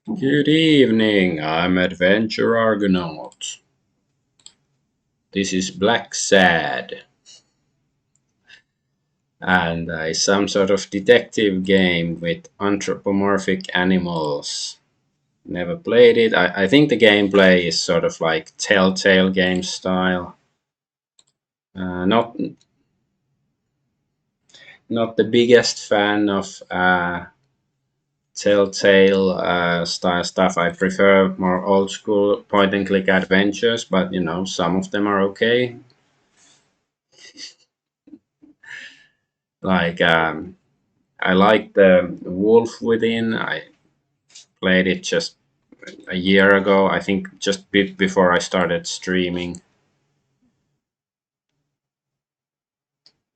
Good evening, I'm Adventure Argonaut. This is Blacksad, and it's some sort of detective game with anthropomorphic animals. Never played it. I think the gameplay is sort of like Telltale game style. Not the biggest fan of Telltale style stuff. I prefer more old school point and click adventures, but some of them are okay. Like I like the Wolf Within. I played it just a year ago. I think just before I started streaming.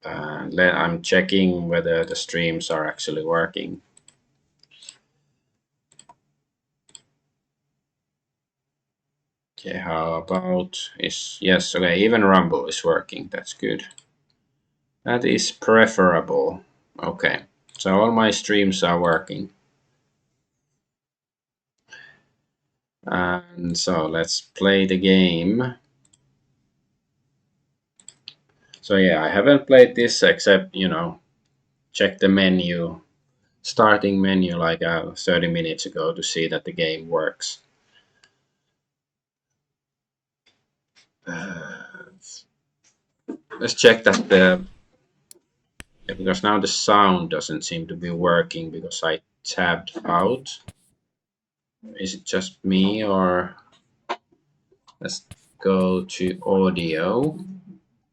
I'm checking whether the streams are actually working. Okay, how about is yes? Okay, even Rumble is working. That's good. That is preferable. Okay, so all my streams are working. And so let's play the game. So yeah, I haven't played this except check the menu, starting menu like 30 minutes ago to see that the game works. Uh, let's check that because now the sound doesn't seem to be working because I tabbed out. Is it just me or let's go to audio.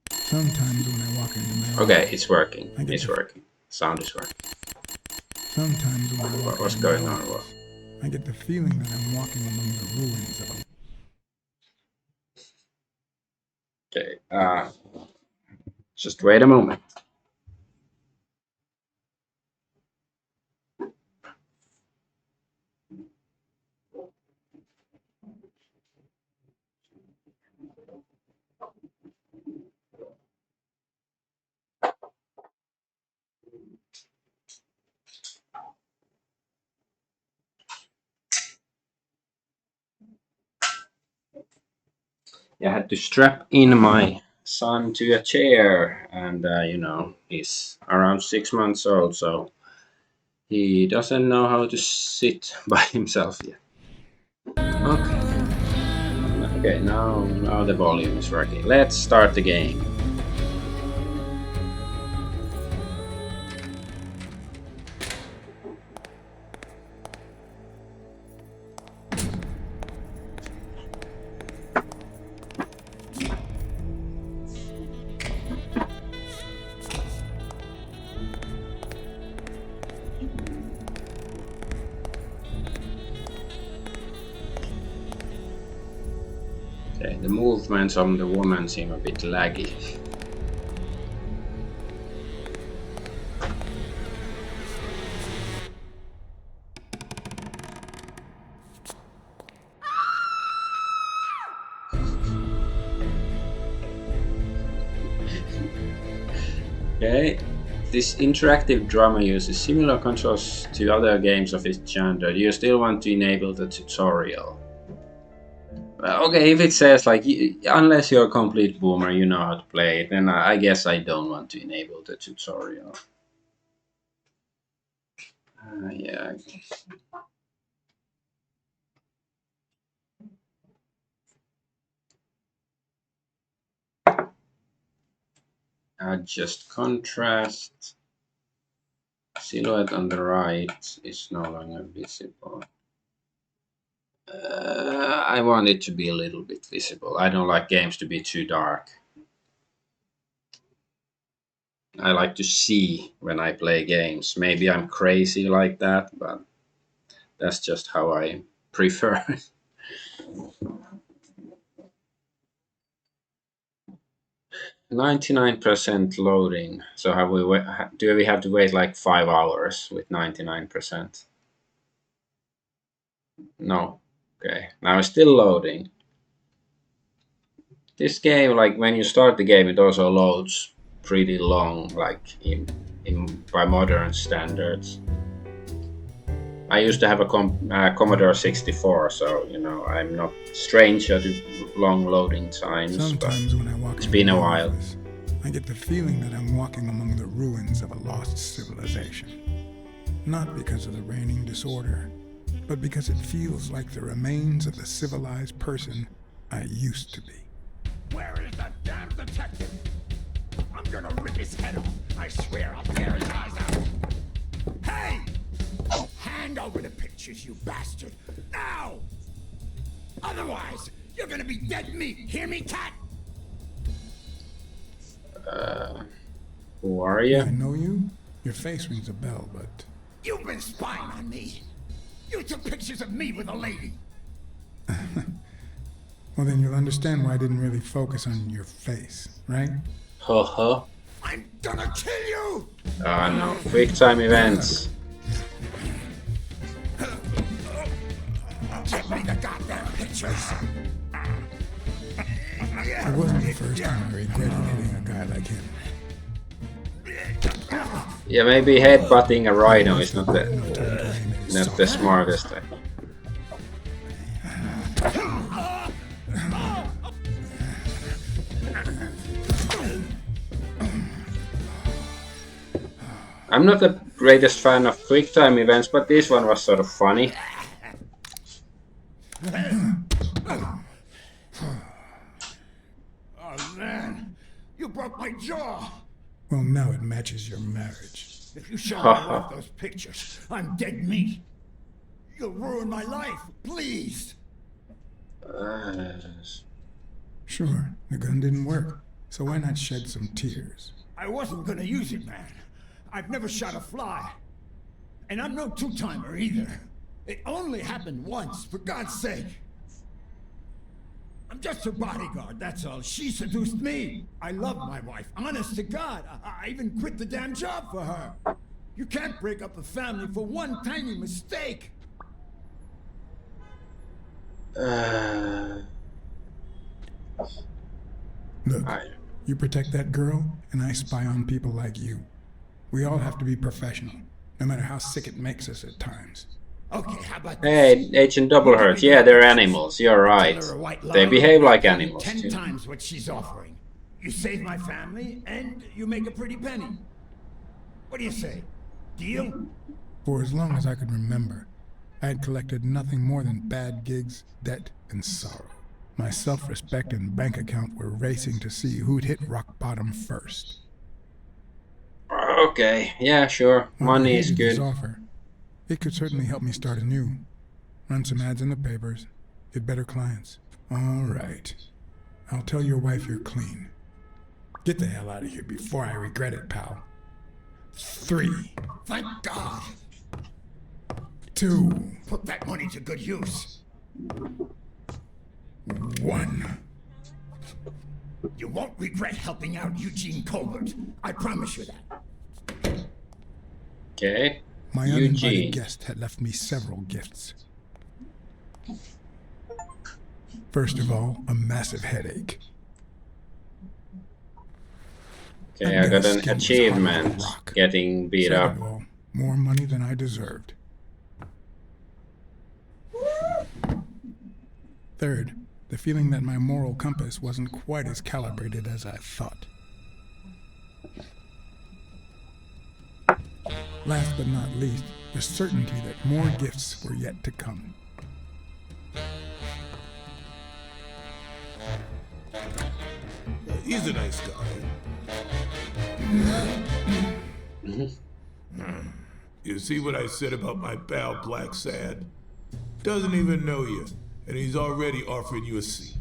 Sometimes when I walk into my Okay, office, it's working. It's working. Sound is working. sometimes when I walk What's into my going on? office, I get the feeling that I'm walking among the ruins of a Okay, just wait a moment. I had to strap in my son to a chair, and he's around 6 months old, so he doesn't know how to sit by himself yet. Okay, okay, now the volume is working. Let's start the game. Okay, the movements of the woman seem a bit laggy. Okay, this interactive drama uses similar controls to other games of its genre. Do you still want to enable the tutorial? Okay, if it says like unless you're a complete boomer, you know how to play it, then I guess I don't want to enable the tutorial. Yeah. Adjust contrast. Silhouette on the right is no longer visible. I want it to be a little bit visible. I don't like games to be too dark. I like to see when I play games. Maybe I'm crazy like that, but that's just how I prefer. 99% loading. So have we do we have to wait like 5 hours with 99%? No. Okay. Now it's still loading. This game, like when you start the game, it also loads pretty long, like in by modern standards. I used to have a Commodore 64, so you know I'm not stranger to long loading times. Sometimes when I walk it's into been a my while. office, I get the feeling that I'm walking among the ruins of a lost civilization. Not because of the reigning disorder, but because it feels like the remains of the civilized person I used to be. Where is that damn detective? I'm gonna rip his head off. I swear I'll tear his eyes out. Hey! Hand over the pictures, you bastard. Now! Otherwise, you're gonna be dead meat. Hear me, cat? Who are Yeah, I you? know you. Your face rings a bell, but You've been spying on me. You took pictures of me with a lady. well, then you'll understand why I didn't really focus on your face, right? Ho ho. I'm gonna kill you! Ah no, quick time events. Give me the goddamn pictures. It wasn't the first time I regretted hitting a guy like him. Yeah, maybe headbutting a rhino is not the smartest thing. I'm not the greatest fan of quick time events, but this one was sort of funny. Oh man, you broke my jaw. Well, now it matches your marriage. If you show my wife those pictures, I'm dead meat. You'll ruin my life, please. Sure, the gun didn't work, so why not shed some tears? I wasn't gonna use it, man. I've never shot a fly. And I'm no two-timer either. It only happened once, for God's sake. I'm just her bodyguard, that's all. She seduced me. I love my wife, honest to God. I even quit the damn job for her. You can't break up a family for one tiny mistake. Look, you protect that girl, and I spy on people like you. We all have to be professional, no matter how sick it makes us at times. Okay, how about this? Hey, Agent Double Hurt. Yeah, they're animals. You're right. They behave like animals. 10 too. times what she's offering. You save my family, and you make a pretty penny. What do you say? Deal? For as long as I could remember, I had collected nothing more than bad gigs, debt, and sorrow. My self-respect and bank account were racing to see who'd hit rock bottom first. Okay, yeah, sure. While I Money is hated this good. offer, it could certainly help me start anew. Run some ads in the papers, get better clients. All right. I'll tell your wife you're clean. Get the hell out of here before I regret it, pal. 3, Thank God. 2, Put that money to good use. 1. You won't regret helping out Eugene Colbert. I promise you that. Okay. My uninvited Eugene. guest had left me several gifts. First of all, a massive headache. Okay, I got an achievement. Getting beat up. Second of all, more money than I deserved. Third, the feeling that my moral compass wasn't quite as calibrated as I thought. Last but not least, the certainty that more gifts were yet to come. He's a nice guy. You see what I said about my pal Blacksad? Doesn't even know you, and he's already offering you a seat.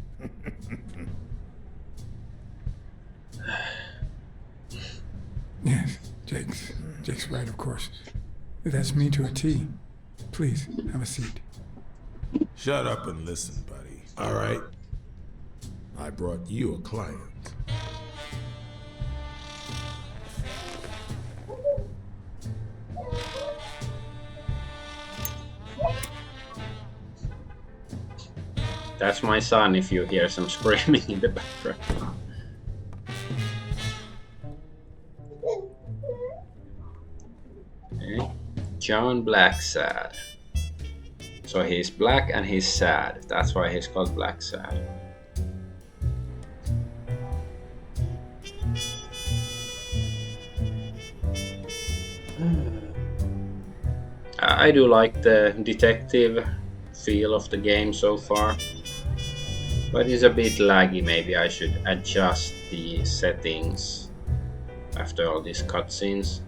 Yes, Jake's right, of course. That's me to a T. Please, have a seat. Shut up and listen, buddy. All right? I brought you a client. That's my son if you hear some screaming in the background. Okay. John Blacksad. So he's black and he's sad. That's why he's called Blacksad. I do like the detective feel of the game so far, but it's a bit laggy. Maybe I should adjust the settings after all these cutscenes.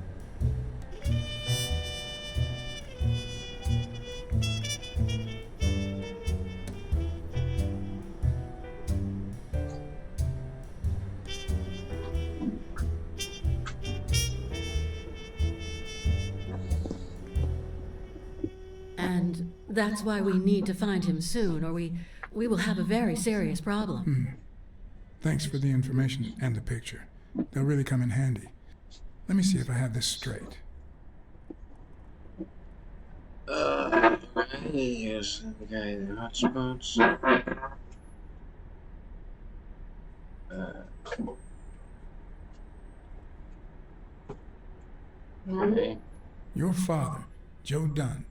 And that's why we need to find him soon, or we will have a very serious problem. Thanks for the information and the picture. They'll really come in handy. Let me see if I have this straight. Yes, okay, the hotspots. Okay. Your father, Joe Dunn,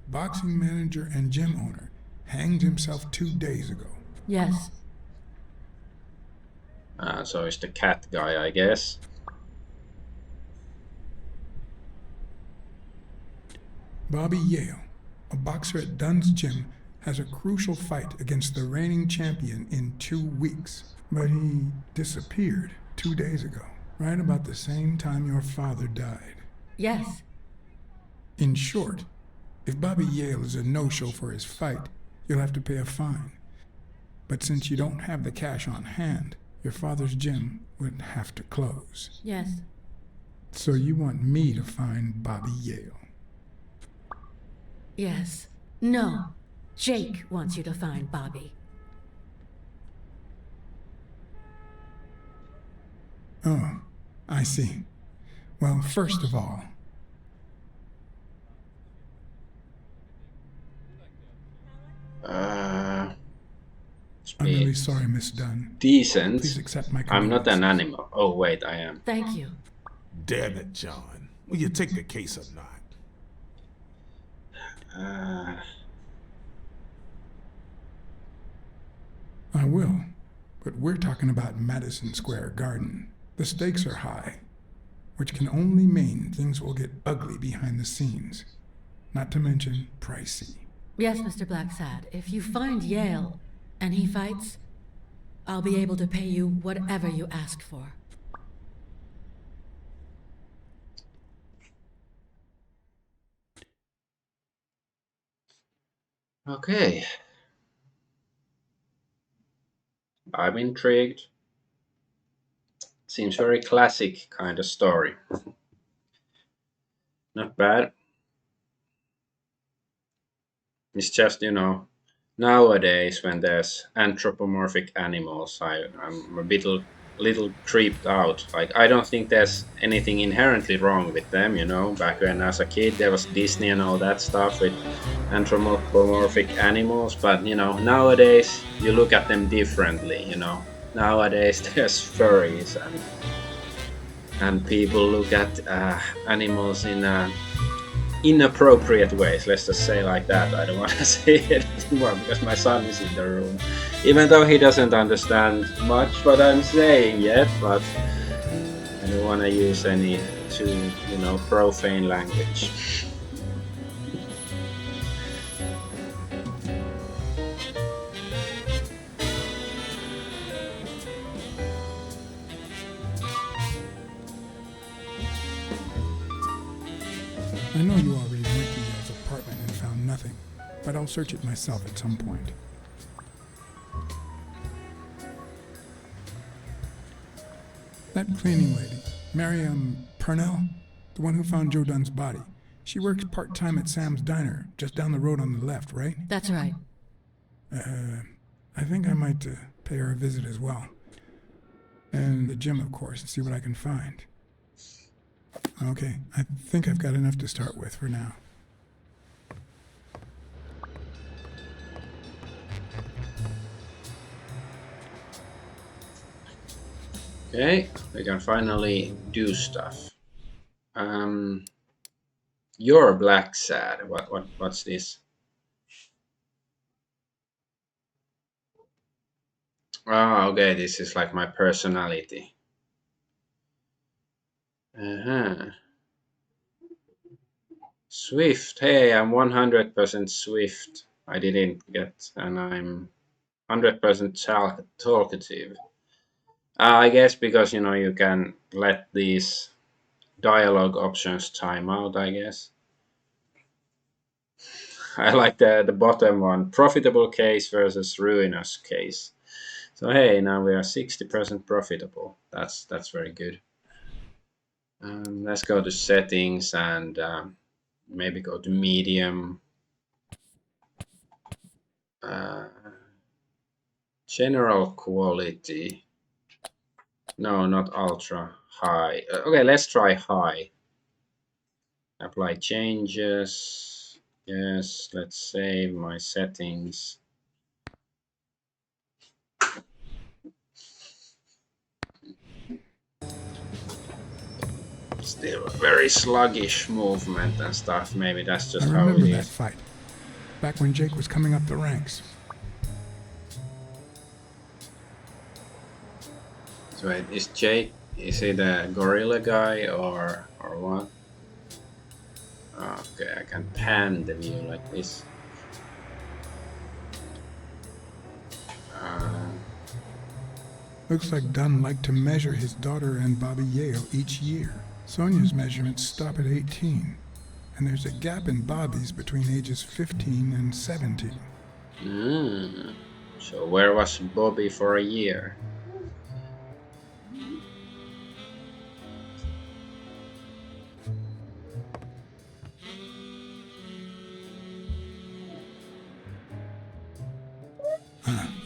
boxing manager and gym owner, hanged himself 2 days ago. Yes. So it's the cat guy, I guess. Bobby Yale, a boxer at Dunn's gym, has a crucial fight against the reigning champion in 2 weeks. But he disappeared 2 days ago, right about the same time your father died. Yes. In short, if Bobby Yale is a no-show for his fight, you'll have to pay a fine. But since you don't have the cash on hand, your father's gym would have to close. Yes. So you want me to find Bobby Yale? Yes. No. Jake wants you to find Bobby. Oh, I see. Well, first of all, I'm really sorry, Miss Dunn. Decent. Please accept my I'm not an condolences. animal. Oh wait, I am. Thank you. Damn it, John. Will you take the case or not? I will, but we're talking about Madison Square Garden. The stakes are high, which can only mean things will get ugly behind the scenes. Not to mention pricey. Yes, Mr. Blacksad. If you find Yale and he fights, I'll be able to pay you whatever you ask for. Okay. I'm intrigued. Seems very classic kind of story. Not bad. It's just, nowadays when there's anthropomorphic animals, I'm a little creeped out. Like, I don't think there's anything inherently wrong with them, Back when I was a kid, there was Disney and all that stuff with anthropomorphic animals, but, nowadays you look at them differently, Nowadays there's furries and people look at animals in inappropriate ways, let's just say like that. I don't want to say it anymore because my son is in the room, even though he doesn't understand much what I'm saying yet, but I don't want to use any too profane language. I know you already went to Yale's apartment and found nothing, but I'll search it myself at some point. That cleaning lady, Miriam Purnell, the one who found Joe Dunn's body, she works part-time at Sam's Diner, just down the road on the left, right? That's right. I think I might pay her a visit as well. And the gym, of course, and see what I can find. Okay, I think I've got enough to start with for now. Okay, we can finally do stuff. You're Blacksad. What's this? Ah, okay, this is like my personality. Uh-huh. Swift. Hey, I'm 100% Swift. I didn't get, and I'm 100% talkative. I guess because you can let these dialogue options time out, I guess. I like the bottom one. Profitable case versus ruinous case. So hey, now we are 60% profitable. That's very good. Let's go to settings and maybe go to medium. Uh, General quality. No, not ultra. High. Okay, let's try high. Apply changes. Yes, let's save my settings. Still very sluggish movement and stuff. Maybe that's I just how it remember that is. fight. Back when Jake was coming up the ranks. So wait, is Jake? Is he the gorilla guy or what? Okay, I can pan the view like this. Uh, Looks like Dunn liked to measure his daughter and Bobby Yale each year. Sonia's measurements stop at 18, and there's a gap in Bobby's between ages 15 and 17. So where was Bobby for a year?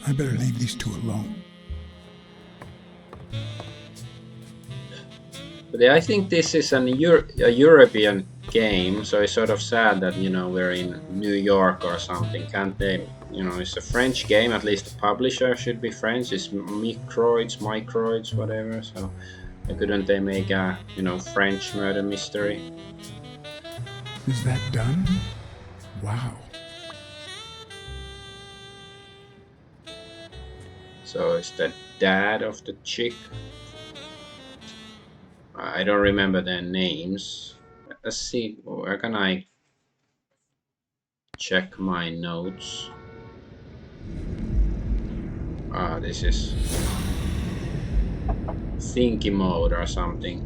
I better leave these two alone. But yeah, I think this is a European game, so it's sort of sad that we're in New York or something. Can't they? It's a French game. At least the publisher should be French. It's Microids, whatever. So couldn't they make a French murder mystery? Is that done? Wow. So it's the dad of the chick. I don't remember their names. Let's see. Where can I check my notes? This is thinky mode or something.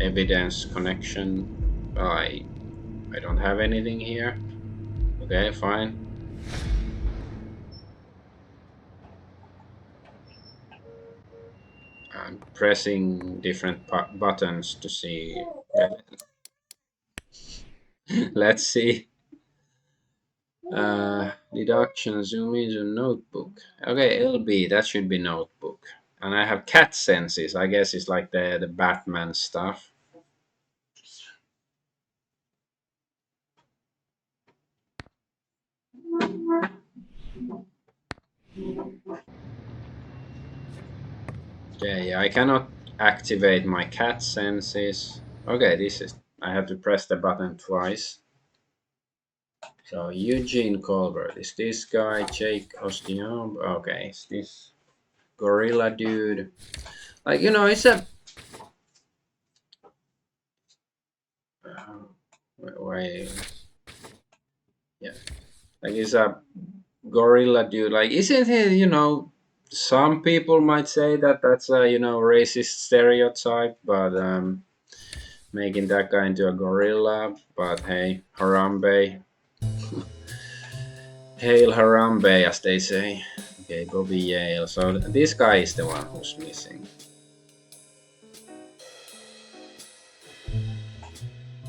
Evidence connection. I don't have anything here. Okay, fine. I'm pressing different buttons to see. Let's see. Deduction, zoom into notebook. Okay, LB, that should be notebook. And I have cat senses. I guess it's like the Batman stuff. Okay, yeah, I cannot activate my cat senses. Okay, this is. I have to press the button twice. So Eugene Colbert is this guy. Jake Ostian. Okay, is this gorilla dude? Like it's a. Wait. Yeah, like it's a gorilla dude. Like, isn't it? Some people might say that that's a racist stereotype, but making that guy into a gorilla. But hey, Harambe, hail Harambe, as they say. Okay, Bobby Yale. So this guy is the one who's missing.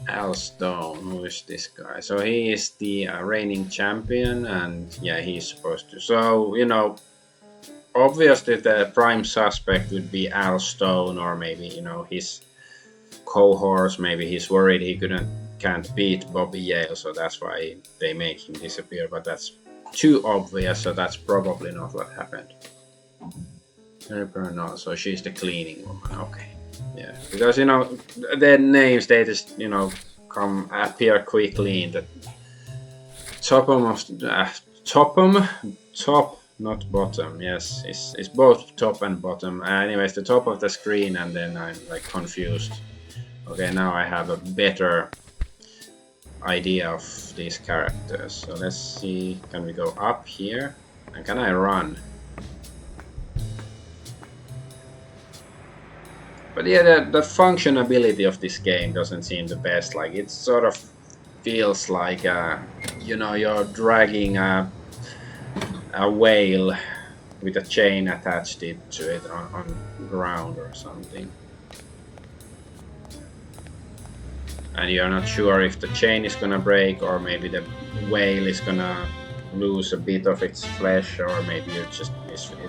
Al Stone, who is this guy? So he is the reigning champion, and yeah, he's supposed to. So obviously the prime suspect would be Al Stone, or maybe his cohorts. Maybe he's worried he can't beat Bobby Yale, so that's why they make him disappear. But that's too obvious, so that's probably not what happened. No, so she's the cleaning woman. Okay, yeah, because their names, they just appear quickly in the top Not bottom, yes. It's both top and bottom. Anyways, the top of the screen, and then I'm like confused. Okay, now I have a better idea of these characters. So let's see, can we go up here? And can I run? But yeah, the functionability of this game doesn't seem the best. Like, it sort of feels like, you know, you're dragging a whale with a chain attached to it on ground or something. And you're not sure if the chain is gonna break, or maybe the whale is gonna lose a bit of its flesh, or maybe it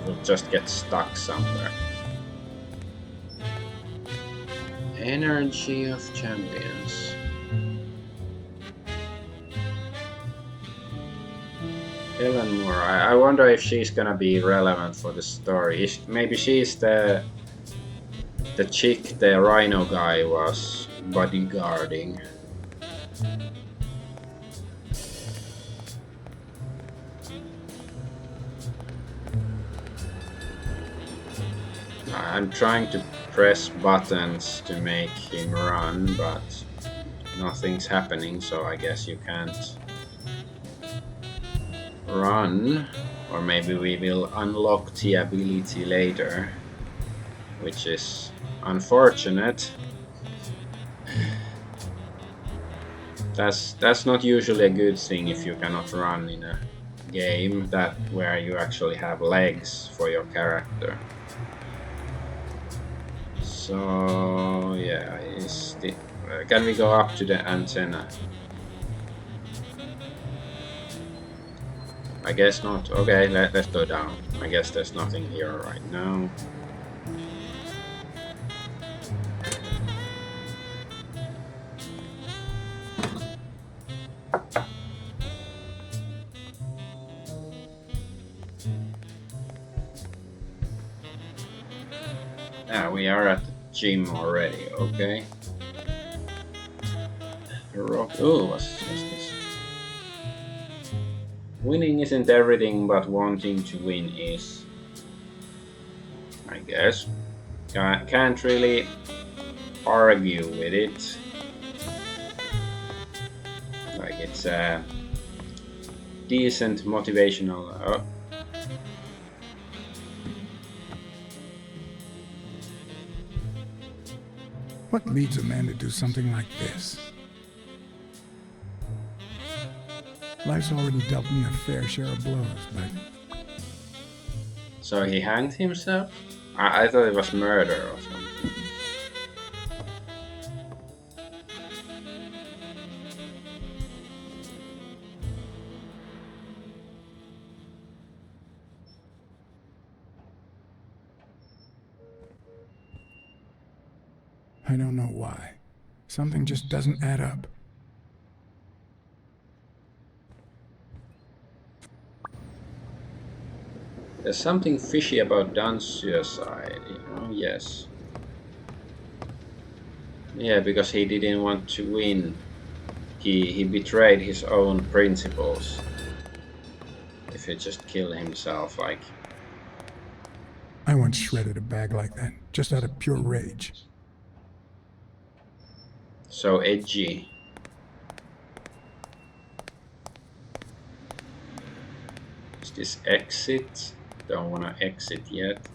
will just get stuck somewhere. Energy of champions. Helen Moore. I wonder if she's gonna be relevant for the story. Maybe she's the chick the rhino guy was bodyguarding. I'm trying to press buttons to make him run, but nothing's happening, so I guess you can't run. Or maybe we will unlock the ability later, which is unfortunate. That's not usually a good thing if you cannot run in a game where you actually have legs for your character. So yeah, can we go up to the antenna? I guess not. Okay, let's go down. I guess there's nothing here right now. We are at the gym already, okay. Oh, what's this? Winning isn't everything, but wanting to win is. I guess. Can't really argue with it. Like, it's a decent motivational. What leads a man to do something like this? Life's already dealt me a fair share of blows, but... So he hanged himself? I thought it was murder or something. I don't know why. Something just doesn't add up. There's something fishy about Dunn's suicide, you know? Yes. Yeah, because he didn't want to win. He betrayed his own principles. If he just killed himself, like... I once shredded a bag like that, just out of pure rage. So edgy. Is this exit? Don't wanna exit yet.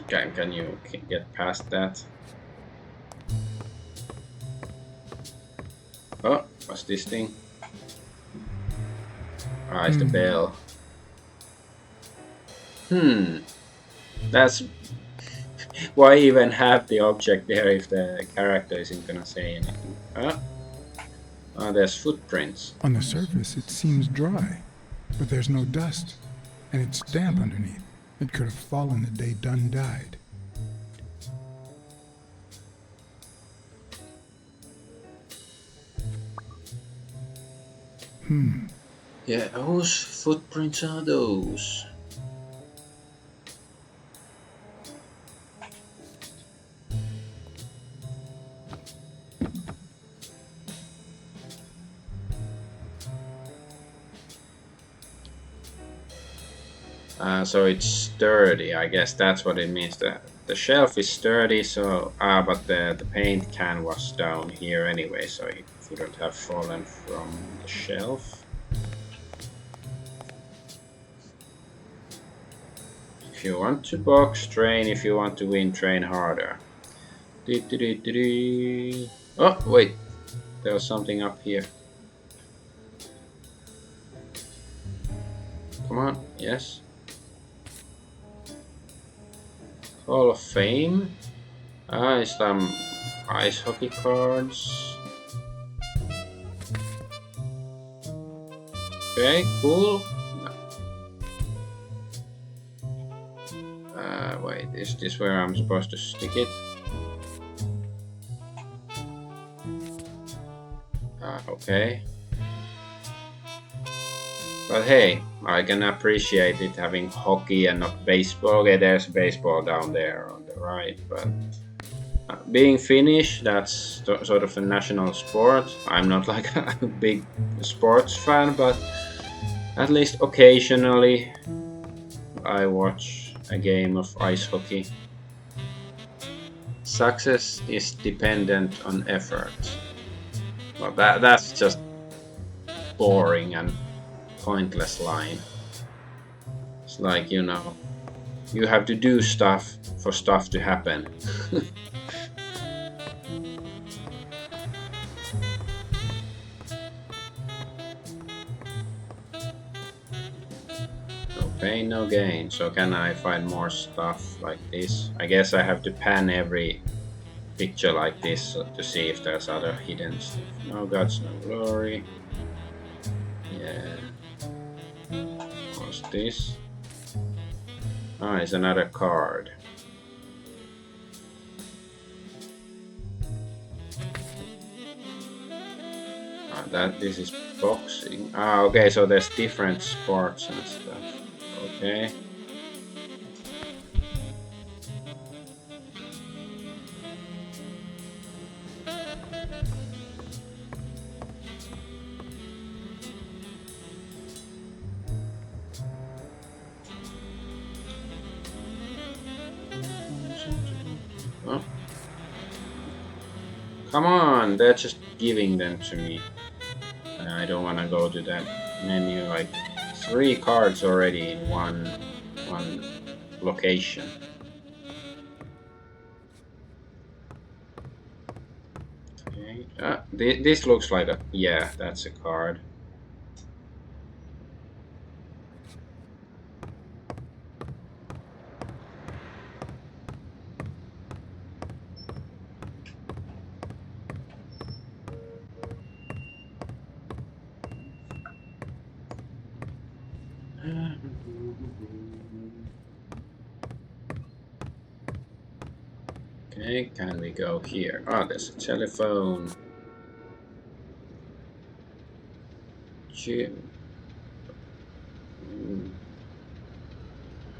Can you get past that? Oh, what's this thing? Ah, it's the bell. That's... Why even have the object there if the character isn't gonna say anything? There's footprints. On the surface, it seems dry, but there's no dust, and it's damp underneath. It could have fallen the day Dunn died. Yeah, whose footprints are those? So it's sturdy. I guess that's what it means. The shelf is sturdy, so but the paint can was down here anyway, so it wouldn't have fallen from the shelf. If you want to box, train. If you want to win, train harder. Oh wait, there was something up here. Come on, yes. Hall of Fame. Some ice hockey cards. Okay, cool. Wait, is this where I'm supposed to stick it? Okay. But hey, I can appreciate it having hockey and not baseball. Okay, there's baseball down there on the right, but being Finnish, that's sort of a national sport. I'm not like a big sports fan, but at least occasionally I watch a game of ice hockey. Success is dependent on effort. Well, that's just boring and pointless line. It's like, you know, you have to do stuff for stuff to happen. No pain, no gain. So can I find more stuff like this? I guess I have to pan every picture like this to see if there's other hidden stuff. No gods, no glory. Yeah. What's this? Ah, it's another card. This is boxing. Ah, okay, so there's different sports and stuff. Okay. Oh. Come on, they're just giving them to me. I don't want to go to that menu. Like 3 cards already in one location. Okay. This looks like a that's a card. Okay, can we go here? Oh, there's a telephone.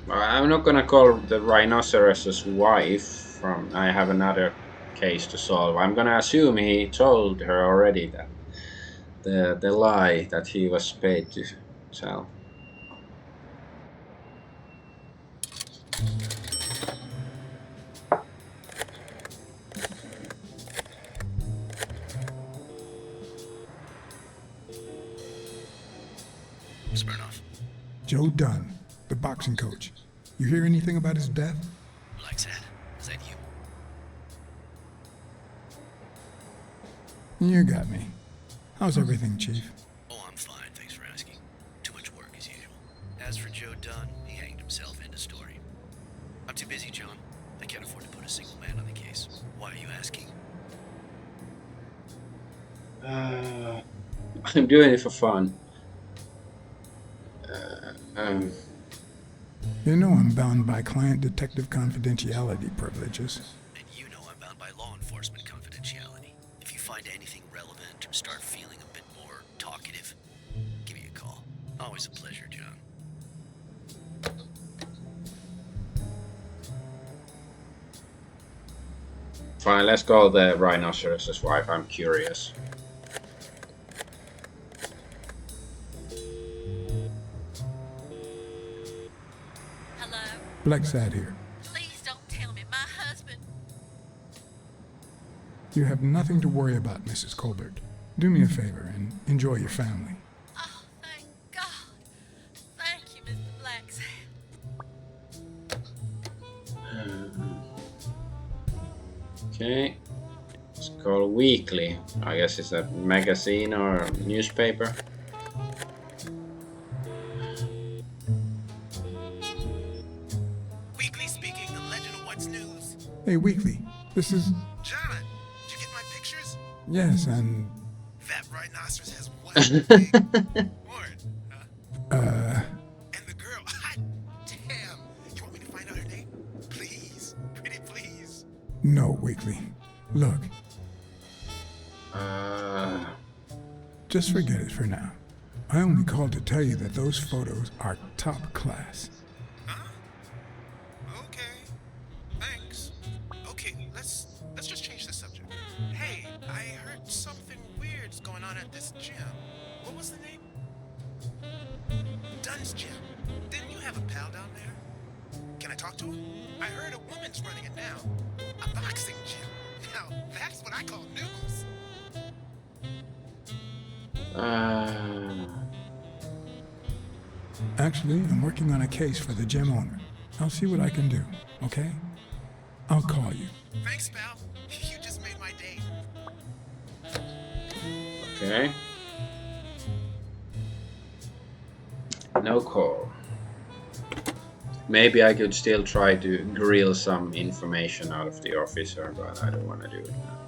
I'm not gonna call the rhinoceros's wife I have another case to solve. I'm gonna assume he told her already that the lie that he was paid to tell. Joe Dunn, the boxing coach. You hear anything about his death? Blacksad, is that you? You got me. How's everything, Chief? Oh, I'm fine, thanks for asking. Too much work as usual. As for Joe Dunn, he hanged himself. End of story. I'm too busy, John. I can't afford to put a single man on the case. Why are you asking? I'm doing it for fun. You know I'm bound by client detective confidentiality privileges. And you know I'm bound by law enforcement confidentiality. If you find anything relevant or start feeling a bit more talkative, give me a call. Always a pleasure, John. Fine, let's call the rhinoceros's wife. I'm curious. Blacksad here. Please don't tell me my husband. You have nothing to worry about, Mrs. Colbert. Do me a favor and enjoy your family. Oh, thank God. Thank you, Mr. Blacksad. Okay. It's called Weekly. I guess it's a magazine or newspaper. Weekly speaking, the legend of what's news. Hey, Weekly. This is... John, did you get my pictures? Yes, and... That rhinoceros has one big horn. And the girl, hot damn. You want me to find out her name? Please. Pretty please. No, Weekly. Look, just forget it for now. I only called to tell you that those photos are top class. Huh? Okay. Thanks. Okay, let's just change the subject. Hey, I heard something weird's going on at this gym. What was the name? Dunn's Gym. Didn't you have a pal down there? Can I talk to him? I heard a woman's running it now. A boxing gym. Now, that's what I call news. Actually, I'm working on a case for the gym owner. I'll see what I can do, okay? I'll call you. Thanks, pal. You just made my day. Okay. No call. Maybe I could still try to grill some information out of the officer, but I don't want to do it now.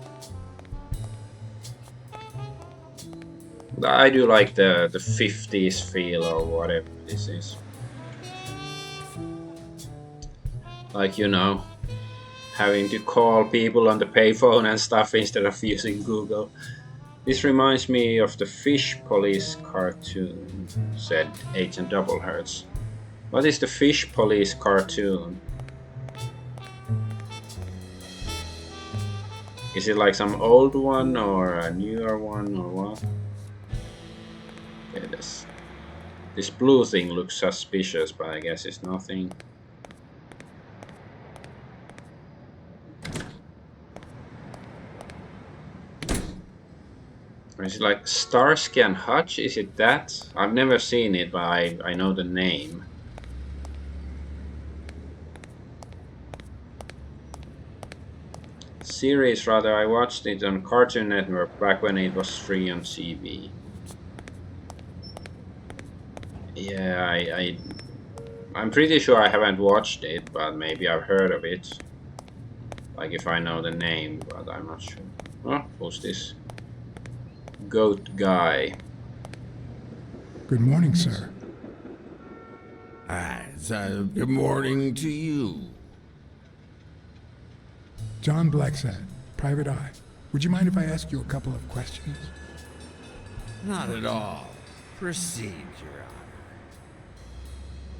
I do like the 50s feel or whatever this is. Like, you know, having to call people on the payphone and stuff instead of using Google. This reminds me of the Fish Police cartoon, said Agent Doublehertz. What is the Fish Police cartoon? Is it like some old one or a newer one or what? Okay, this blue thing looks suspicious, but I guess it's nothing. Or is it like Starsky and Hutch? Is it that? I've never seen it, but I know the name. Series rather, I watched it on Cartoon Network back when it was free on TV. Yeah, I'm pretty sure I haven't watched it, but maybe I've heard of it. Like if I know the name, but I'm not sure. Oh, who's this? Goat guy. Good morning, sir. Good morning to you. John Blacksad, Private Eye. Would you mind if I ask you a couple of questions? Not at all. Proceed, Your Honor.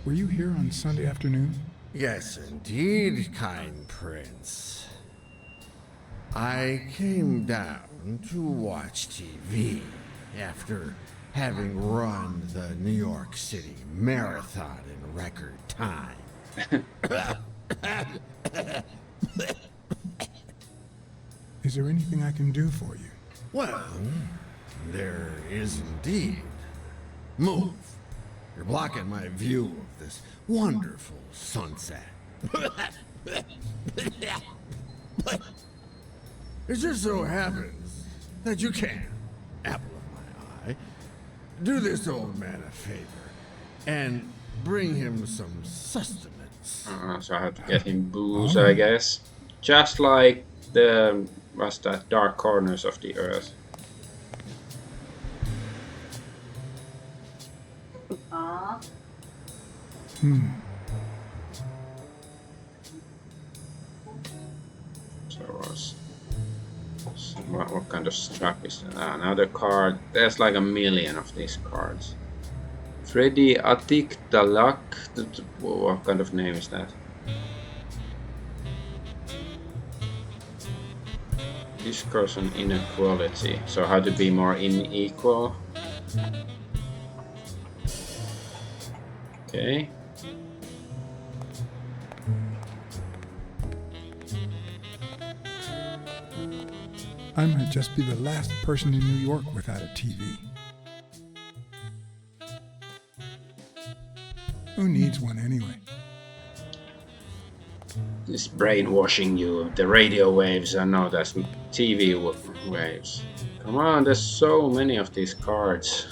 Were you here on Sunday afternoon? Yes, indeed, kind prince. I came down to watch TV after having run the New York City Marathon in record time. Is there anything I can do for you? Well, there is indeed. Move. You're blocking my view of this wonderful sunset. It just so happens that you can, apple of my eye, do this old man a favor and bring him some sustenance. So I have to get him booze, I guess. Just like the what's that, Dark Corners of the Earth. So what kind of strap is that? Another card. There's like a million of these cards. Freddy Atik Dalak. What kind of name is that? Discourse on inequality. So how to be more unequal. Okay. I might just be the last person in New York without a TV. Who needs one anyway? It's brainwashing you. The radio waves are not as TV waves. Come on, there's so many of these cards.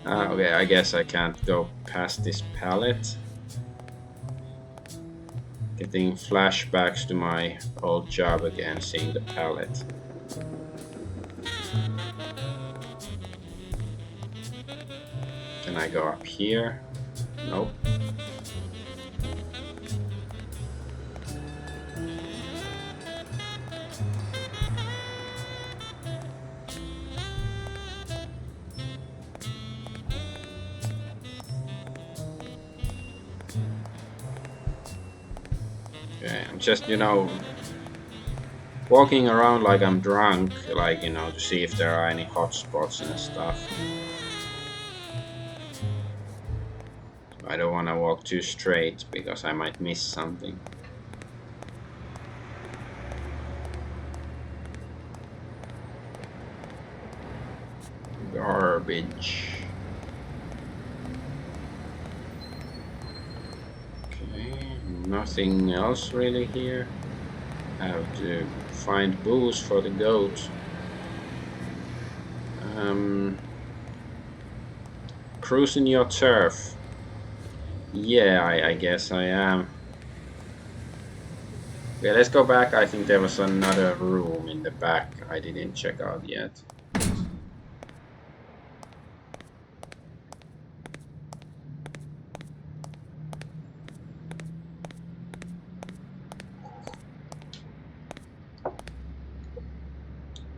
Okay, I guess I can't go past this palette. Getting flashbacks to my old job again, seeing the palette. Can I go up here? Nope. Okay, I'm just, walking around like I'm drunk, like, to see if there are any hotspots and stuff. I don't want to walk too straight because I might miss something. Garbage. Okay, nothing else really here. I have to find booze for the goat. Cruising your turf. Yeah, I guess I am. Okay, let's go back. I think there was another room in the back I didn't check out yet.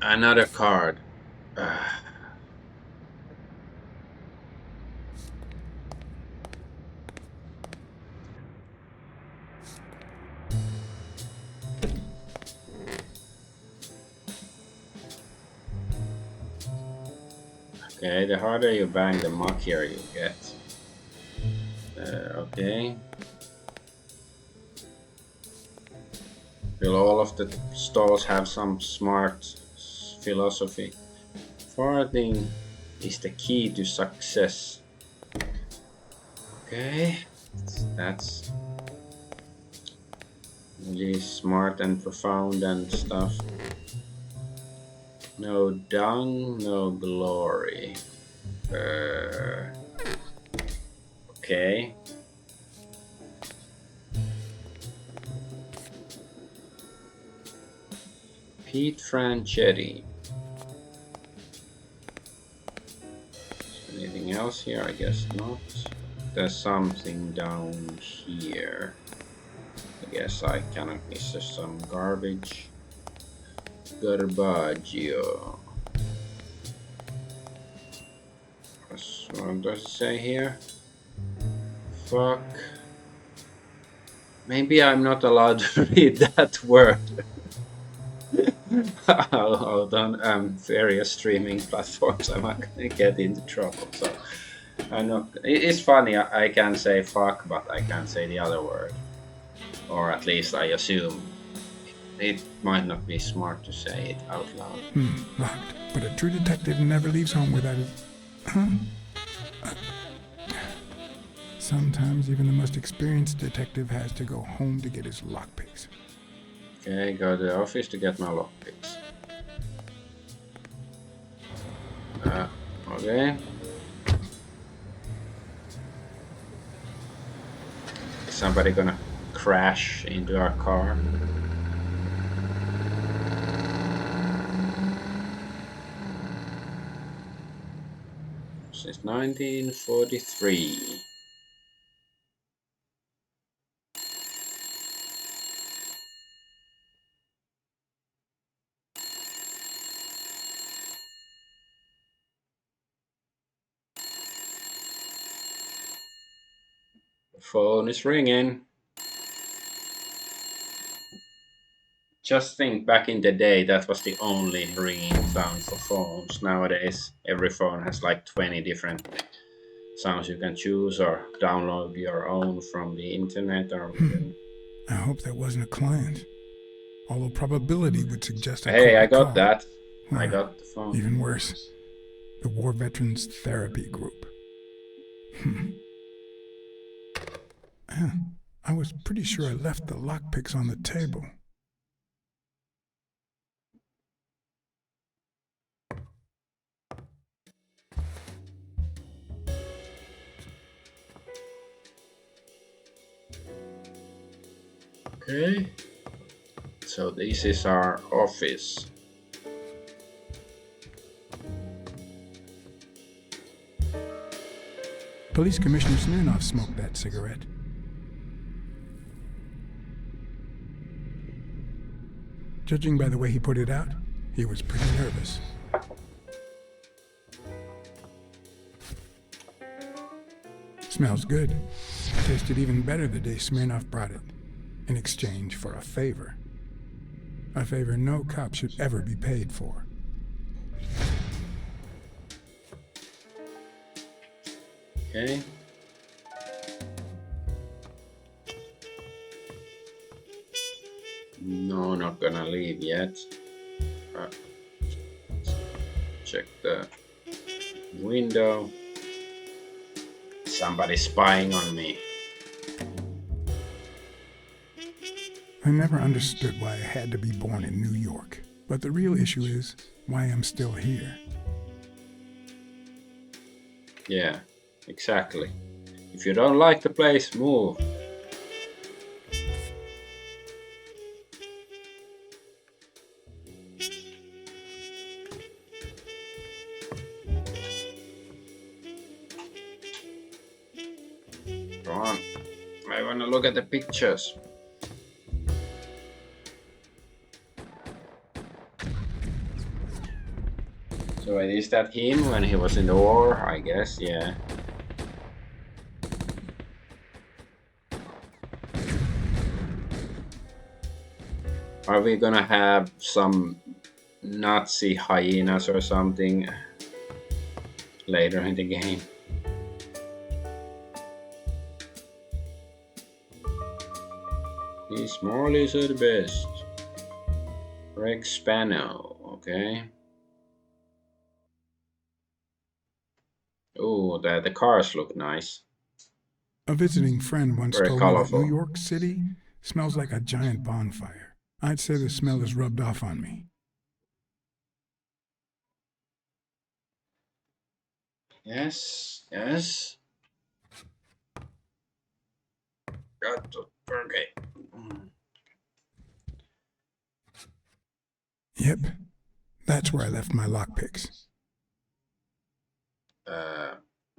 Another card. Okay, the harder you bang, the muckier you get. Okay. Will all of the stalls have some smart philosophy? Farting is the key to success. Okay, that's really smart and profound and stuff. No dung, no glory. Okay. Pete Franchetti. Anything else here? I guess not. There's something down here. I guess I cannot miss some garbage. Garbaggio. What does it say here? Fuck. Maybe I'm not allowed to read that word. Out on various streaming platforms, I might get into trouble. So I'm not. It's funny. I can say fuck, but I can't say the other word, or at least I assume it might not be smart to say it out loud. Locked. But a true detective never leaves home without his... Huh? Sometimes even the most experienced detective has to go home to get his lockpicks. Okay, go to the office to get my lockpicks. Okay. Is somebody gonna crash into our car? Since 1943. Phone is ringing. Just think, back in the day, that was the only ringing sound for phones. Nowadays, every phone has like 20 different sounds you can choose, or download your own from the internet. Or I hope that wasn't a client. although probability would suggest a Hey, I correct got call. that. I Or, got the phone. even worse, the War Veterans Therapy Group. I was pretty sure I left the lockpicks on the table. Okay. So this is our office. Police Commissioner Smirnoff smoked that cigarette. Judging by the way he put it out, he was pretty nervous. Smells good. Tasted even better the day Smirnoff brought it, in exchange for a favor. A favor no cop should ever be paid for. Okay. No, not gonna leave yet. Check the window. Somebody's spying on me. I never understood why I had to be born in New York, but the real issue is why I'm still here. Yeah, exactly. If you don't like the place, move. Come on. I wanna look at the pictures. So is that him when he was in the war? I guess, yeah. Are we gonna have some Nazi hyenas or something later in the game? These Morleys are the best. Greg Spano, okay. Oh, the cars look nice. A visiting friend once Very told me that colorful. New York City smells like a giant bonfire. I'd say the smell is rubbed off on me. Yes, yes. Got to okay. Yep, that's where I left my lockpicks.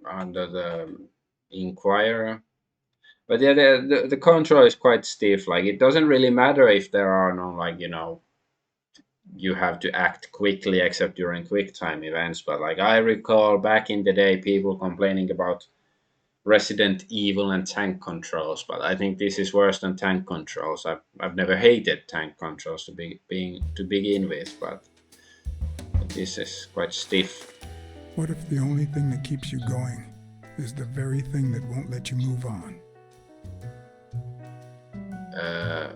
Under the Inquirer. But yeah, the control is quite stiff. Like, it doesn't really matter if there are no, like, you know, you have to act quickly except during quick time events. But like, I recall back in the day people complaining about Resident Evil and tank controls, but I think this is worse than tank controls. I've never hated tank controls to begin with, but this is quite stiff. What if the only thing that keeps you going is the very thing that won't let you move on?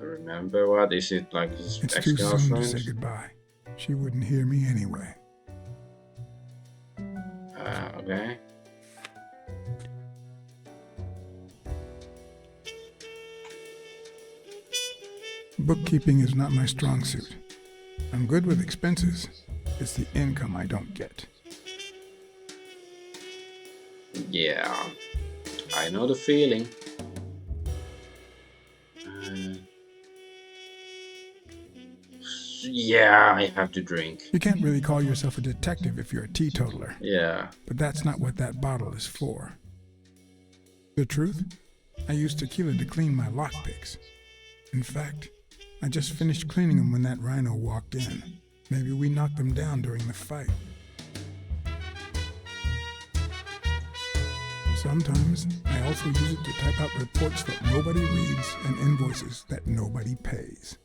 Remember what? Is it like his It's too soon to say ex-girlfriend? goodbye. She wouldn't hear me anyway. Okay. Bookkeeping is not my strong suit. I'm good with expenses. It's the income I don't get. Yeah, I know the feeling. Yeah, I have to drink. You can't really call yourself a detective if you're a teetotaler, Yeah. but that's not what that bottle is for. The truth? I used tequila to clean my lockpicks. In fact, I just finished cleaning them when that rhino walked in. Maybe we knocked them down during the fight. Sometimes I also use it to type out reports that nobody reads and invoices that nobody pays.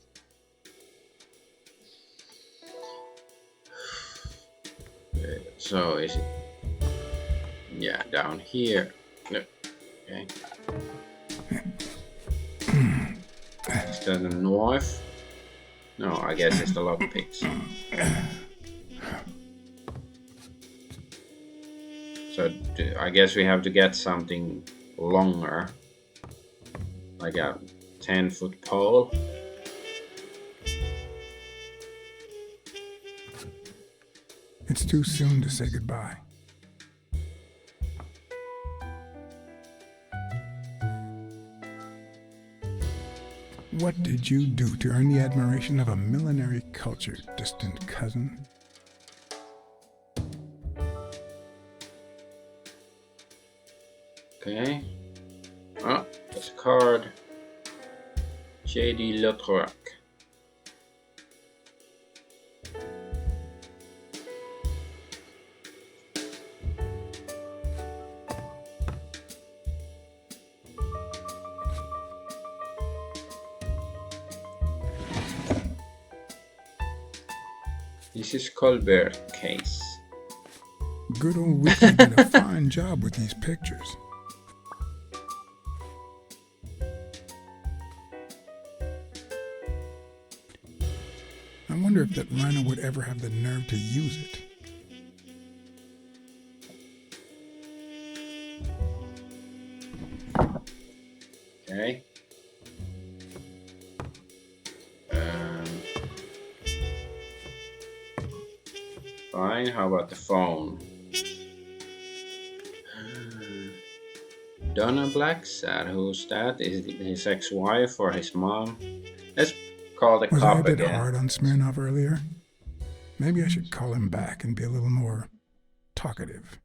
So is it? Yeah, down here. No. Okay. Is that a knife? No, I guess it's the lockpicks. So I guess we have to get something longer, like a 10-foot pole. It's too soon to say goodbye. What did you do to earn the admiration of a millinery culture, distant cousin? Okay. Oh, there's a card. J.D. Lotrock. This is Colbert case. Good old Wiki did a fine job with these pictures. I wonder if that rhino would ever have the nerve to use it. Okay. Fine, how about the phone? Donna Blacksad, who's that? Is it his ex-wife or his mom? Let's call the Was I a cop bit again. hard on Smirnov earlier? Maybe I should call him back and be a little more talkative.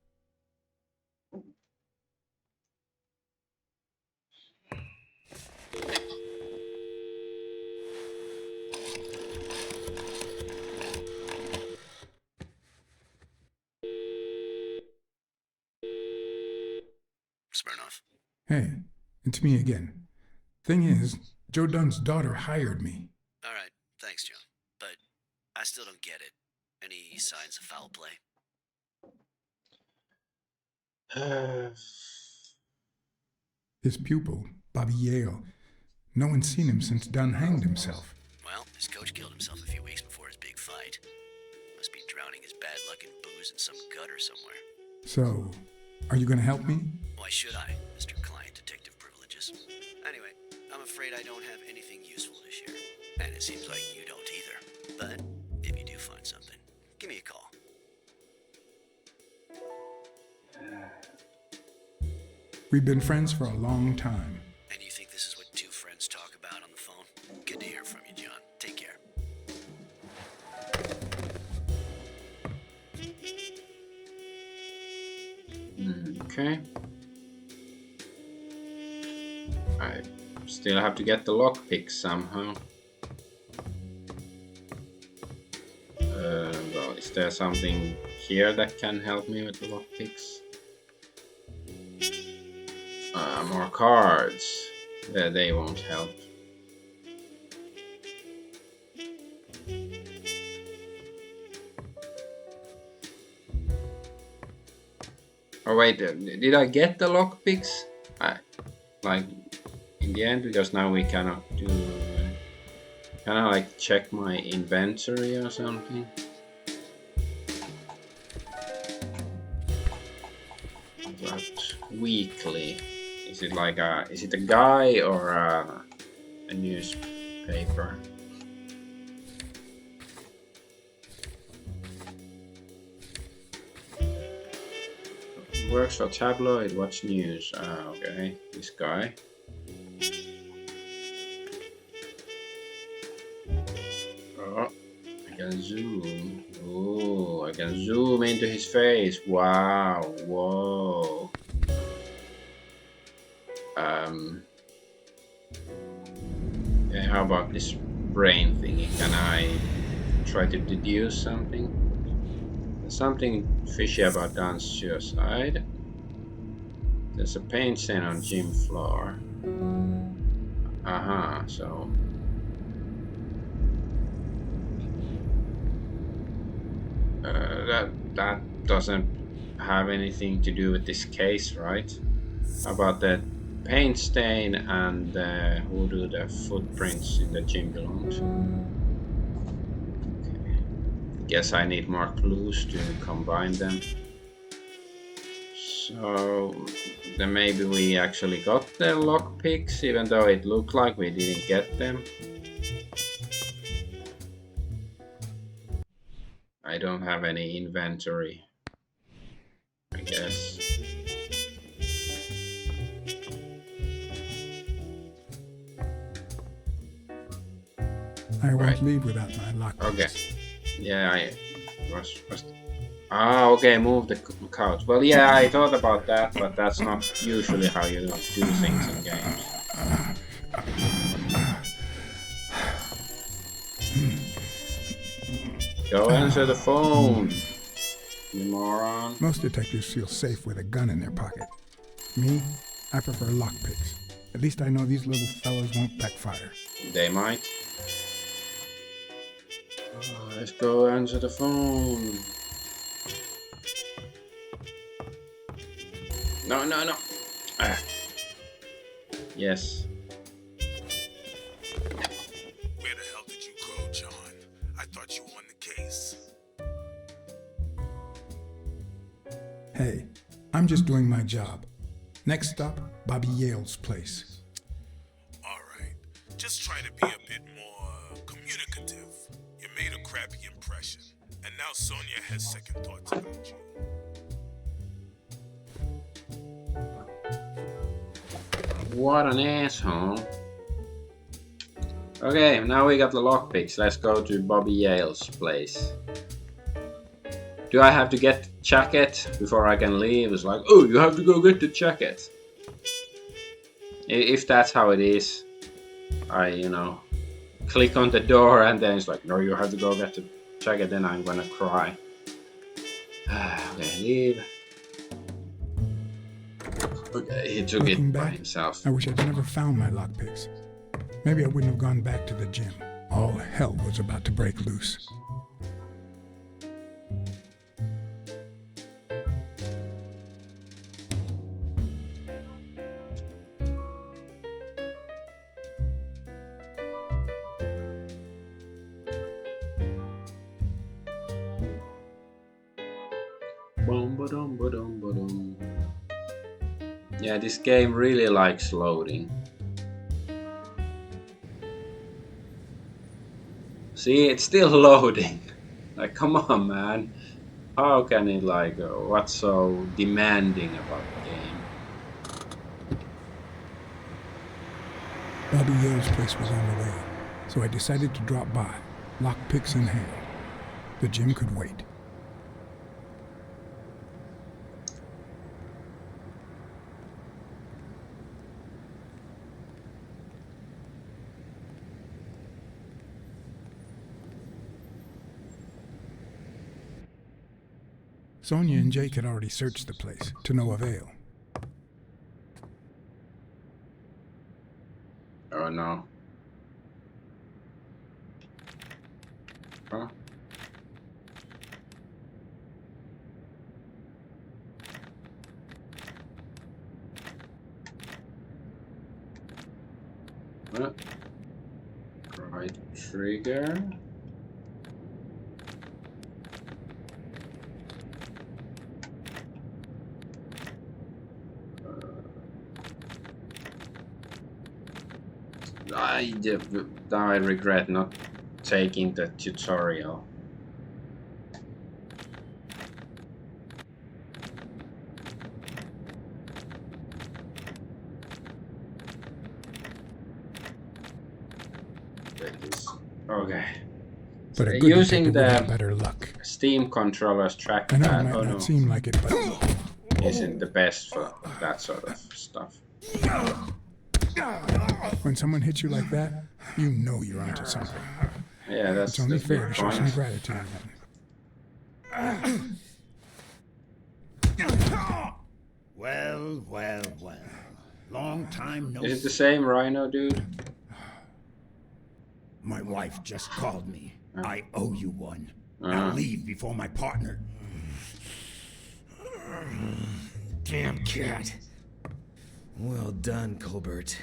Smirnoff. Hey, it's me again. Thing is, Joe Dunn's daughter hired me. All right, thanks, John. But I still don't get it. Any signs of foul play? His pupil, Bobby Yale. No one's seen him since Dunn hanged himself. Well, his coach killed himself a few weeks before his big fight. Must be drowning his bad luck in booze in some gutter somewhere. So, are you going to help me? Why should I, Mr. Client Detective Privileges? Anyway, I'm afraid I don't have anything useful to share. And it seems like you don't either. But if you do find something, give me a call. We've been friends for a long time. And you think this is what two friends talk about on the phone? Good to hear from you, John. Take care. Okay. I still have to get the lockpick somehow. Well, is there something here that can help me with the lockpicks? More cards. They won't help. Oh wait, did I get the lockpicks? Like in the end, because now we cannot do. Can I like check my inventory or something? But weekly, is it like is it a guy or a newspaper? Works for tabloid, watch news. Okay, this guy. Oh, I can zoom. Oh, I can zoom into his face. Wow, whoa. Yeah, how about this brain thingy? Can I try to deduce something? There's something fishy about Don's suicide. There's a paint stain on gym floor. So that doesn't have anything to do with this case, right? How about that paint stain and who do the footprints in the gym belong to? Guess I need more clues to combine them. So then maybe we actually got the lockpicks, even though it looked like we didn't get them. I don't have any inventory, I guess. I won't Right. leave without my lockpicks. Okay. Yeah, I was. Ah, okay, move the couch. Well, yeah, I thought about that, but that's not usually how you do things in games. Go answer the phone, you moron. Most detectives feel safe with a gun in their pocket. Me, I prefer lockpicks. At least I know these little fellas won't backfire. They might. Oh, let's go answer the phone. No, no, no. Ah. Yes. Where the hell did you go, John? I thought you won the case. Hey, I'm just doing my job. Next stop, Bobby Yale's place. All right. Just try to be a bit more communicative. You made a crappy impression, and now Sonia has second thoughts about you. What an asshole. Okay, now we got the lockpicks. Let's go to Bobby Yale's place. Do I have to get the jacket before I can leave? It's like, oh, you have to go get the jacket. If that's how it is, I, click on the door and then it's like, no, you have to go get the jacket, then I'm gonna cry. Okay, leave. Okay, he took Looking it by back, himself. I wish I'd never found my lockpicks. Maybe I wouldn't have gone back to the gym. All hell was about to break loose. Yeah, this game really likes loading. See, it's still loading. Like, come on, man. How can it, what's so demanding about the game? Bobby Yale's place was on the way, so I decided to drop by, lockpicks in hand. The gym could wait. Sonia and Jake had already searched the place, to no avail. Oh no. Huh? What? Right trigger. Now I regret not taking the tutorial. Okay. But a good Using detective would the have better luck. Steam controller's trackpad, I know it might not seem like it, but isn't the best for that sort of stuff. when someone hits you like that, you know you're onto something. Yeah, that's It's only the fair to show some point. gratitude. Well, well, well. Long time no Is it the see. same Rhino dude? My wife just called me. I owe you one. Now leave before my partner. Damn cat. Well done, Colbert.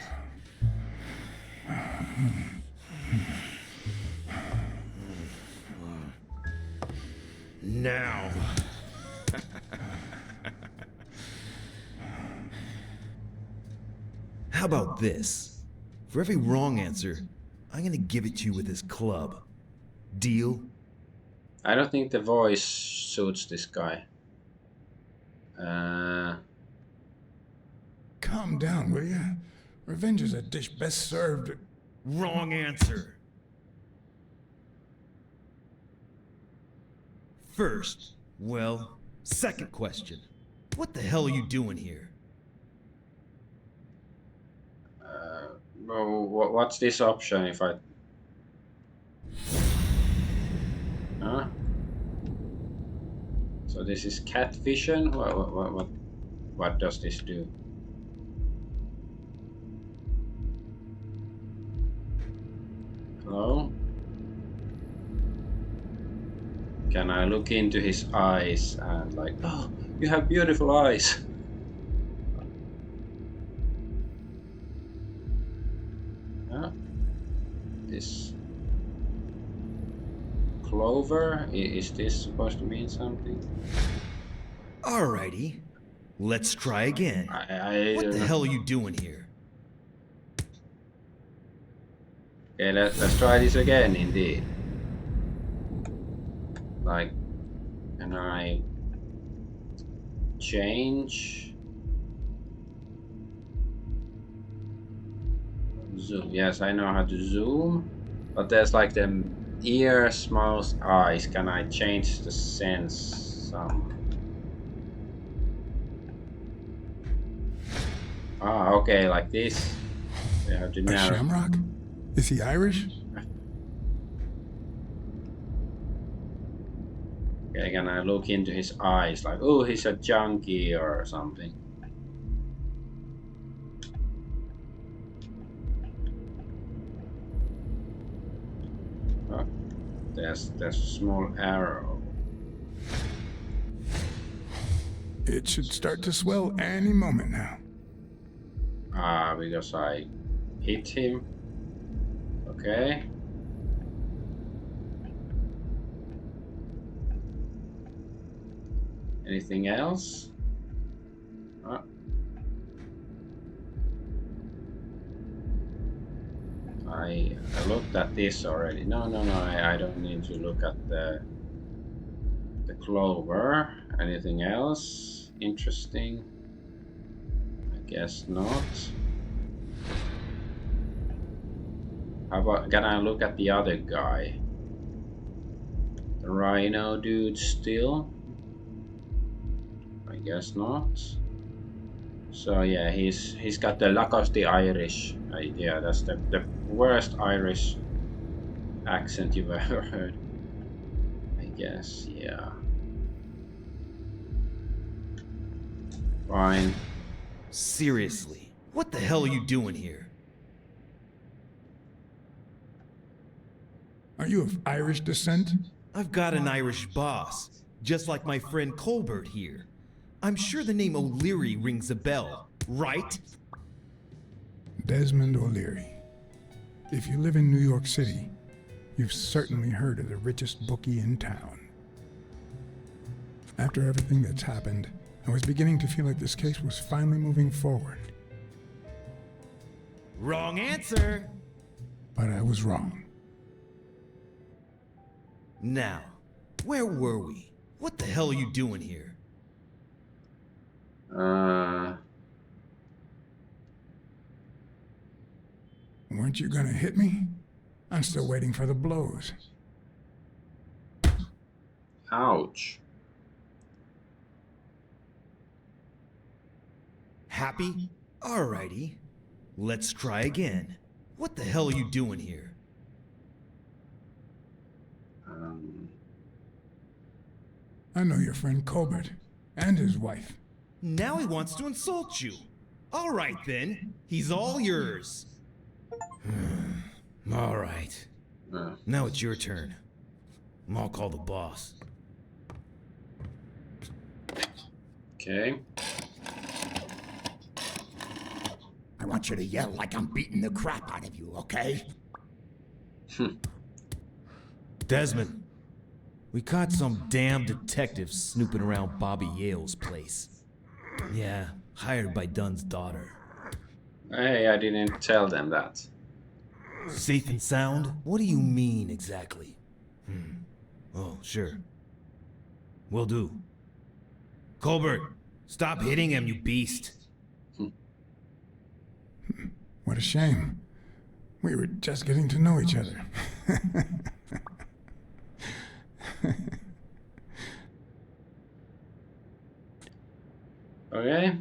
Now. How about this? For every wrong answer, I'm gonna give it to you with this club. Deal? I don't think the voice suits this guy. Calm down, will ya? Revenge is a dish best served. Wrong answer. First, well, second question. What the hell are you doing here? Well, what's this option if I... Huh? So this is cat vision? What does this do? Hello? Can I look into his eyes and like, oh, you have beautiful eyes. Huh? This clover, is this supposed to mean something? Alrighty. Let's try again. What the hell are you doing here? Okay, let's try this again, indeed. Like, can I change? Zoom. Yes, I know how to zoom. But there's like the ears, mouth, eyes. Can I change the sense some? Ah, okay, like this. We have to A narrow. shamrock? Is he Irish? Okay, can I look into his eyes? Like, oh, he's a junkie or something. Oh, there's a small arrow. It should start to swell any moment now. Ah, because I hit him. Okay. Anything else? Ah. I looked at this already. No, I don't need to look at the clover. Anything else interesting? I guess not. How about, can I look at the other guy? The rhino dude still? I guess not. So yeah, he's got the luck of the Irish. Yeah, that's the worst Irish accent you've ever heard. I guess, yeah. Fine. Seriously, what the hell are you doing here? Are you of Irish descent? I've got an Irish boss, just like my friend Colbert here. I'm sure the name O'Leary rings a bell, right? Desmond O'Leary. If you live in New York City, you've certainly heard of the richest bookie in town. After everything that's happened, I was beginning to feel like this case was finally moving forward. Wrong answer! But I was wrong. Now, where were we? What the hell are you doing here? Weren't you gonna hit me? I'm still waiting for the blows. Ouch. Happy? Alrighty. Let's try again. What the hell are you doing here? I know your friend Colbert and his wife. Now he wants to insult you. Alright then, he's all yours. Alright. Now it's your turn. I'll call the boss. Okay. I want you to yell like I'm beating the crap out of you, okay? Desmond, We caught some damn detectives snooping around Bobby Yale's place. Yeah, hired by Dunn's daughter. Hey, I didn't tell them that. Safe and sound? What do you mean exactly? Oh, sure. Will do. Colbert, stop hitting him, you beast. What a shame. We were just getting to know each other. Okay.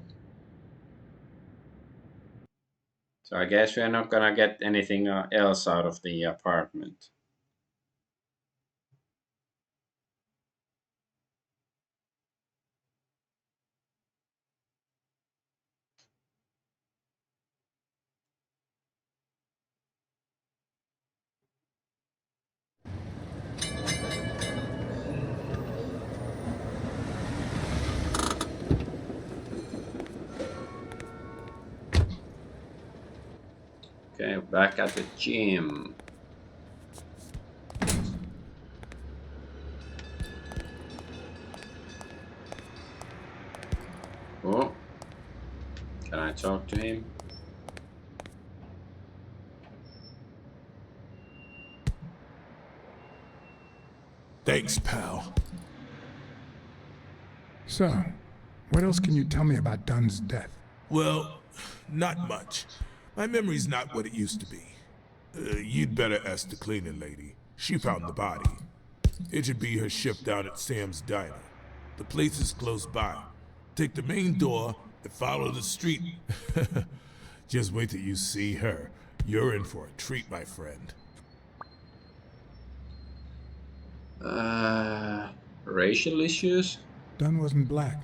So I guess we're not gonna get anything else out of the apartment. Okay, back at the gym. Oh, can I talk to him? Thanks, pal. So, what else can you tell me about Dunn's death? Well, not much. My memory's not what it used to be. You'd better ask the cleaning lady. She found the body. It should be her shift down at Sam's Diner. The place is close by. Take the main door and follow the street. Just wait till you see her. You're in for a treat, my friend. Racial issues? Dunn wasn't black,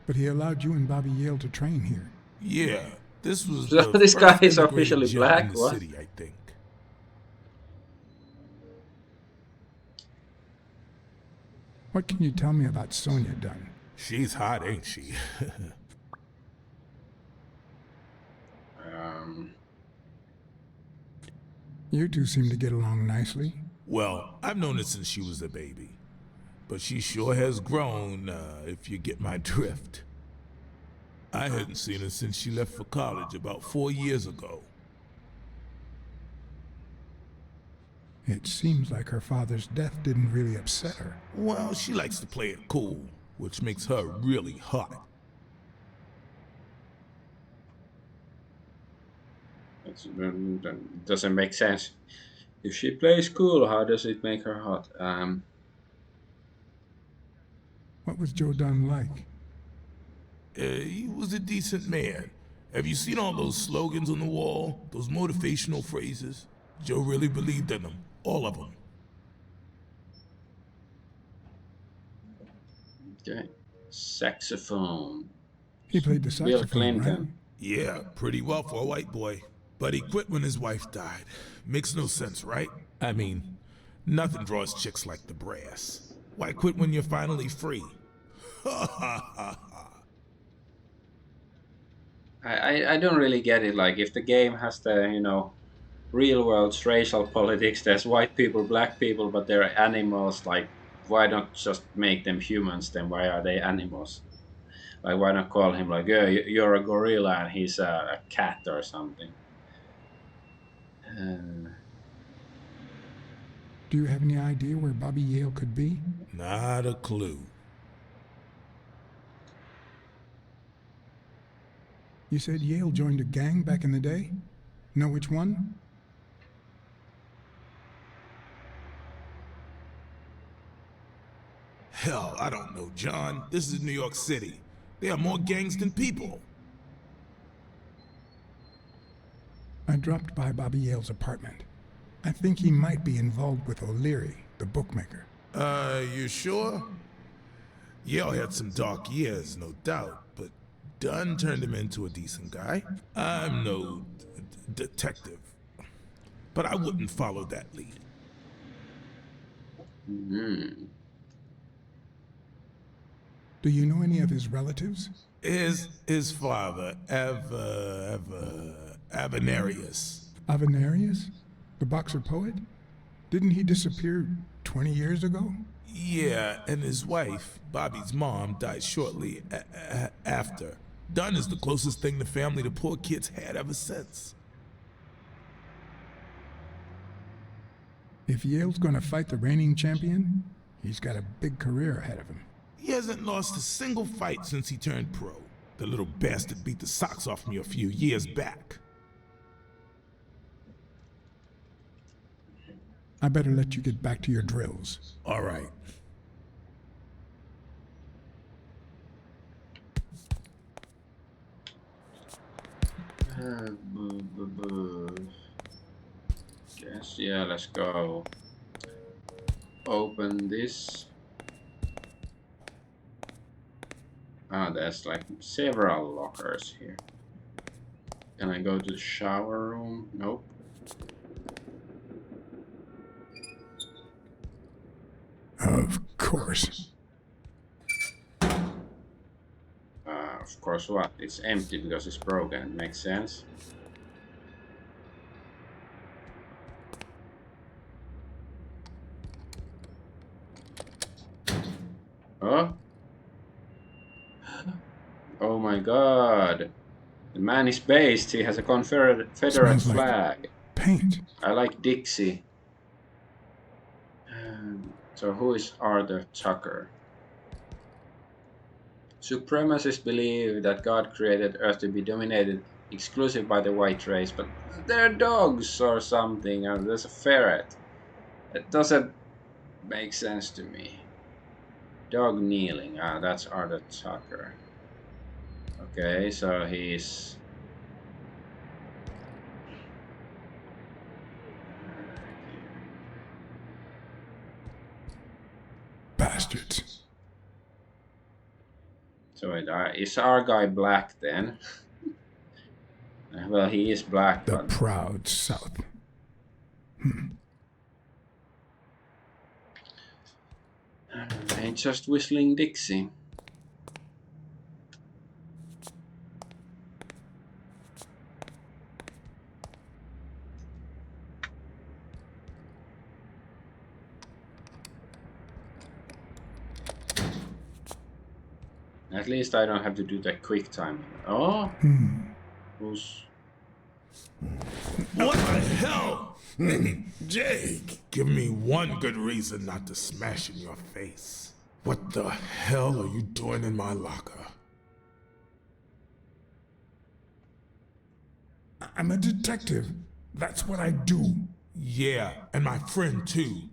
but he allowed you and Bobby Yale to train here. Yeah, this was So the this guy first is integrated officially gym black? in the What? city, I think. What can you tell me about Sonia Dunn? She's hot, ain't she? You two seem to get along nicely. Well, I've known her since she was a baby. But she sure has grown, if you get my drift. I hadn't seen her since she left for college about 4 years ago. It seems like her father's death didn't really upset her. Well, she likes to play it cool, which makes her really hot. That doesn't make sense. If she plays cool, how does it make her hot? What was Joe Dunn like? He was a decent man. Have you seen all those slogans on the wall? Those motivational phrases? Joe really believed in them. All of them. Okay. Saxophone. He played the Bill saxophone, right? Clinton. Yeah, pretty well for a white boy. But he quit when his wife died. Makes no sense, right? I mean, nothing draws chicks like the brass. Why quit when you're finally free? I don't really get it. Like, if the game has the, real world's racial politics, there's white people, black people, but they're animals. Like, why not just make them humans then? Why are they animals? Like, why not call him like, yeah, you're a gorilla and he's a cat or something? Do you have any idea where Bobby Yale could be? Not a clue. You said Yale joined a gang back in the day? Know which one? Hell, I don't know, John. This is New York City. There are more gangs than people. I dropped by Bobby Yale's apartment. I think he might be involved with O'Leary, the bookmaker. You sure? Yale had some dark years, no doubt, but Dunn turned him into a decent guy. I'm no detective, but I wouldn't follow that lead. Do you know any of his relatives? His father, Avenarius. Avenarius? The boxer poet? Didn't he disappear 20 years ago? Yeah, and his wife, Bobby's mom, died shortly after. Dunn is the closest thing the family to poor kids had ever since. If Yale's gonna fight the reigning champion, he's got a big career ahead of him. He hasn't lost a single fight since he turned pro. The little bastard beat the socks off me a few years back. I better let you get back to your drills. All right. Guess, yeah, let's go. Open this. Ah, there's like several lockers here. Can I go to the shower room? Nope. Of course. Of course what? It's empty because it's broken. Makes sense. Oh? Oh my god. The man is based. He has a Confederate Smells like flag. paint. I like Dixie. So who is Arthur Tucker? Supremacists believe that God created Earth to be dominated exclusively by the white race, but they're dogs or something, or there's a ferret. It doesn't make sense to me. Dog kneeling. Ah, that's Arthur Tucker. Okay, so he's... Bastards. So wait, is our guy black then? Well, he is black, The but... proud South. Ain't just whistling Dixie. At least I don't have to do that quick time. Oh? Who's... What the hell? Jake, give me one good reason not to smash in your face. What the hell are you doing in my locker? I'm a detective. That's what I do. Yeah, and my friend too.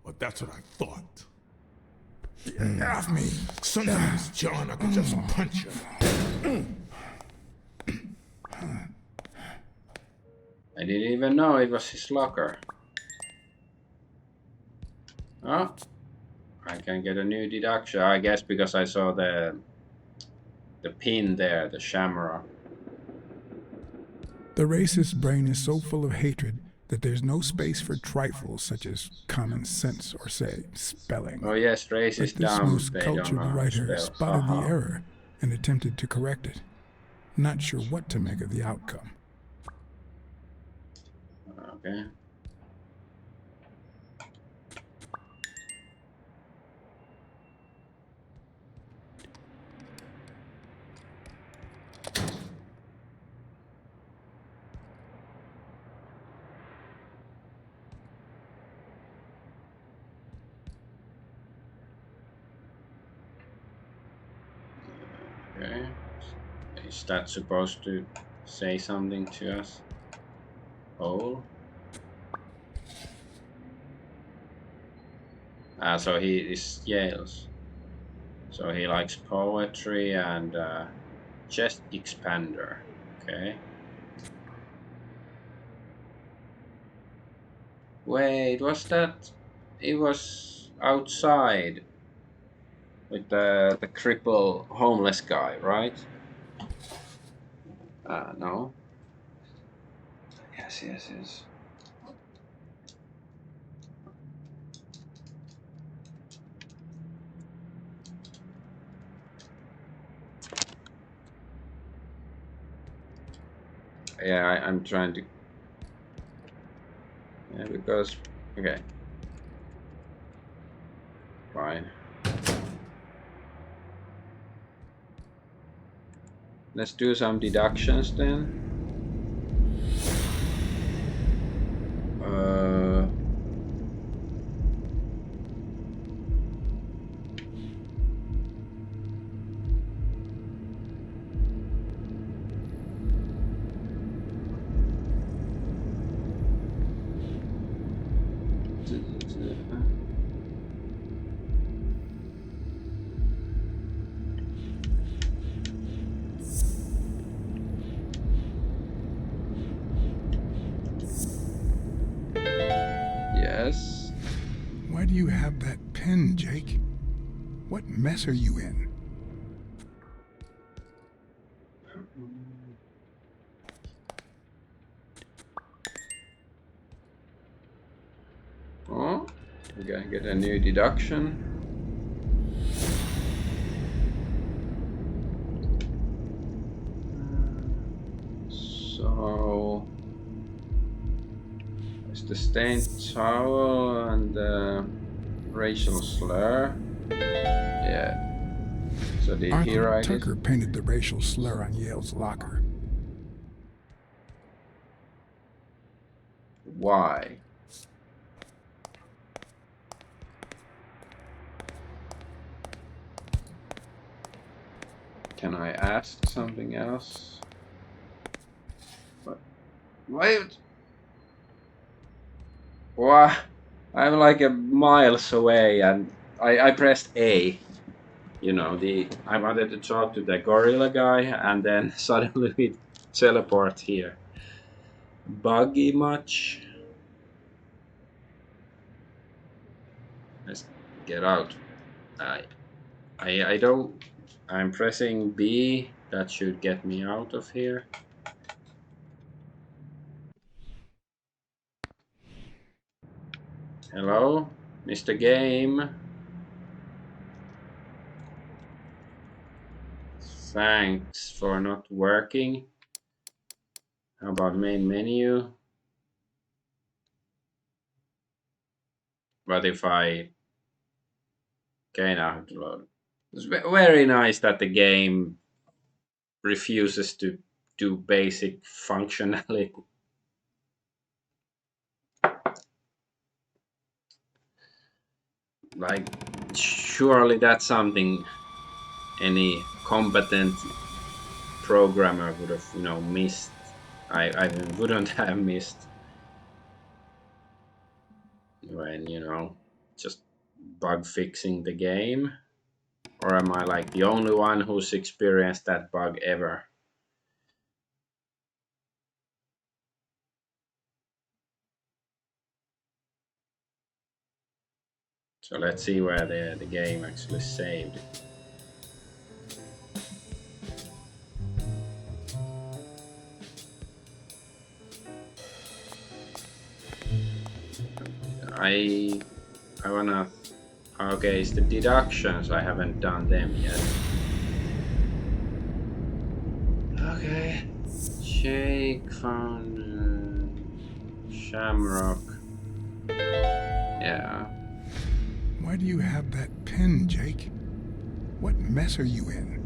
Or that's what I thought. Get off me. Sometimes, John, I could just punch you. I didn't even know it was his locker. Oh, I can get a new deduction, I guess, because I saw the pin there, the shamrock. The racist brain is so full of hatred that there's no space for trifles such as common sense or, say, spelling. Oh yes, race is But this dumb. most They don't cultured know how to writer spell. spotted the Haha. error and attempted to correct it. Not sure what to make of the outcome. Okay. Okay. Is that supposed to say something to us? Oh. Ah, so he is Yale's. So he likes poetry and chest expander. Okay. Wait, was that? It was outside with the cripple homeless guy, right? No. Yes. Yeah, I'm trying to... Yeah, because... Okay. Fine. fine. Let's do some deductions then. Yes. Why do you have that pen, Jake? What mess are you in? Oh, we gotta get a new deduction. So it's the stained towel and the racial slur. Yeah. So did he Arthur write Tucker it? painted the racial slur on Yale's locker. Why? Can I ask something else? What? Wait. What? I'm like a miles away, and I pressed A. You know, I wanted to talk to the gorilla guy, and then suddenly we teleport here. Buggy much? Let's get out. I don't. I'm pressing B. That should get me out of here. Hello, Mr. Game. Thanks for not working. How about main menu? What if I... Okay, now I have to load. It's very nice that the game refuses to do basic functionality. Like, surely that's something any competent programmer would have, missed. I wouldn't have missed when, just bug fixing the game. Or am I like the only one who's experienced that bug ever? So let's see where the game actually saved it. I wanna... Okay, it's the deductions. I haven't done them yet. Okay. Jake found Shamrock. Yeah. Why do you have that pen, Jake? What mess are you in?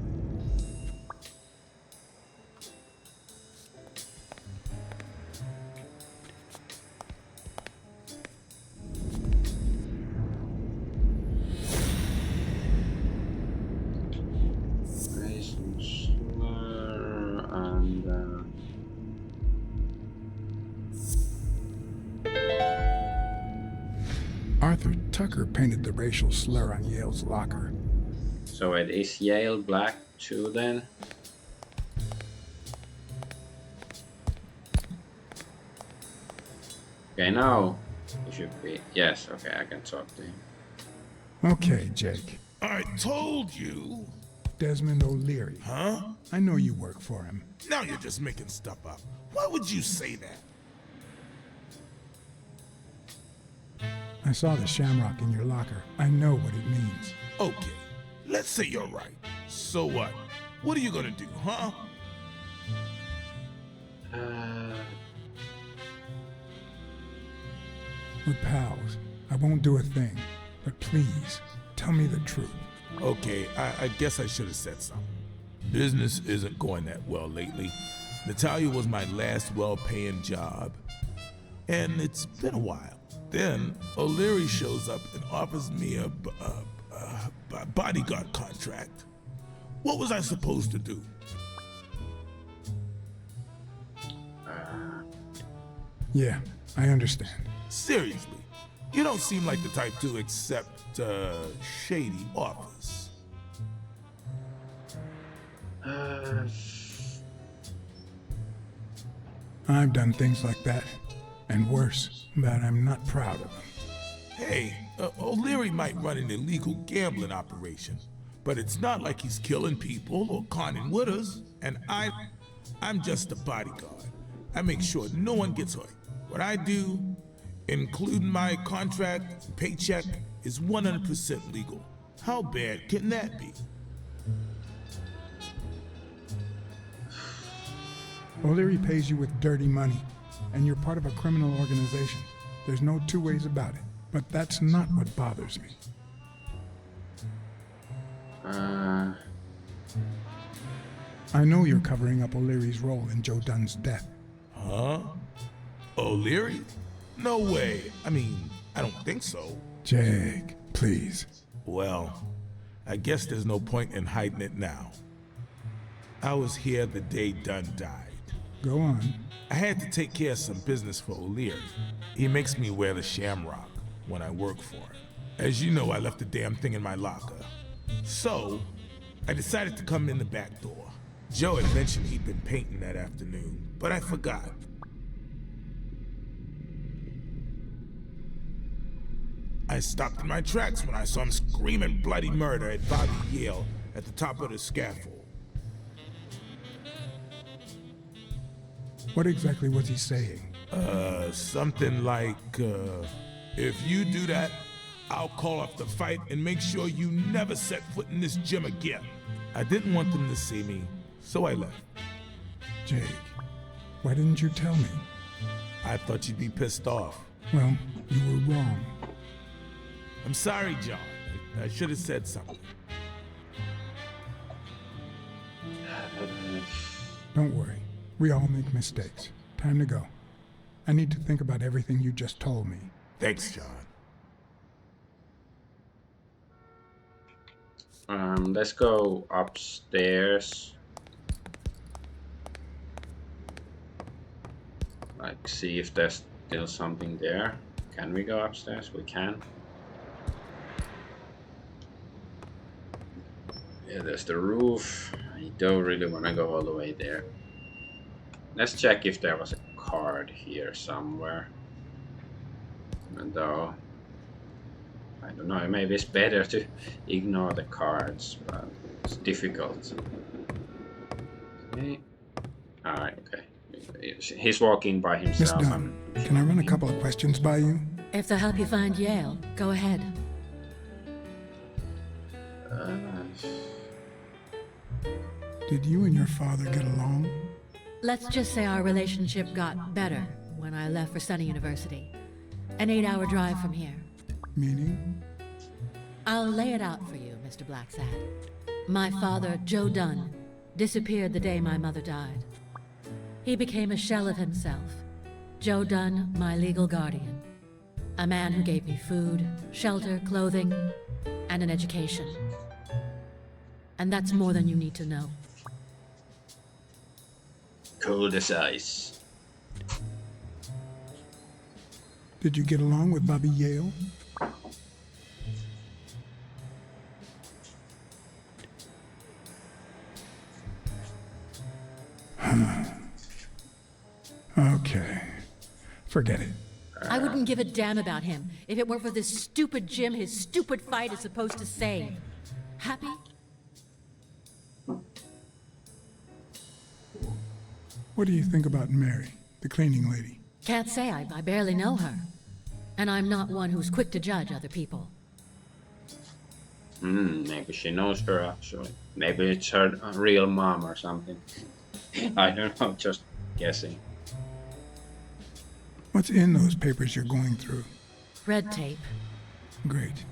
Slur and Arthur Tucker painted the racial slur on Yale's locker. so it is Yale Black too then? Okay, now it should be. Yes, okay, I can talk to him. Okay, Jake. I told you. Desmond O'Leary. Huh? I know you work for him. Now you're just making stuff up. Why would you say that? I saw the shamrock in your locker. I know what it means. Okay, let's say you're right. So what? What are you gonna do, huh? We're pals. I won't do a thing. But please, tell me the truth. Okay, I guess I should have said something. Business isn't going that well lately. Natalia was my last well-paying job, and it's been a while. Then O'Leary shows up and offers me a bodyguard contract. What was I supposed to do? Yeah, I understand. Seriously, you don't seem like the type to accept shady offers. I've done things like that, and worse, but I'm not proud of them. Hey, O'Leary might run an illegal gambling operation, but it's not like he's killing people or conning widows, and I'm just a bodyguard. I make sure no one gets hurt. What I do, including my contract, paycheck, is 100% legal. How bad can that be? O'Leary pays you with dirty money, and you're part of a criminal organization. There's no two ways about it, but that's not what bothers me. I know you're covering up O'Leary's role in Joe Dunn's death. Huh? O'Leary? No way. I mean, I don't think so. Jake, please. Well, I guess there's no point in hiding it now. I was here the day Dunn died. Go on. I had to take care of some business for O'Leary. He makes me wear the shamrock when I work for him. As you know, I left the damn thing in my locker. So, I decided to come in the back door. Joe had mentioned he'd been painting that afternoon, but I forgot. I stopped in my tracks when I saw him screaming bloody murder at Bobby Yale at the top of the scaffold. What exactly was he saying? Something like, if you do that, I'll call off the fight and make sure you never set foot in this gym again. I didn't want them to see me, so I left. Jake, why didn't you tell me? I thought you'd be pissed off. Well, you were wrong. I'm sorry, John. I should have said something. Don't worry. We all make mistakes. Time to go. I need to think about everything you just told me. Thanks, John. Let's go upstairs. Like, see if there's still something there. Can we go upstairs? We can. Yeah, there's the roof. I don't really want to go all the way there. Let's check if there was a card here somewhere. And though, I don't know, maybe it's better to ignore the cards, but it's difficult. Okay. Alright, okay. He's walking by Miss himself. Dunn, can I run a couple of questions by you? If they'll help you find Yale, go ahead. Did you and your father get along? Let's just say our relationship got better when I left for Sunny University. An 8-hour drive from here. Meaning? I'll lay it out for you, Mr. Blacksad. My father, Joe Dunn, disappeared the day my mother died. He became a shell of himself. Joe Dunn, my legal guardian. A man who gave me food, shelter, clothing, and an education. And that's more than you need to know. Cold as ice. Did you get along with Bobby Yale? Okay. Forget it. I wouldn't give a damn about him if it weren't for this stupid gym his stupid fight is supposed to save. Happy? What do you think about Mary, the cleaning lady? Can't say. I barely know her. And I'm not one who's quick to judge other people. Maybe she knows her actually. Maybe it's her real mom or something. I don't know, just guessing. What's in those papers you're going through? Red tape. Great.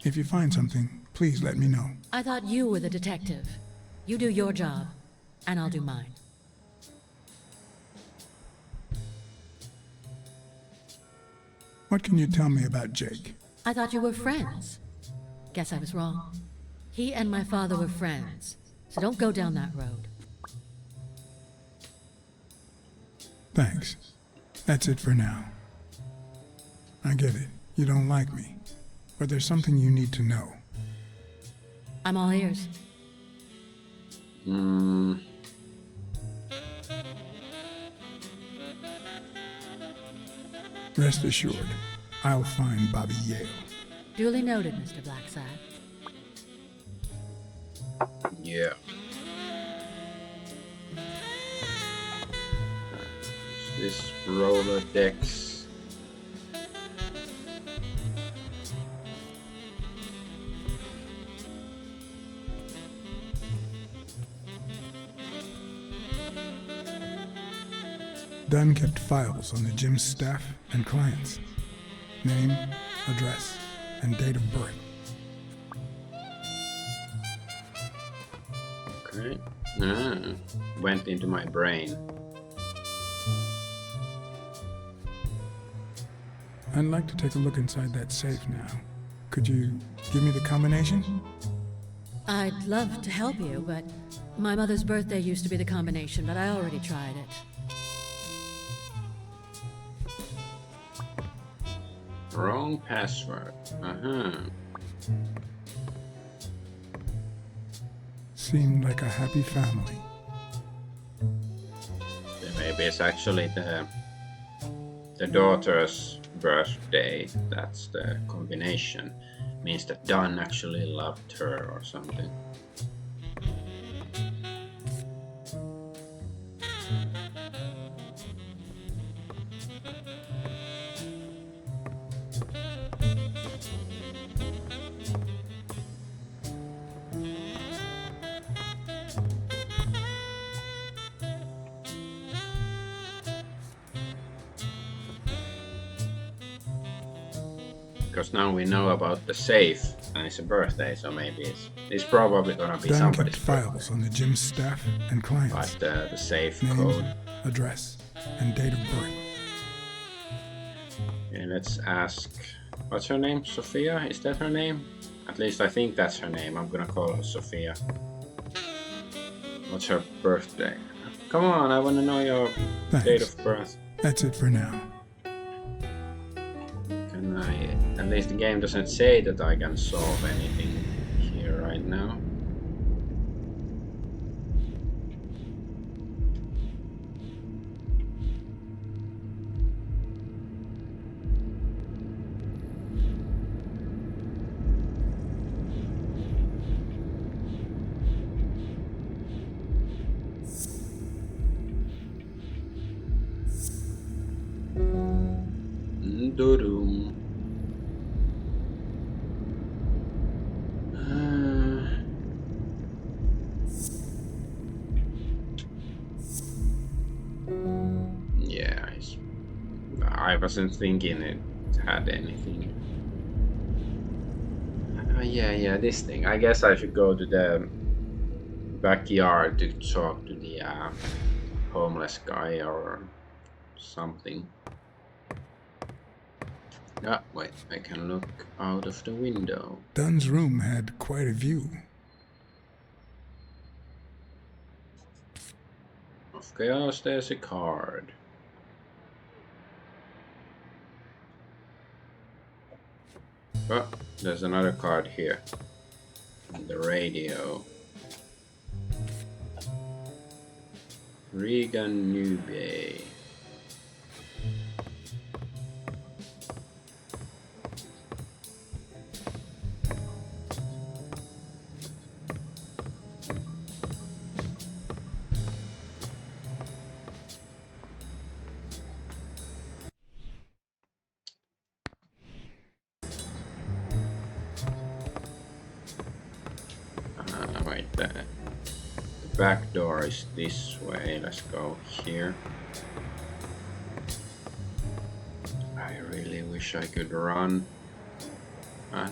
If you find something, please let me know. I thought you were the detective. You do your job, and I'll do mine. What can you tell me about Jake? I thought you were friends. Guess I was wrong. He and my father were friends, so don't go down that road. Thanks. That's it for now. I get it. You don't like me. But there's something you need to know. I'm all ears. Rest assured, I'll find Bobby Yale. Duly noted, Mr. Blacksad. Yeah. This Rolodex. Dunn kept files on the gym's staff and clients. Name, address, and date of birth. Okay. Went into my brain. I'd like to take a look inside that safe now. Could you give me the combination? I'd love to help you, but my mother's birthday used to be the combination, but I already tried it. Wrong password. Seemed like a happy family. Then maybe it's actually the daughter's birthday. That's the combination. Means that Dunn actually loved her or something. Because now we know about the safe, and it's a birthday, so maybe it's probably gonna be Dunn somebody's kept files birthday. on the gym's staff and clients. Like the safe Name, code. address, and date of birth. Okay, let's ask. What's her name? Sophia? Is that her name? At least I think that's her name. I'm gonna call her Sophia. What's her birthday? Come on, I wanna know your Thanks. date of birth. That's it for now. Can I? At least the game doesn't say that I can solve anything here right now. Doo-doo. Yeah, I wasn't thinking it had anything. Yeah, this thing. I guess I should go to the backyard to talk to the homeless guy or something. Ah, wait, I can look out of the window. Dunn's room had quite a view. Of chaos, there's a card. Oh, there's another card here. The radio. Regan Newbay. Wait, the back door is this way. Let's go here. I really wish I could run.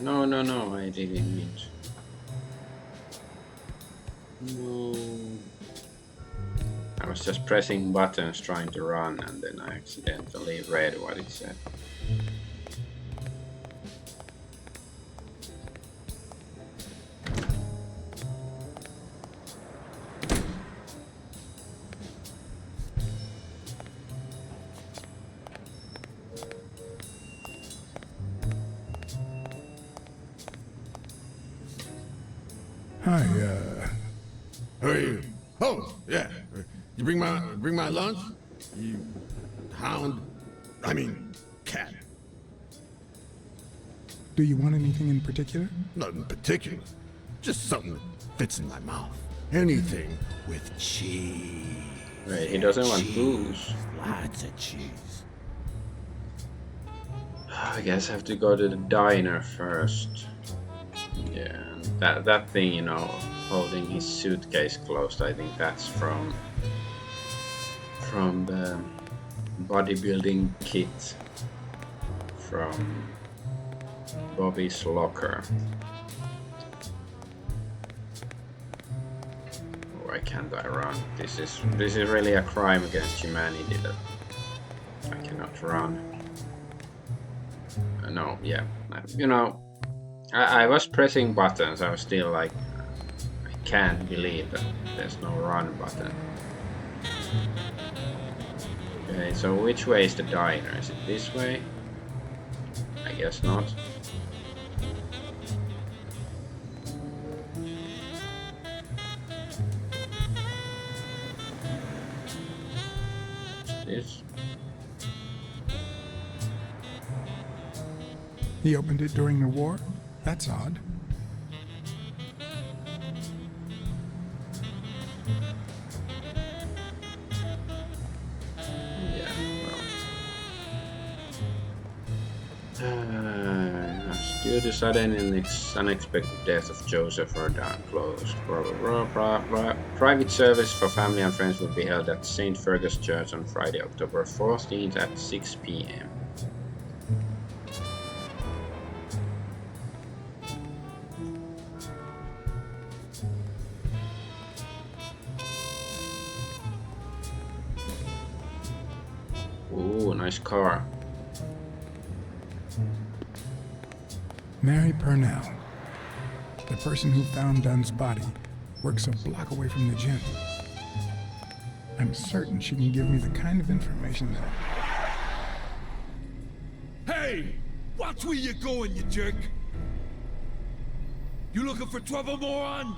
No, no, no, I didn't mean to. No. I was just pressing buttons trying to run and then I accidentally read what it said. Hi, Who are you? Oh, yeah. You bring my lunch? You hound? I mean, cat. do you want anything in particular? Nothing particular. Just something that fits in my mouth. Anything with cheese. Wait, he doesn't want booze. Lots of cheese. I guess I have to go to the diner first. Yeah, that thing, you know, holding his suitcase closed, I think that's from the bodybuilding kit from Bobby's locker. Why can't I run? This is really a crime against humanity that I cannot run. No, yeah, you know, I was pressing buttons. I was still like, I can't believe that there's no run button. Okay, so which way is the diner? Is it this way? I guess not. This? He opened it during the war? That's odd. Yeah, well. Due to sudden and unexpected death of Joseph Verdun, closed. Private service for family and friends will be held at St. Fergus Church on Friday, October 14th at 6 p.m. Ooh, nice car. Mary Purnell, the person who found Dunn's body, works a block away from the gym. I'm certain she can give me the kind of information that... Hey! Watch where you're going, you jerk! You looking for trouble, moron?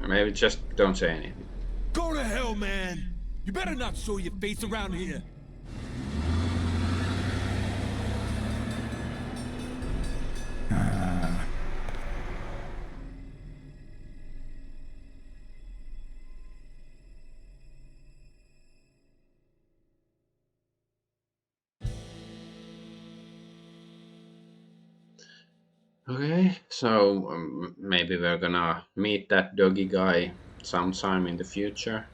Maybe just don't say anything. Go to hell, man! You better not show your face around here! Okay, so maybe we're gonna meet that doggy guy sometime in the future.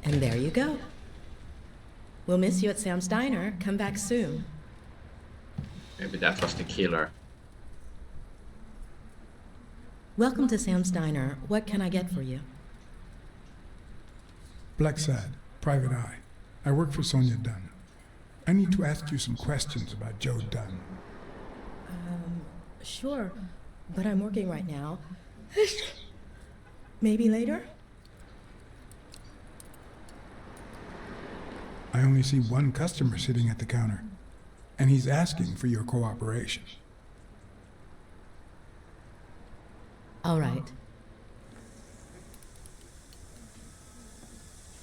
And there you go. We'll miss you at Sam's Diner. Come back soon. Maybe that was the killer. Welcome to Sam's Diner. What can I get for you? Blacksad, Private Eye. I work for Sonia Dunn. I need to ask you some questions about Joe Dunn. Sure, but I'm working right now. Maybe later? I only see one customer sitting at the counter, and he's asking for your cooperation. All right.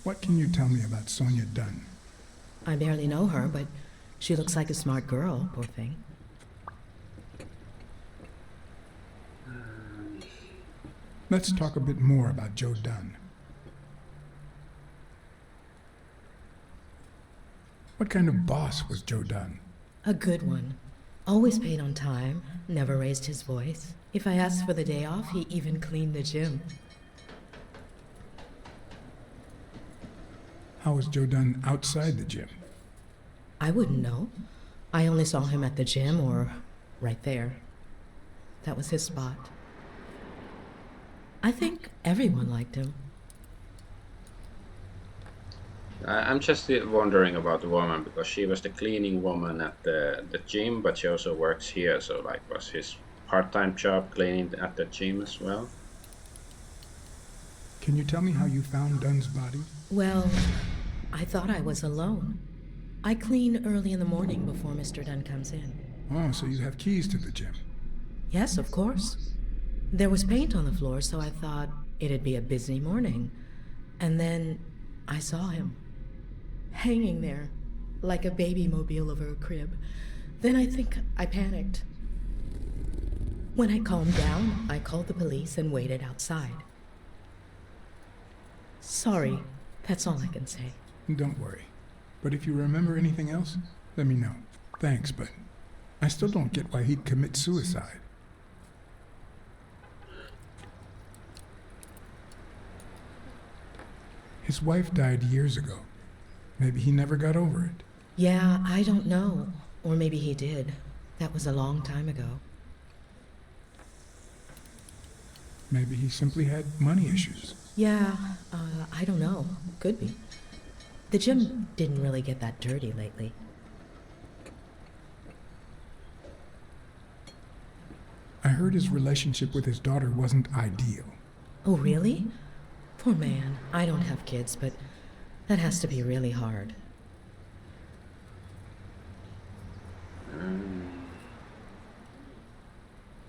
What can you tell me about Sonia Dunn? I barely know her, but she looks like a smart girl, poor thing. Let's talk a bit more about Joe Dunn. What kind of boss was Joe Dunn? A good one. Always paid on time, never raised his voice. If I asked for the day off, he even cleaned the gym. How was Joe Dunn outside the gym? I wouldn't know. I only saw him at the gym or right there. That was his spot. I think everyone liked him. I'm just wondering about the woman, because she was the cleaning woman at the gym, but she also works here. So, like, was his part-time job cleaning at the gym as well? Can you tell me how you found Dunn's body? Well, I thought I was alone. I clean early in the morning before Mr. Dunn comes in. Oh, so you have keys to the gym. Yes, of course. There was paint on the floor, so I thought it'd be a busy morning. And then I saw him, hanging there, like a baby mobile over a crib. Then I think I panicked. When I calmed down, I called the police and waited outside. Sorry, that's all I can say. Don't worry. But if you remember anything else, let me know. Thanks, but I still don't get why he'd commit suicide. His wife died years ago. Maybe he never got over it. Yeah, I don't know. Or maybe he did. That was a long time ago. Maybe he simply had money issues. Yeah, I don't know. Could be. The gym didn't really get that dirty lately. I heard his relationship with his daughter wasn't ideal. Oh, really? Poor man. I don't have kids, but that has to be really hard.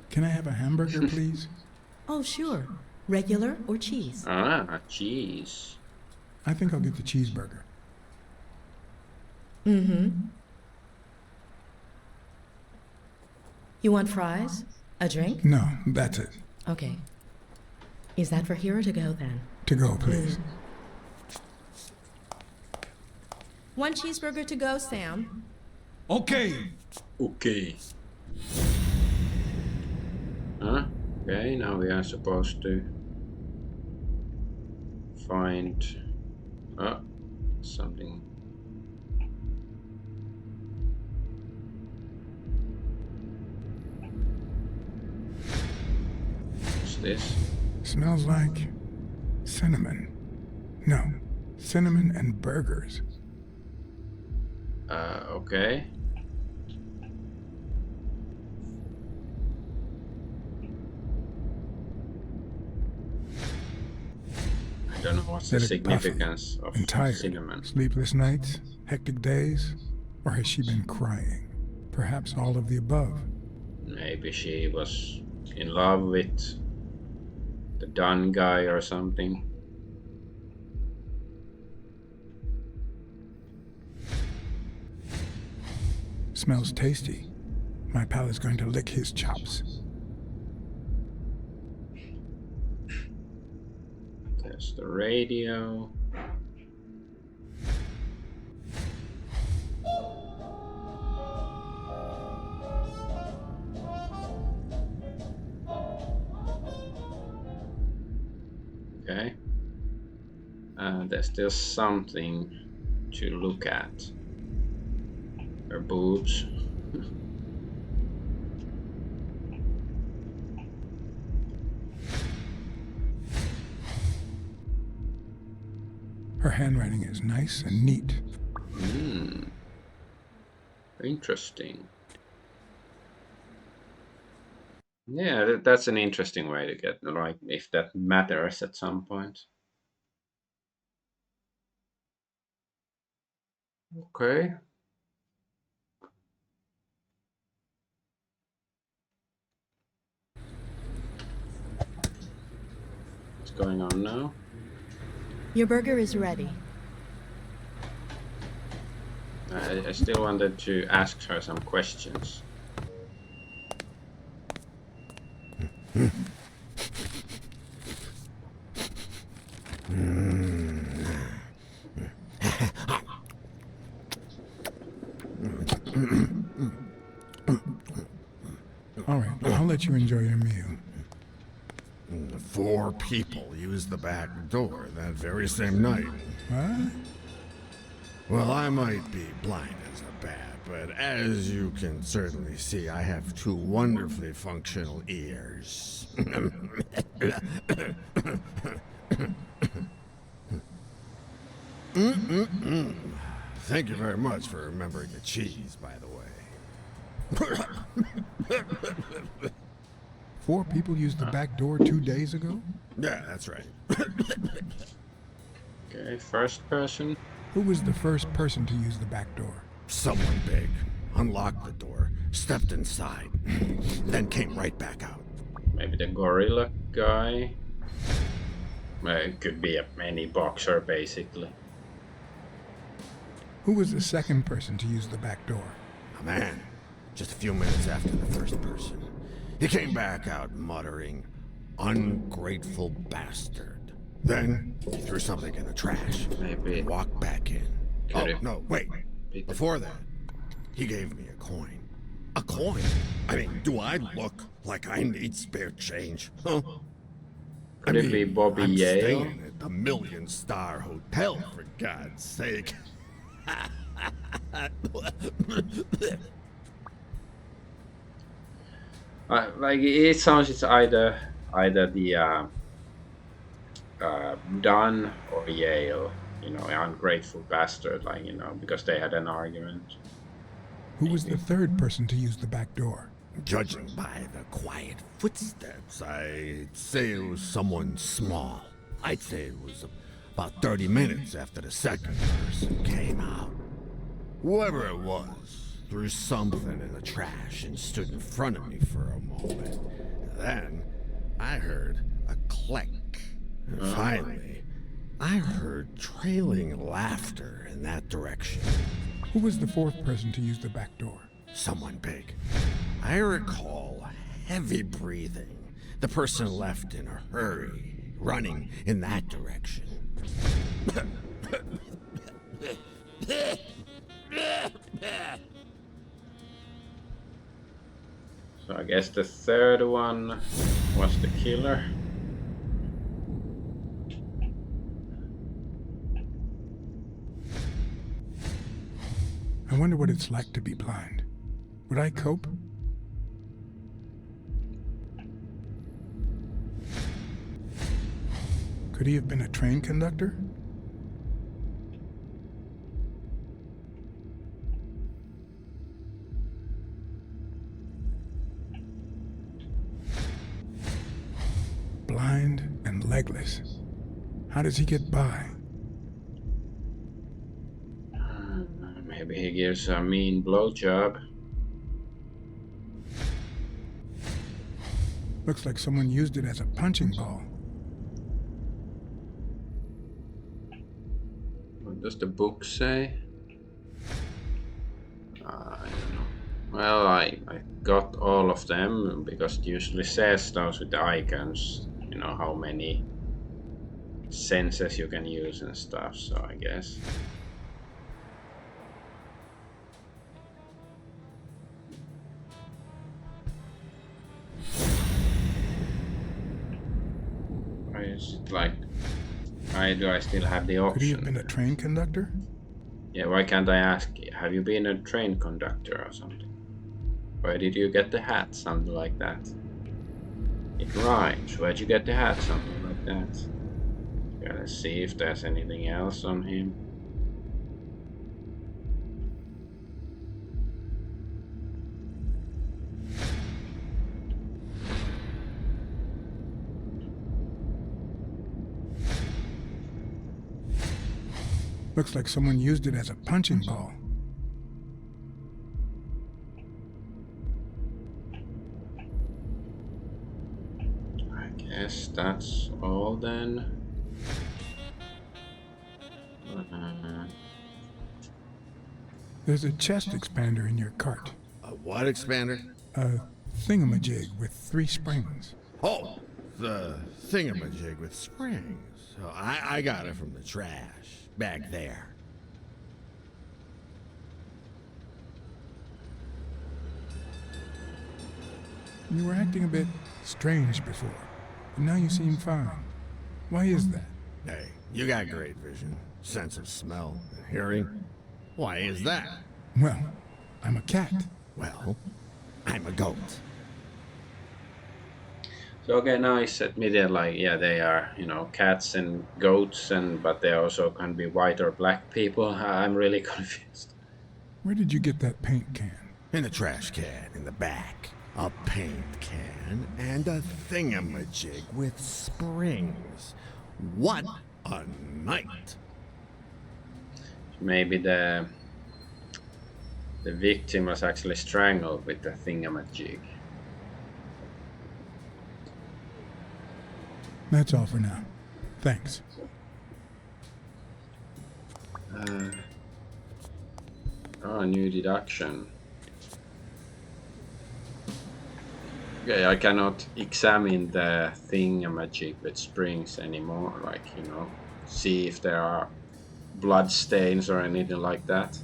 Can I have a hamburger, please? Oh, sure. Regular or cheese? Ah, cheese. I think I'll get the cheeseburger. Mm-hmm. You want fries? A drink? No, that's it. Okay. Is that for here or to go then? To go, please. One cheeseburger to go, Sam. Okay. Okay. Huh? Okay, now we are supposed to find something. What's this? Smells like cinnamon. No, cinnamon and burgers. Okay. I don't know what's the Said it puffy significance of and tired. cinnamon. Sleepless nights, hectic days, or has she been crying? Perhaps all of the above. Maybe she was in love with the Dunn guy or something. Smells tasty. My pal is going to lick his chops. There's the radio. Okay. There's still something to look at. Her boobs. Her handwriting is nice and neat. Interesting. Yeah, that's an interesting way to get, like, if that matters at some point. Okay. What's going on now? Your burger is ready. I still wanted to ask her some questions. All right, I'll let you enjoy your meal. 4 people used the back door that very same night. What? Well, I might be blind as a bat, but as you can certainly see, I have 2 wonderfully functional ears. Thank you very much for remembering the cheese, by the way. 4 people used the back door 2 days ago? Yeah, that's right. Okay, first person. Who was the first person to use the back door? Someone big unlocked the door, stepped inside, then came right back out. Maybe the gorilla guy. Well, it could be any boxer, basically. Who was the second person to use the back door? A man, just a few minutes after the first person. He came back out muttering, "Ungrateful bastard." Then he threw something in the trash. Maybe. And walked back in. Could Oh, it no, wait. be the- Before that, he gave me a coin. A coin? I mean, do I look like I need spare change? Huh? Could it be Bobby I'm Yale? staying at the Million-Star Hotel, for God's sake. Like it sounds, it's either the Dunn or Yale, you know, ungrateful bastard, like, you know, because they had an argument. Who was the third person to use the back door? Judging by the quiet footsteps, I'd say it was someone small. I'd say it was about 30 minutes after the second person came out. Whoever it was threw something in the trash and stood in front of me for a moment. Then I heard a click. And finally, I heard trailing laughter in that direction. Who was the fourth person to use the back door? Someone big. I recall heavy breathing. The person left in a hurry, running in that direction. So I guess the third one was the killer. I wonder what it's like to be blind. Would I cope? Could he have been a train conductor? Blind and legless. How does he get by? Maybe he gives a mean blowjob. Looks like someone used it as a punching ball. What does the book say? I don't know. Well, I got all of them because it usually says those with the icons, you know, how many senses you can use and stuff, so I guess. Why is it like, why do I still have the Could he have option? been a train conductor? Yeah, why can't I ask, have you been a train conductor or something? Where did you get the hat? Something like that. It rhymes. Where'd you get the hat? Something like that. Gotta see if there's anything else on him. Looks like someone used it as a punching ball. I guess that's all then. There's a chest expander in your cart. A what expander? A thingamajig with 3 springs. Oh, the thingamajig with springs. Oh, I got it from the trash back there. You were acting a bit strange before, but now you seem fine. Why is that? Hey, you got great vision, sense of smell, and hearing. Why is that? Well, I'm a cat. Well, I'm a goat. So okay, now it's admitted like yeah, they are cats and goats, but they also can be white or black people. I'm really confused. Where did you get that paint can? In a trash can in the back. A paint can and a thingamajig with springs. What a night! Maybe the victim was actually strangled with the thingamajig. That's all for now. Thanks. New deduction. Okay, I cannot examine the thingamajig with springs anymore, like, see if there are blood stains or anything like that.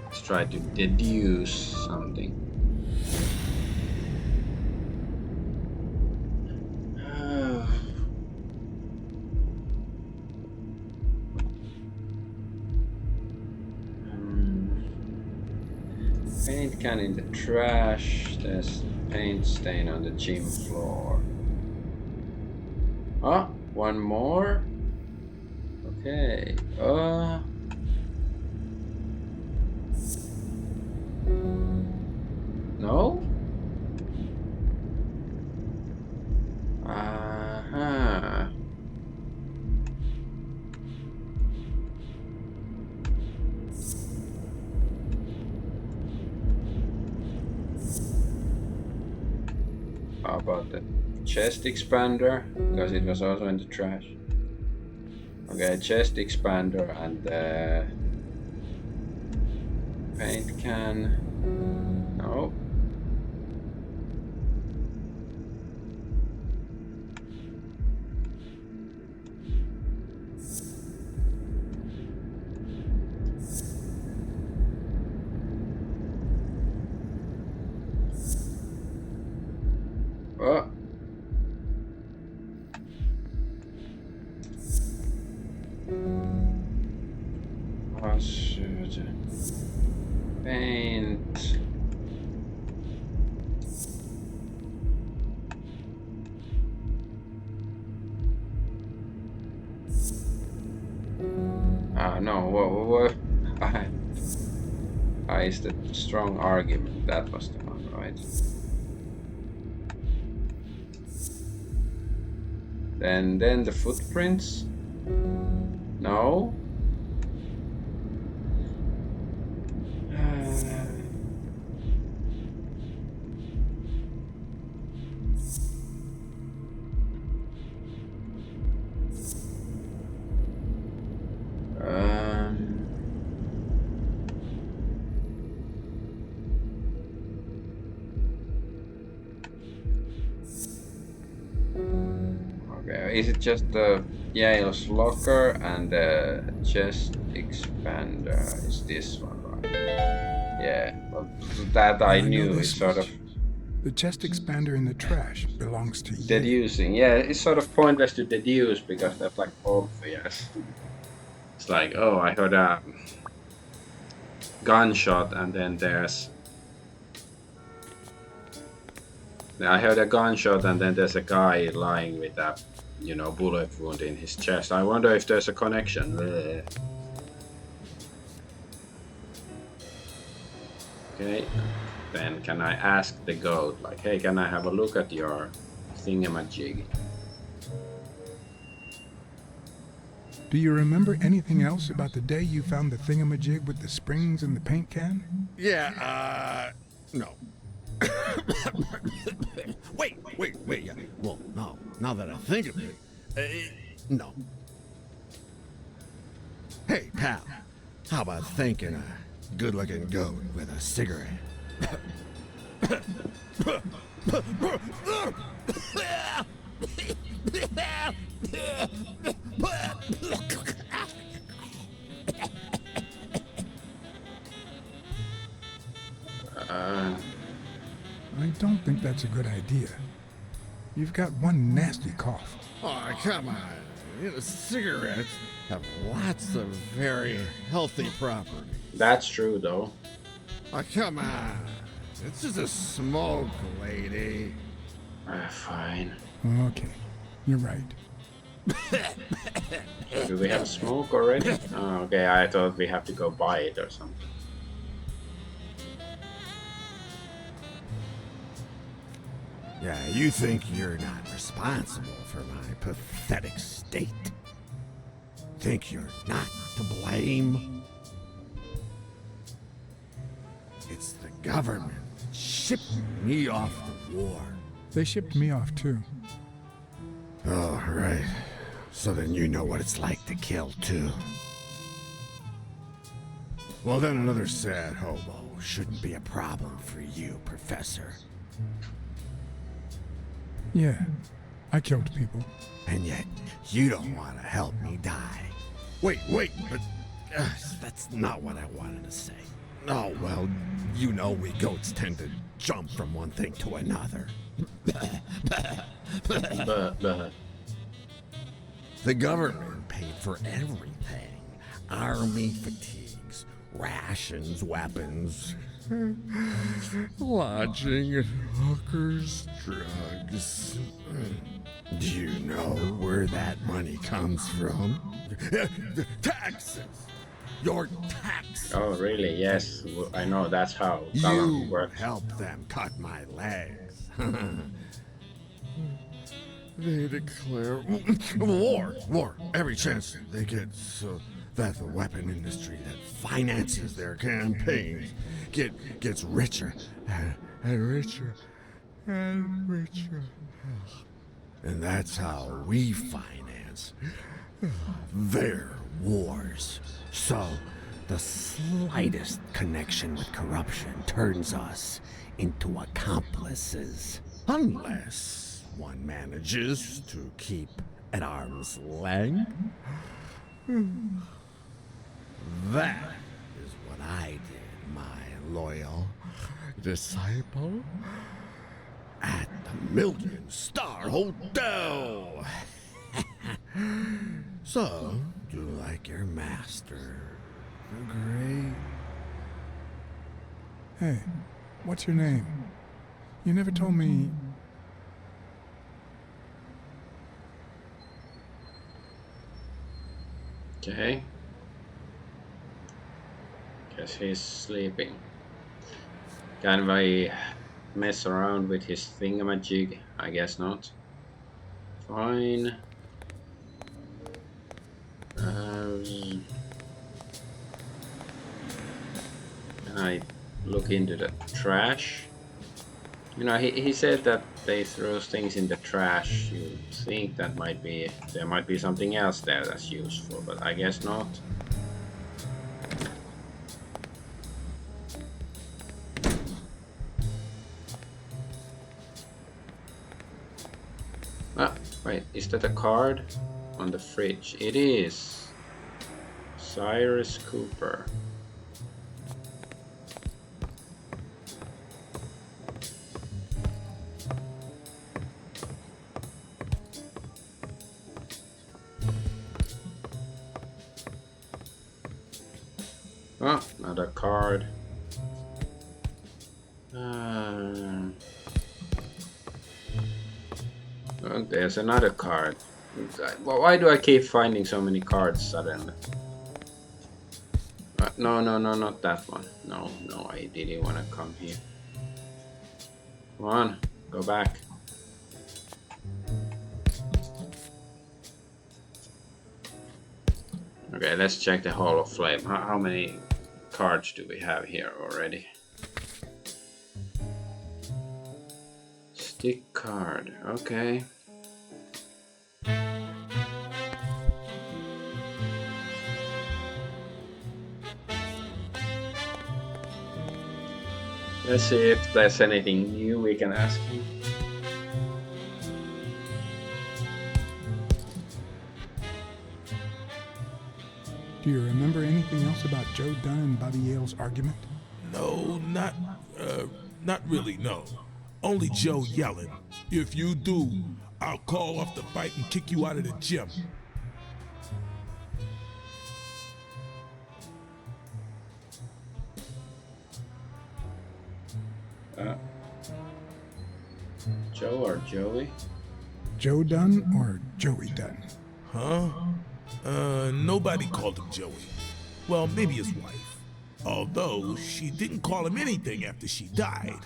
Let's try to deduce something. Paint can in the trash. There's paint stain on the gym floor. Ah, one more. Okay. No? Uh-huh. How about the chest expander? Because it was also in the trash. Okay, chest expander and the paint can. No. Oh. Oh, shoot. Paint. No, what? Is the strong argument. That was the one, right? Then the footprints? No? Okay, is it just the Yale's locker and the chest expander? Is this one right? Yeah, well, that I knew. It's sort of the chest expander in the trash belongs to you. deducing. Yeah, it's sort of pointless to deduce because that's like obvious. It's like, oh, I heard a gunshot, and then there's. I heard a gunshot, and then there's a guy lying with a, bullet wound in his chest. I wonder if there's a connection. Okay, then can I ask the goat, like, hey, can I have a look at your thingamajig? Do you remember anything else about the day you found the thingamajig with the springs and the paint can? Yeah, no. Wait. Yeah. Well, no. Now that I think of it, no. Hey, pal. How about thanking a good-looking goat with a cigarette? I don't think that's a good idea. You've got one nasty cough. Oh, come on. You know, cigarettes have lots of very healthy properties. That's true, though. Oh, come on. It's just a smoke, lady. Fine. Okay, you're right. Do we have smoke already? Oh, okay, I thought we have to go buy it or something. Yeah, you think you're not responsible for my pathetic state? Think you're not to blame? It's the government that shipped me off the war. They shipped me off too. Oh, right. So then you know what it's like to kill, too. Well, then another sad hobo shouldn't be a problem for you, Professor. Yeah, I killed people. And yet, you don't want to help me die. Wait, but that's not what I wanted to say. Oh, well, you know we goats tend to jump from one thing to another. The government paid for everything. Army fatigues, rations, weapons, lodging and hookers, drugs. Do you know where that money comes from? Taxes! Your tax! Oh, really? Yes, I know. That's how government You works. helped them cut my legs. They declare war every chance they get, so that the weapon industry that finances their campaigns gets richer and richer and richer. And that's how we finance their wars. So the slightest connection with corruption turns us into accomplices. Unless one manages to keep at arm's length. That is what I did, my loyal disciple. At the Million-Star Hotel. So, do you like your master, the great? Hey, what's your name? You never told me. Okay. Guess he's sleeping. Can I mess around with his thingamajig? I guess not. Fine. Can I look into the trash? You know, he said that they throw things in the trash. You think that there might be something else there that's useful, but I guess not. Ah, wait, is that a card on the fridge? It is. Cyrus Cooper. Oh, another card. Oh, there's another card. Why do I keep finding so many cards suddenly? No, not that one. No, I didn't want to come here. Come on, go back. Okay, let's check the Hall of Flame. How many cards do we have here already? Stick card, okay. Let's see if there's anything new we can ask him. Do you remember anything else about Joe Dunn and Bobby Yale's argument? No, not really, no. Only Joe yelling. If you do, I'll call off the fight and kick you out of the gym. Joe or Joey? Joe Dunn or Joey Dunn? Huh? Nobody called him Joey. Well, maybe his wife. Although she didn't call him anything after she died.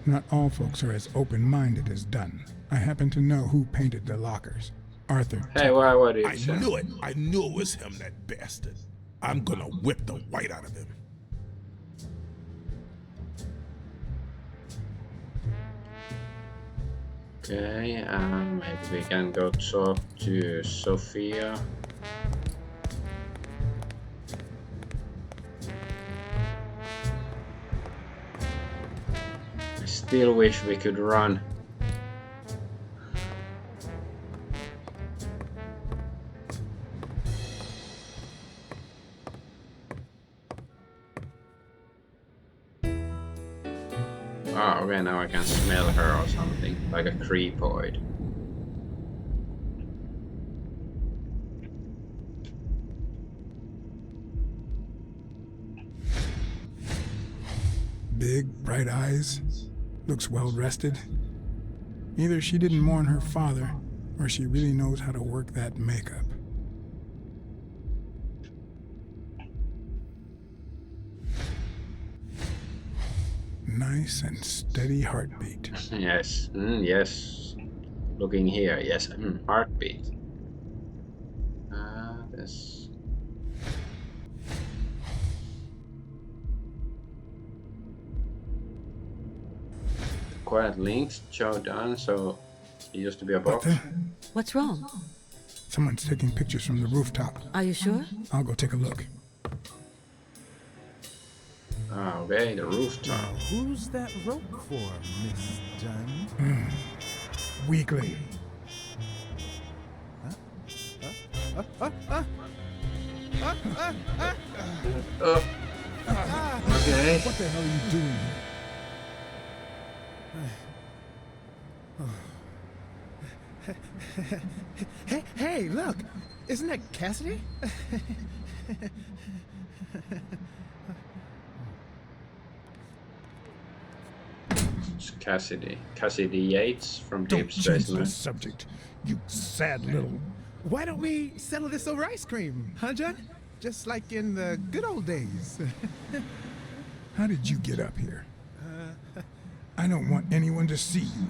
Not all folks are as open-minded as Dunn. I happen to know who painted the lockers. Arthur. Hey, what do you I say? knew it. I knew it was him, that bastard. I'm gonna whip the white out of him. Okay, maybe we can go talk to Sophia. I still wish we could run. Oh, okay, now I can smell her or something, like a creepoid. Big, bright eyes. Looks well rested. Either she didn't mourn her father, or she really knows how to work that makeup. Nice and steady heartbeat. Yes, yes. Looking here, yes. Heartbeat. This. Quiet links, Joe Dunn, so he used to be a What box. the? What's wrong? Someone's taking pictures from the rooftop. Are you sure? I'll go take a look. Ah, okay, the rooftop. Who's that rope for, Miss Dunn? Weakly. Okay. What the hell are you doing here? Hey, look! Isn't that Cassidy? It's Cassidy. Cassidy Yates from Don't Deep change Space the Nine. subject, you sad little... Why don't we settle this over ice cream, huh, John? Just like in the good old days. How did you get up here? I don't want anyone to see you.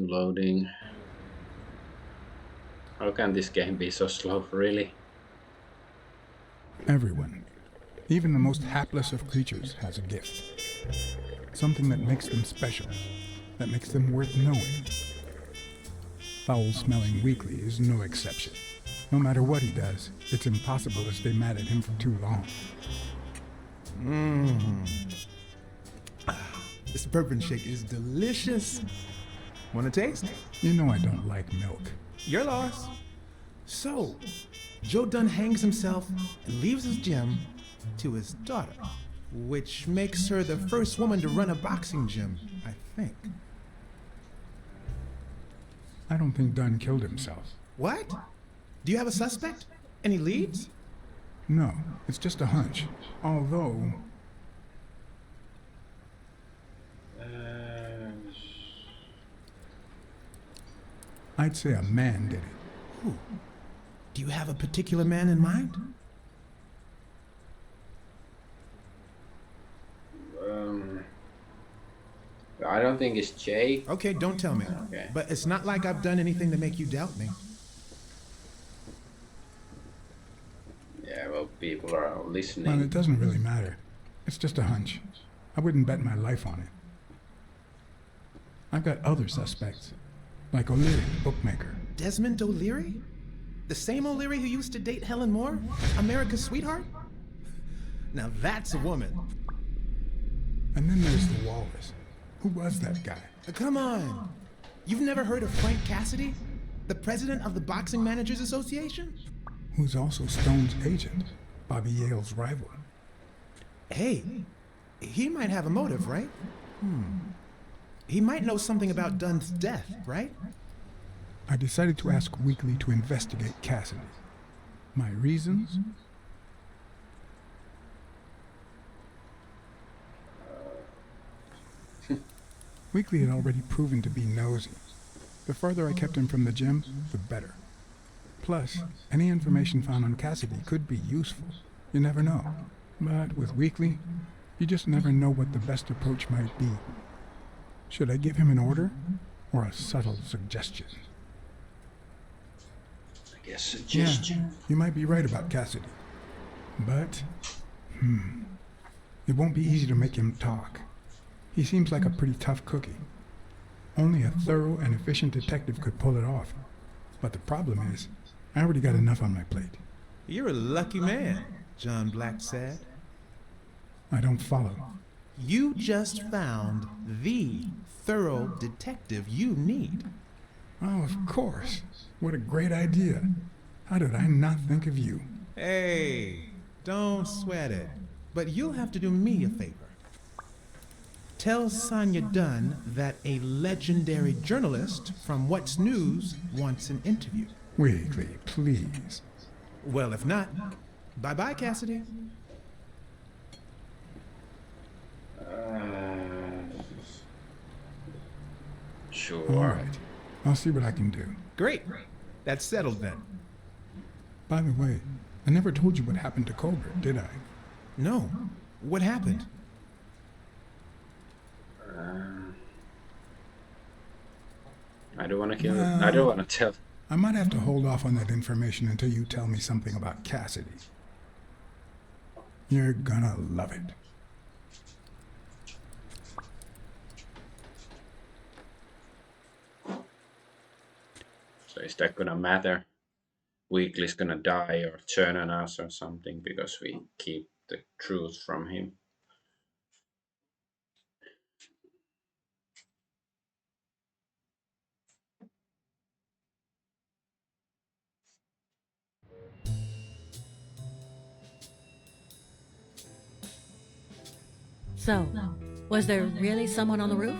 Loading. How can this game be so slow, really? Everyone, even the most hapless of creatures, has a gift. Something that makes them special, that makes them worth knowing. Foul-smelling Weekly is no exception. No matter what he does, it's impossible to stay mad at him for too long. This bourbon shake is delicious. Wanna taste? You know I don't like milk. Your loss. So, Joe Dunn hangs himself and leaves his gym to his daughter, which makes her the first woman to run a boxing gym, I think. I don't think Dunn killed himself. What? Do you have a suspect? Any leads? No, it's just a hunch. Although, I'd say a man did it. Who? Do you have a particular man in mind? I don't think it's Jay. Okay, don't tell me. Okay. But it's not like I've done anything to make you doubt me. Yeah, well, people are Well, listening. it doesn't really matter. It's just a hunch. I wouldn't bet my life on it. I've got other suspects, like O'Leary, the bookmaker. Desmond O'Leary? The same O'Leary who used to date Helen Moore? America's sweetheart? Now that's a woman. And then there's the walrus. Who was that guy? Come on. You've never heard of Frank Cassidy? The president of the Boxing Managers Association? Who's also Stone's agent, Bobby Yale's rival. Hey, he might have a motive, right? He might know something about Dunn's death, right? I decided to ask Weekly to investigate Cassidy. My reasons? Weekly had already proven to be nosy. The further I kept him from the gym, the better. Plus, any information found on Cassidy could be useful. You never know. But with Weekly, you just never know what the best approach might be. Should I give him an order or a subtle suggestion? I guess suggestion. Yeah, you might be right about Cassidy. But, it won't be easy to make him talk. He seems like a pretty tough cookie. Only a thorough and efficient detective could pull it off. But the problem is, I already got enough on my plate. You're a lucky man, John Blacksad. I don't follow. You just found the thorough detective you need. Oh, of course. What a great idea. How did I not think of you? Hey, don't sweat it. But you'll have to do me a favor. Tell Sonia Dunn that a legendary journalist from What's News wants an interview. Weekly, please. Well, if not, bye-bye, Cassidy. Sure. All right. I'll see what I can do. Great. That's settled then. By the way, I never told you what happened to Colbert, did I? No. What happened? I don't want to kill. I don't want to tell. I might have to hold off on that information until you tell me something about Cassidy. You're gonna love it. So is that gonna matter? Weekly's gonna die or turn on us or something because we keep the truth from him. So, was there really someone on the roof?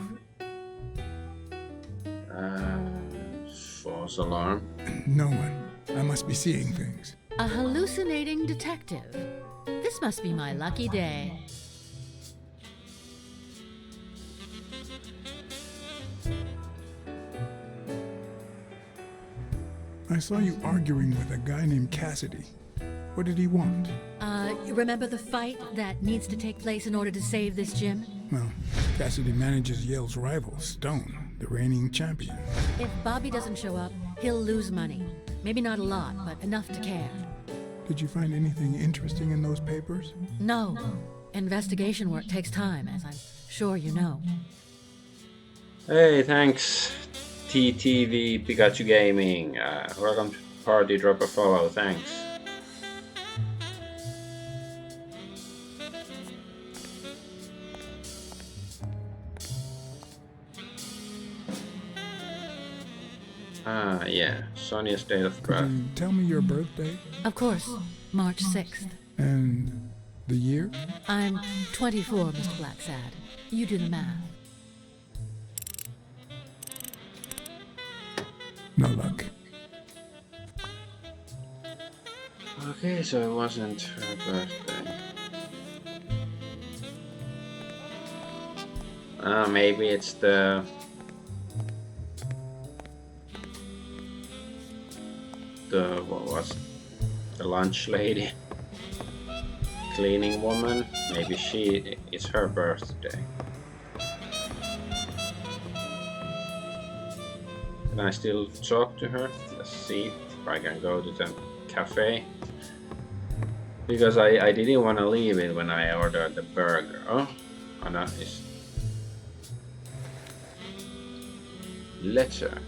False alarm. No one. I must be seeing things. A hallucinating detective. This must be my lucky day. I saw you arguing with a guy named Cassidy. What did he want? You remember the fight that needs to take place in order to save this gym? Well, Cassidy manages Yale's rival, Stone, the reigning champion. If Bobby doesn't show up, he'll lose money. Maybe not a lot, but enough to care. Did you find anything interesting in those papers? No. Investigation work takes time, as I'm sure you know. Hey, thanks, TTV Pikachu Gaming. Welcome to Party. Drop a follow. Thanks. Yeah, Sonia's date of birth. Could you tell me your birthday? Of course, March 6th. And the year? I'm 24, Mr. Blacksad. You do the math. No luck. Okay, so it wasn't her birthday. Maybe it's the what was it? The lunch lady, cleaning woman. Maybe it's her birthday. Can I still talk to her? Let's see if I can go to the cafe. Because I didn't want to leave it when I ordered the burger. Oh no, it's letter.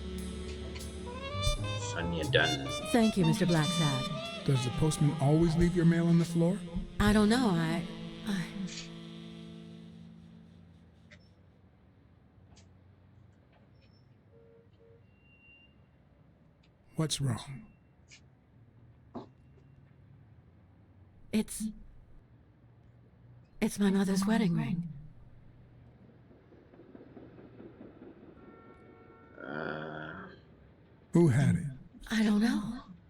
Sonia Dunn. Thank you, Mr. Blacksad. Does the postman always leave your mail on the floor? I don't know, What's wrong? It's my mother's wedding ring. Who had it? I don't know.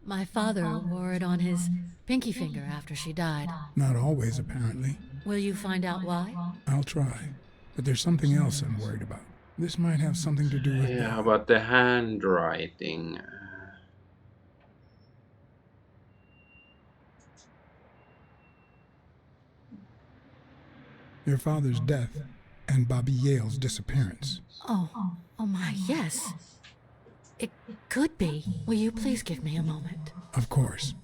My father wore it on his pinky finger after she died. Not always, apparently. Will you find out why? I'll try. But there's something else I'm worried about. This might have something to do with... Yeah, how about the handwriting? Your father's death and Bobby Yale's disappearance. Oh my, yes. It could be. Will you please give me a moment? Of course.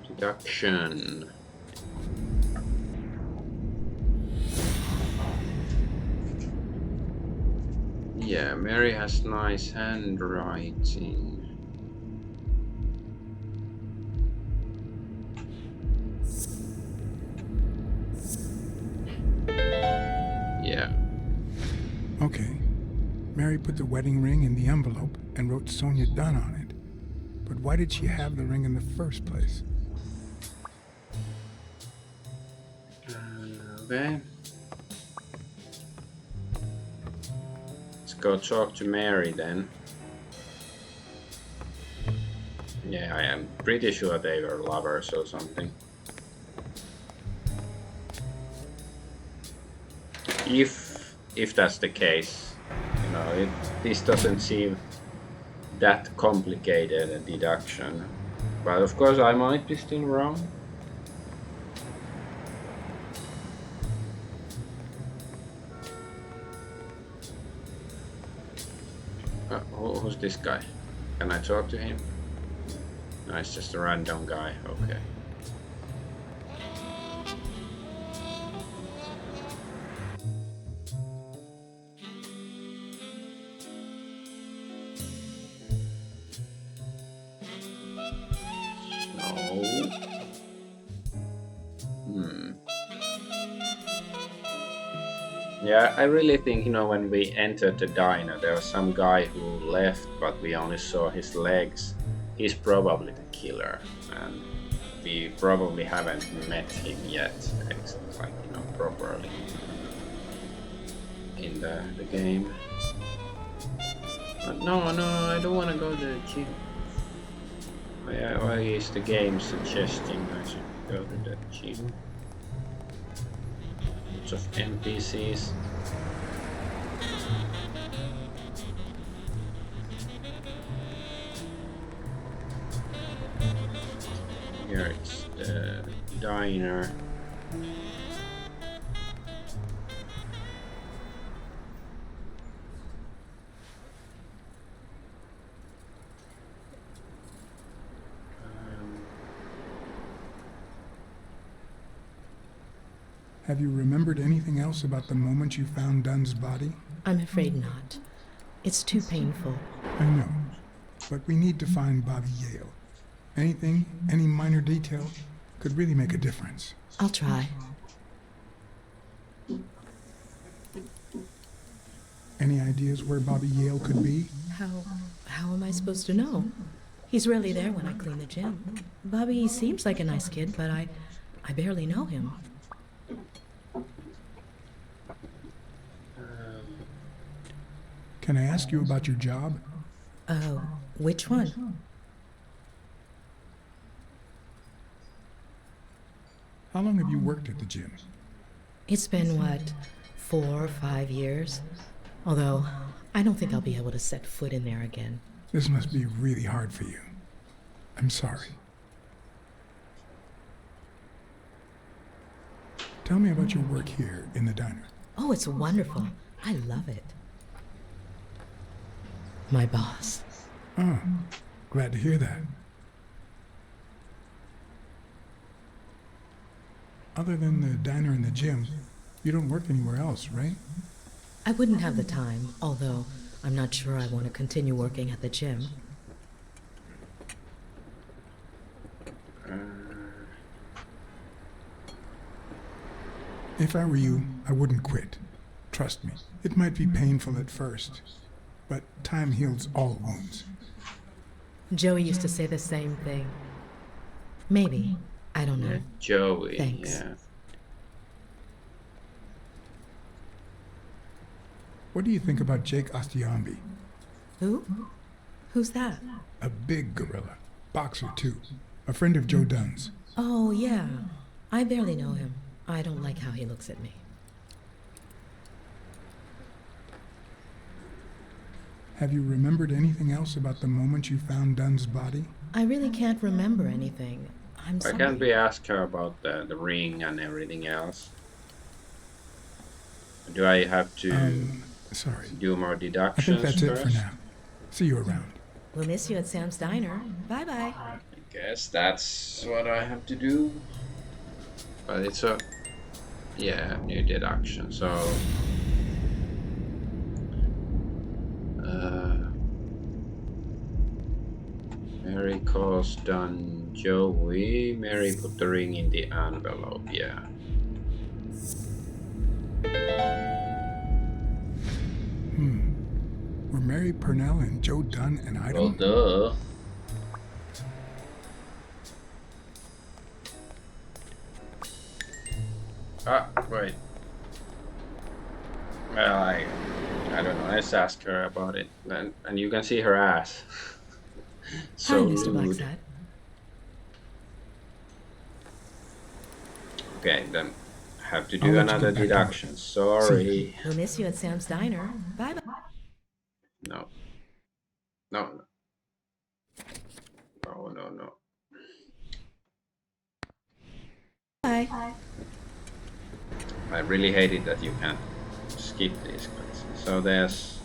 Deduction. Yeah, Mary has nice handwriting. Yeah. Okay. Mary put the wedding ring in the envelope and wrote Sonia Dunn on it. But why did she have the ring in the first place? Okay. Let's go talk to Mary then. Yeah, I am pretty sure they were lovers or something. If that's the case, you know, this doesn't seem that complicated a deduction. But of course I might be still wrong. Who's this guy? Can I talk to him? No, it's just a random guy. Okay. Yeah, I really think, you know, when we entered the diner, there was some guy who left, but we only saw his legs. He's probably the killer, and we probably haven't met him yet, like, you know, properly in the game. But no, I don't want to go to the gym. Why is the game suggesting I should go to the gym? Of NPCs. Here it's the diner. Have you remembered anything else about the moment you found Dunn's body? I'm afraid not. It's too painful. I know, but we need to find Bobby Yale. Anything, any minor detail, could really make a difference. I'll try. Any ideas where Bobby Yale could be? How am I supposed to know? He's rarely there when I clean the gym. Bobby seems like a nice kid, but I barely know him. Can I ask you about your job? Oh, which one? How long have you worked at the gym? It's been, 4 or 5 years? Although, I don't think I'll be able to set foot in there again. This must be really hard for you. I'm sorry. Tell me about your work here in the diner. Oh, it's wonderful. I love it. My boss. Oh, glad to hear that. Other than the diner and the gym, you don't work anywhere else, right? I wouldn't have the time, although I'm not sure I want to continue working at the gym. If I were you, I wouldn't quit. Trust me, it might be painful at first, but time heals all wounds. Joey used to say the same thing. Maybe. I don't know. Joey, Thanks. yeah. What do you think about Jake Ostiambi? Who? Who's that? A big gorilla. Boxer, too. A friend of Joe Dunn's. Oh, yeah. I barely know him. I don't like how he looks at me. Have you remembered anything else about the moment you found Dunn's body? I really can't remember anything. I'm Why sorry. can't we ask her about the ring and everything else? Do I have to Sorry. do more I deductions think that's it first? for now. See you around. We'll miss you at Sam's Diner. Bye-bye. I guess that's what I have to do. But it's a... yeah, new deduction, so... Mary calls Dunn Joey. Mary put the ring in the envelope, yeah. Were Mary Purnell and Joe Dunn an item? Well, duh. Ah, wait. Well, I don't know. Let's ask her about it. And you can see her ass. So Hi, Mr. lewd. Blacksad. Okay, then have to I'll do let you another get back to deduction. work. Sorry. We'll miss you at Sam's Diner. Bye-bye. No. No. Oh, no, no. Bye. I really hate it that you can't skip these questions. So there's...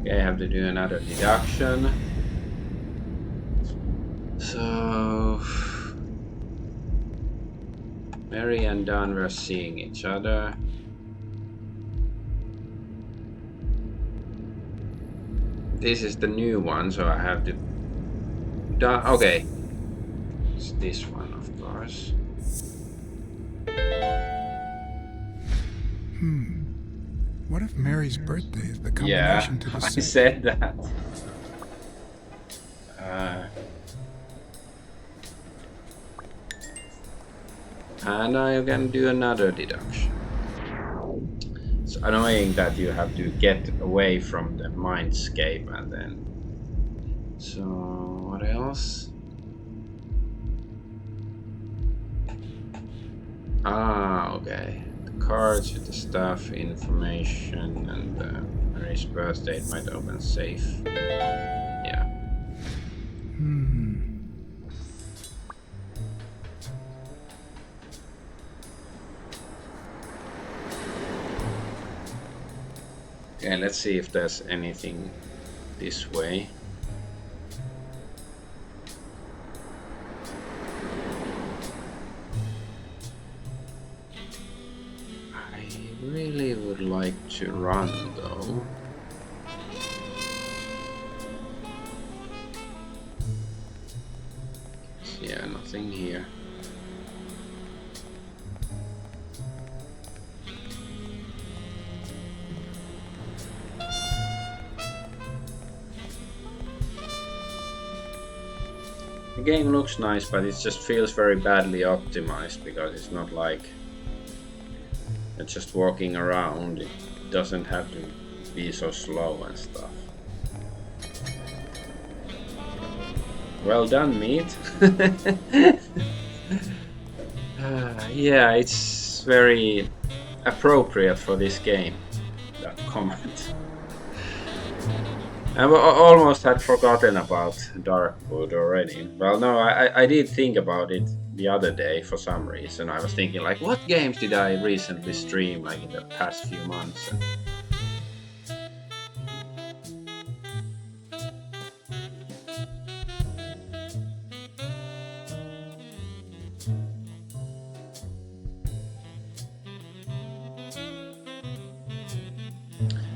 okay, I have to do another deduction. So... Mary and Don were seeing each other. This is the new one, so I have to... okay. It's this one, of course. What if Mary's birthday is the Yeah, combination to the I six? said that. And I can do another deduction. It's annoying that you have to get away from the mindscape and then... so, what else? Ah, okay. The cards with the stuff, information, and Mary's birthday might open safe. Yeah. Okay, let's see if there's anything this way. I really would like to run though. Yeah, nothing here. The game looks nice, but it just feels very badly optimized because it's not like it's just walking around. It doesn't have to be so slow and stuff. Well done, meat. Yeah, it's very appropriate for this game, that comment. I almost had forgotten about Darkwood already. Well, no, I did think about it the other day for some reason. I was thinking, like, what games did I recently stream, like, in the past few months?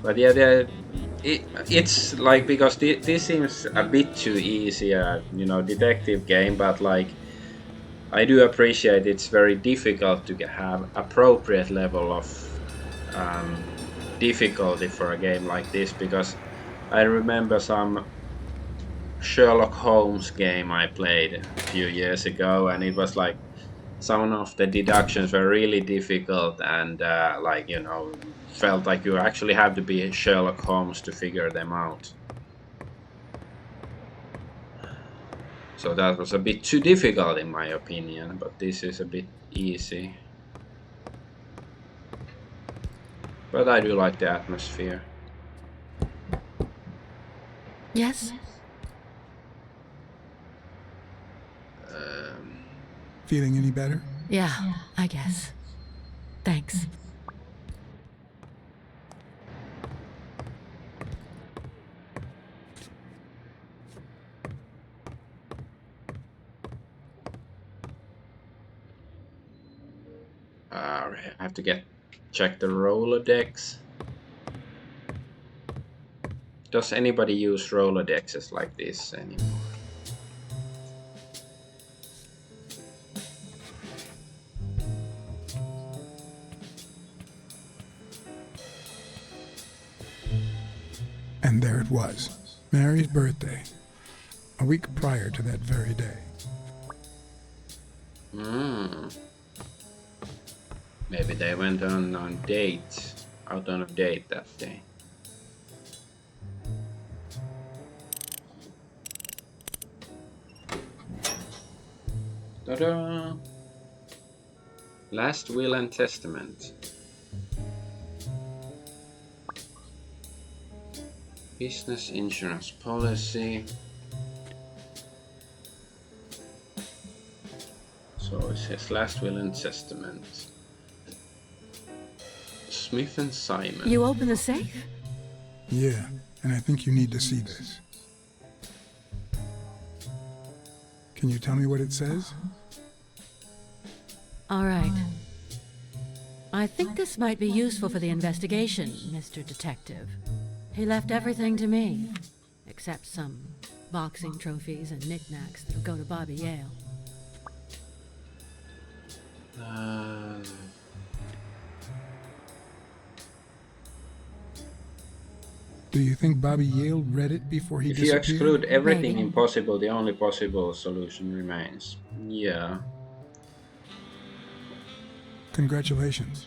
But yeah, it's like because this seems a bit too easy, you know, detective game. But like, I do appreciate it's very difficult to have appropriate level of difficulty for a game like this, because I remember some Sherlock Holmes game I played a few years ago, and it was like some of the deductions were really difficult, and like, you know, felt like you actually have to be Sherlock Holmes to figure them out. So that was a bit too difficult in my opinion, but this is a bit easy. But I do like the atmosphere. Yes? Um, Feeling any better? Yeah, I guess. Thanks. I have to check the Rolodex. Does anybody use Rolodexes like this anymore? And there it was, Mary's birthday, a week prior to that very day. Maybe they went on out on a date that day. Ta-da! Last will and testament. Business insurance policy. So it says last will and testament. Smith and Simon. You open the safe? Yeah, and I think you need to see this. Can you tell me what it says? All right. I think this might be useful for the investigation, Mr. Detective. He left everything to me, except some boxing trophies and knickknacks that'll go to Bobby Yale. Do you think Bobby Yale read it before he If you disappeared? exclude everything Maybe. impossible, the only possible solution remains. Yeah. Congratulations.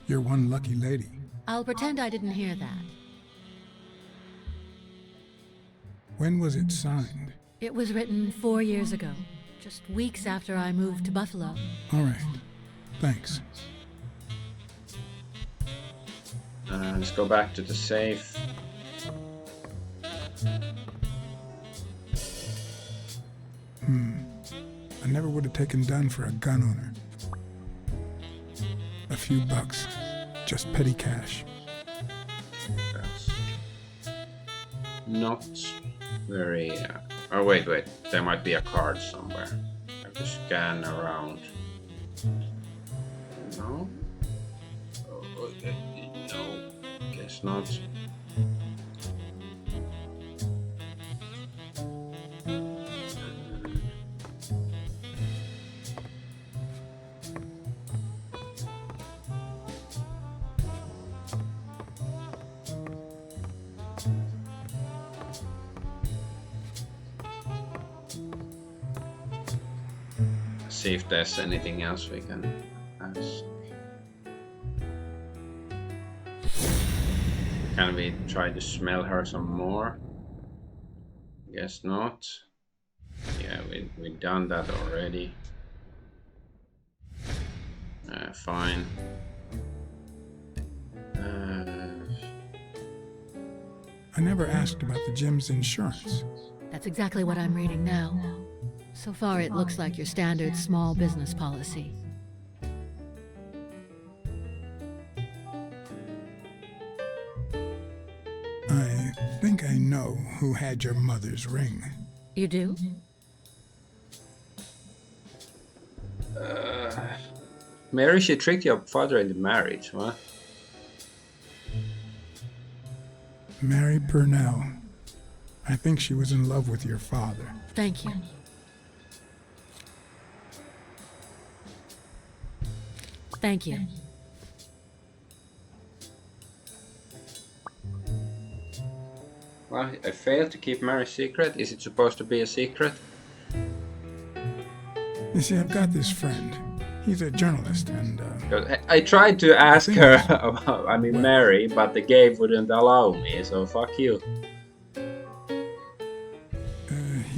You're one lucky lady. I'll pretend I didn't hear that. When was it signed? It was written 4 years ago, just weeks after I moved to Buffalo. All right. Thanks. Let's go back to the safe. I never would have taken Dunn for a gun owner. A few bucks. Just petty cash. That's not very... oh, wait. There might be a card somewhere. I have to scan around. No? Oh, no. Guess not. See if there's anything else we can ask. Can we try to smell her some more? Guess not. Yeah, we've done that already. Fine. I never asked about the gym's insurance. That's exactly what I'm reading now. So far, it looks like your standard small business policy. I think I know who had your mother's ring. You do? Mary, she tricked your father into marriage, what? Mary Purnell. I think she was in love with your father. Thank you. Thank you. Well, I failed to keep Mary's secret. Is it supposed to be a secret? You see, I've got this friend. He's a journalist, and 'Cause I tried to ask think her it's- about, Mary, but the game wouldn't allow me, so fuck you.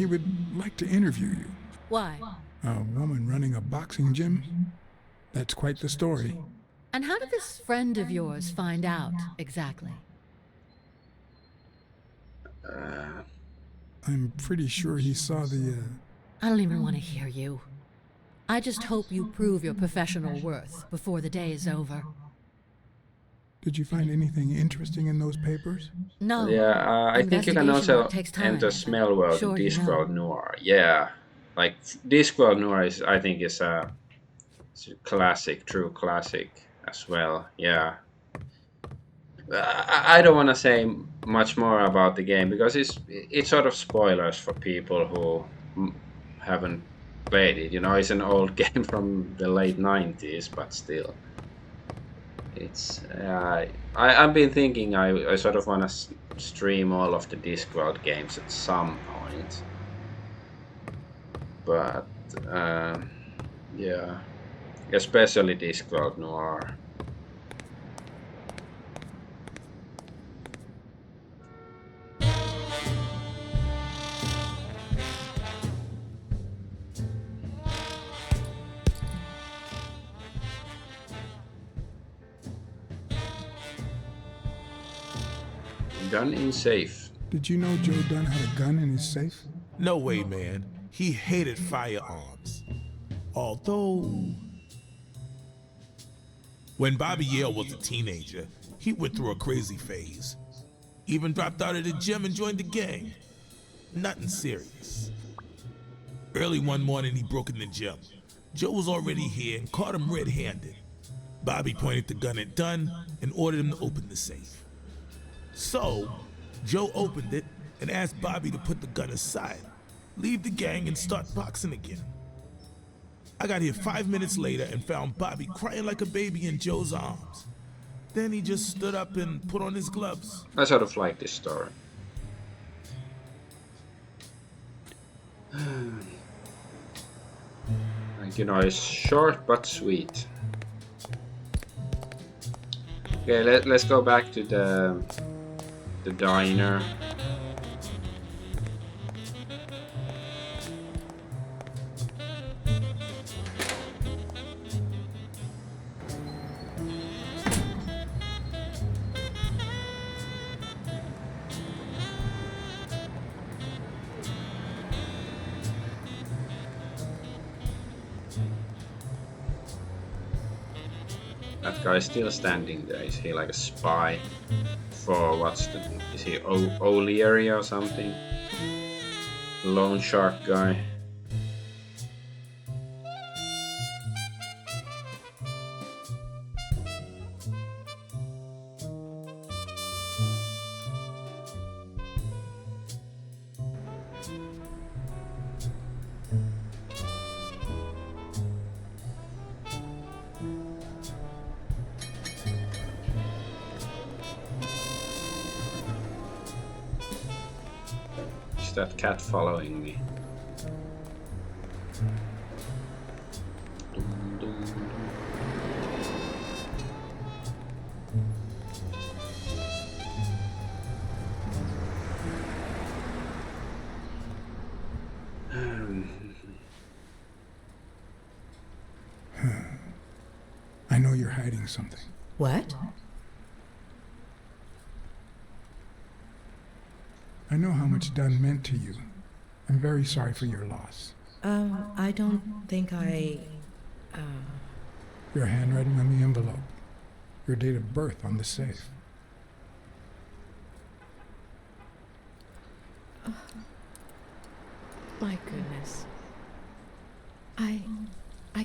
he would like to interview you. Why? A woman running a boxing gym? That's quite the story. And how did this friend of yours find out exactly? I'm pretty sure he saw the, I don't even want to hear you. I just hope you prove your professional worth before the day is over. Did you find anything interesting in those papers? No. Yeah, I think you can Investigation also work takes time. enter Smell World Sure, in you know. Discworld Noir. Yeah, like Discworld Noir is, I think, is it's a classic, true classic as well. Yeah. I don't want to say much more about the game because it's sort of spoilers for people who haven't played it. You know, it's an old game from the late 90s, but still. It's I've been thinking I sort of want to stream all of the Discworld games at some point, but yeah, especially Discworld Noir. Gun in safe. Did you know Joe Dunn had a gun in his safe? No way, man. He hated firearms. Although, when Bobby Yale was a teenager, he went through a crazy phase. Even dropped out of the gym and joined the gang. Nothing serious. Early one morning, he broke in the gym. Joe was already here and caught him red-handed. Bobby pointed the gun at Dunn and ordered him to open the safe. So, Joe opened it and asked Bobby to put the gun aside, leave the gang and start boxing again. I got here 5 minutes later and found Bobby crying like a baby in Joe's arms. Then he just stood up and put on his gloves. I sort of like this story. Like, you know, it's short but sweet. Okay, let's go back to the diner. That guy's still standing there. Is he like a spy for is he O'Leary or something? Lone shark guy. Is that cat following me? Dum, dum, I know you're hiding something. What? I know how much Dunn meant to you. I'm very sorry for your loss. I don't think I... Your handwriting on the envelope. Your date of birth on the safe. My goodness. I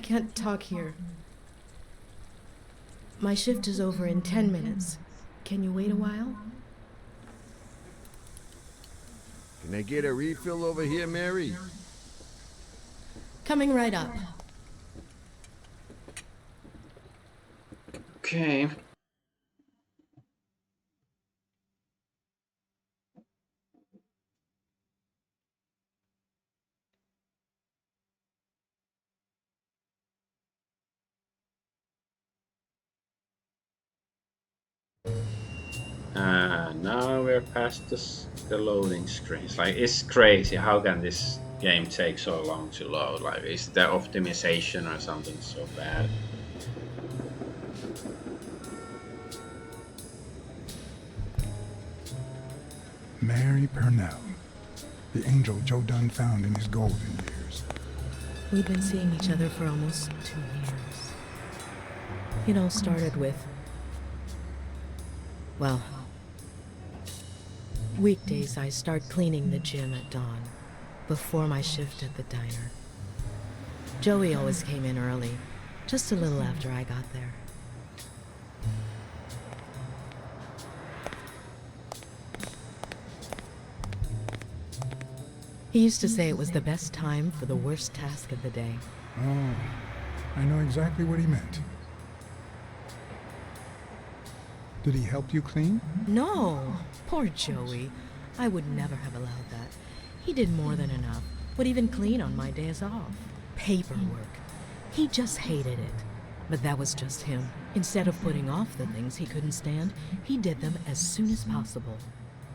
can't talk here. My shift is over in 10 minutes. Can you wait a while? Can I get a refill over here, Mary? Coming right up. Okay. Now we're past the loading screens. Like, it's crazy. How can this game take so long to load? Like, is the optimization or something so bad? Mary Purnell, the angel Joe Dunn found in his golden years. We'd been seeing each other for almost 2 years. It all started with, well, weekdays I start cleaning the gym at dawn, before my shift at the diner. Joey always came in early, just a little after I got there. He used to say it was the best time for the worst task of the day. Oh, I know exactly what he meant. Did he help you clean? No, poor Joey. I would never have allowed that. He did more than enough. Would even clean on my days off. Paperwork. He just hated it. But that was just him. Instead of putting off the things he couldn't stand, he did them as soon as possible.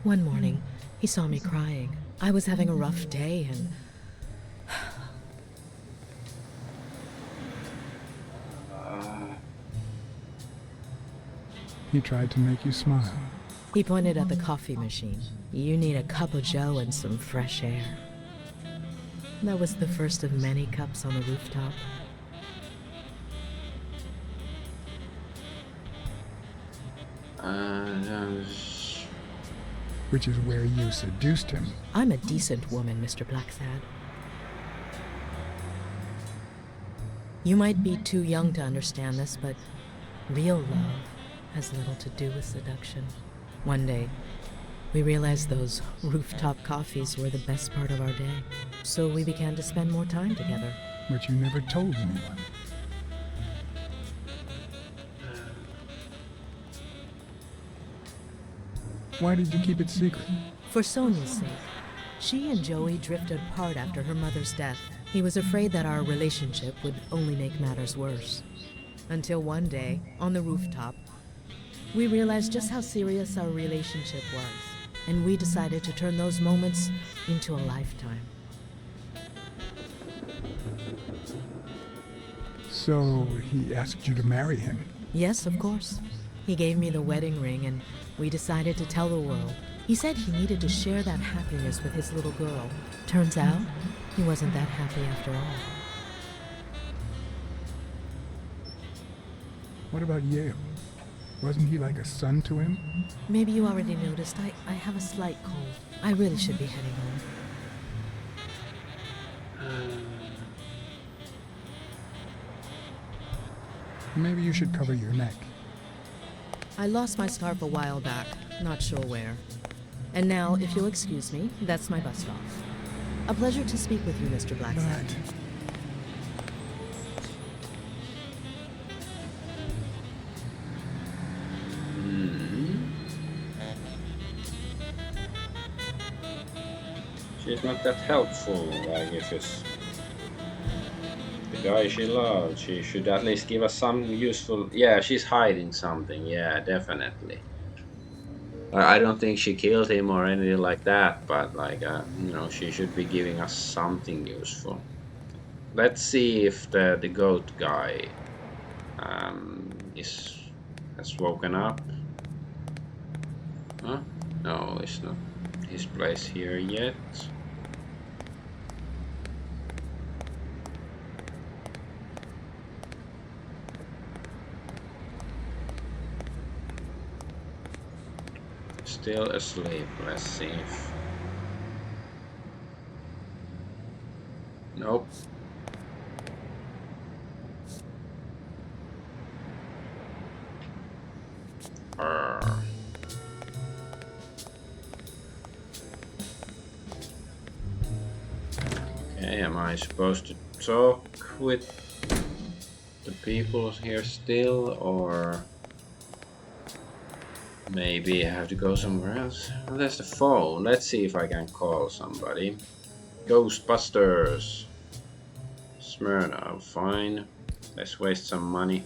One morning, he saw me crying. I was having a rough day and... He tried to make you smile. He pointed at the coffee machine. You need a cup of joe and some fresh air. That was the first of many cups on the rooftop. Which is where you seduced him. I'm a decent woman, Mr. Blacksad. You might be too young to understand this, but real love has little to do with seduction. One day, we realized those rooftop coffees were the best part of our day. So we began to spend more time together. But you never told anyone. Why did you keep it secret? For Sonia's sake. She and Joey drifted apart after her mother's death. He was afraid that our relationship would only make matters worse. Until one day, on the rooftop, we realized just how serious our relationship was. And we decided to turn those moments into a lifetime. So he asked you to marry him? Yes, of course. He gave me the wedding ring and we decided to tell the world. He said he needed to share that happiness with his little girl. Turns out, he wasn't that happy after all. What about Yale? Wasn't he like a son to him? Maybe you already noticed, I have a slight cold. I really should be heading home. Maybe you should cover your neck. I lost my scarf a while back, not sure where. And now, if you'll excuse me, that's my bus stop. A pleasure to speak with you, Mr. Blacksad. But she's not that helpful. Like, if it's the guy she loves, she should at least give us some useful. Yeah, she's hiding something. Yeah, definitely. I don't think she killed him or anything like that, but like, you know, she should be giving us something useful. Let's see if the goat guy has woken up. Huh? No, it's not his place here yet. Still asleep. Let's see if... Nope. am I supposed to talk with the people here still, or maybe I have to go somewhere else? Well, there's the phone. Let's see if I can call somebody. Ghostbusters. Smyrna, fine. Let's waste some money.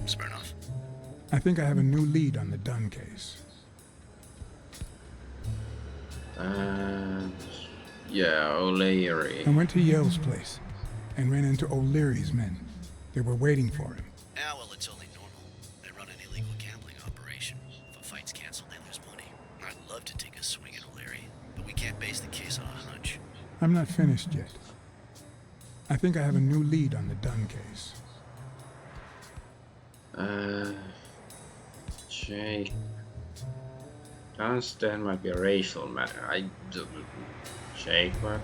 Smirnoff. I think I have a new lead on the Dunn case. Yeah, O'Leary. I went to Yale's place and ran into O'Leary's men. They were waiting for him. Ah, well, it's only normal. They run an illegal gambling operation. If a fight's canceled, they lose money. I'd love to take a swing at O'Leary, but we can't base the case on a hunch. I'm not finished yet. I think I have a new lead on the Dunn case. Jake. Dunstan might be a racial matter. Jake, what?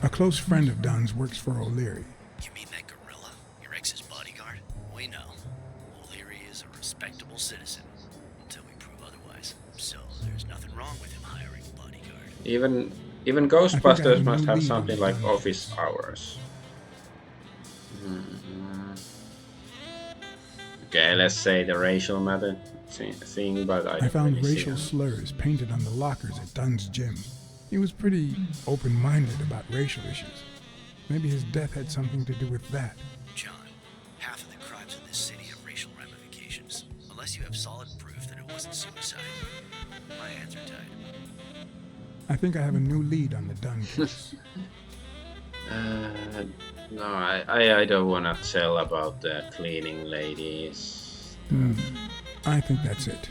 A close friend of Dunn's works for O'Leary. You mean that gorilla? Your ex's bodyguard? We know. O'Leary is a respectable citizen, until we prove otherwise. So there's nothing wrong with him hiring a bodyguard. Even Ghostbusters must have something like office hours. Okay, let's say the racial matter thing, but I found really racial slurs painted on the lockers at Dunn's gym. He was pretty open-minded about racial issues. Maybe his death had something to do with that. John, half of the crimes in this city have racial ramifications. Unless you have solid proof that it wasn't suicide, my hands are tied. I think I have a new lead on the Dunn case. No, I don't want to tell about the cleaning ladies. I think that's it.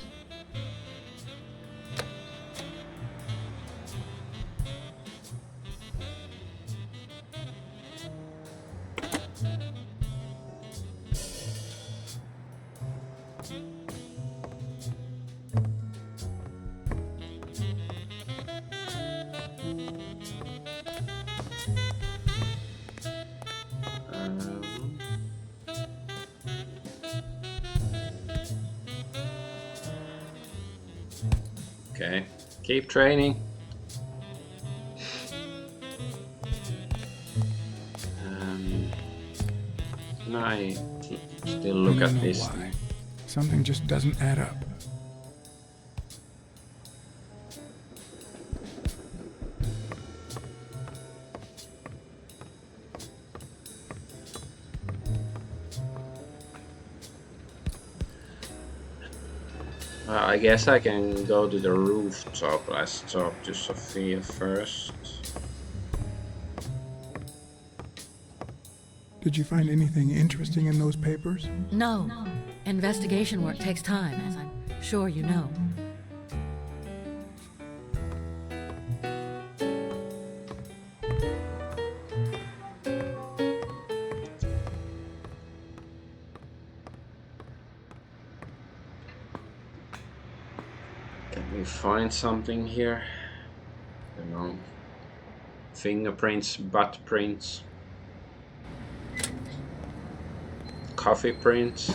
Okay, keep training. Can I still look I don't at know this? why. Something just doesn't add up. I guess I can go to the rooftop. Let's talk to Sophia first. Did you find anything interesting in those papers? No. Investigation work takes time, as I'm sure you know. Can we find something here? I don't know. Fingerprints, butt prints, coffee prints.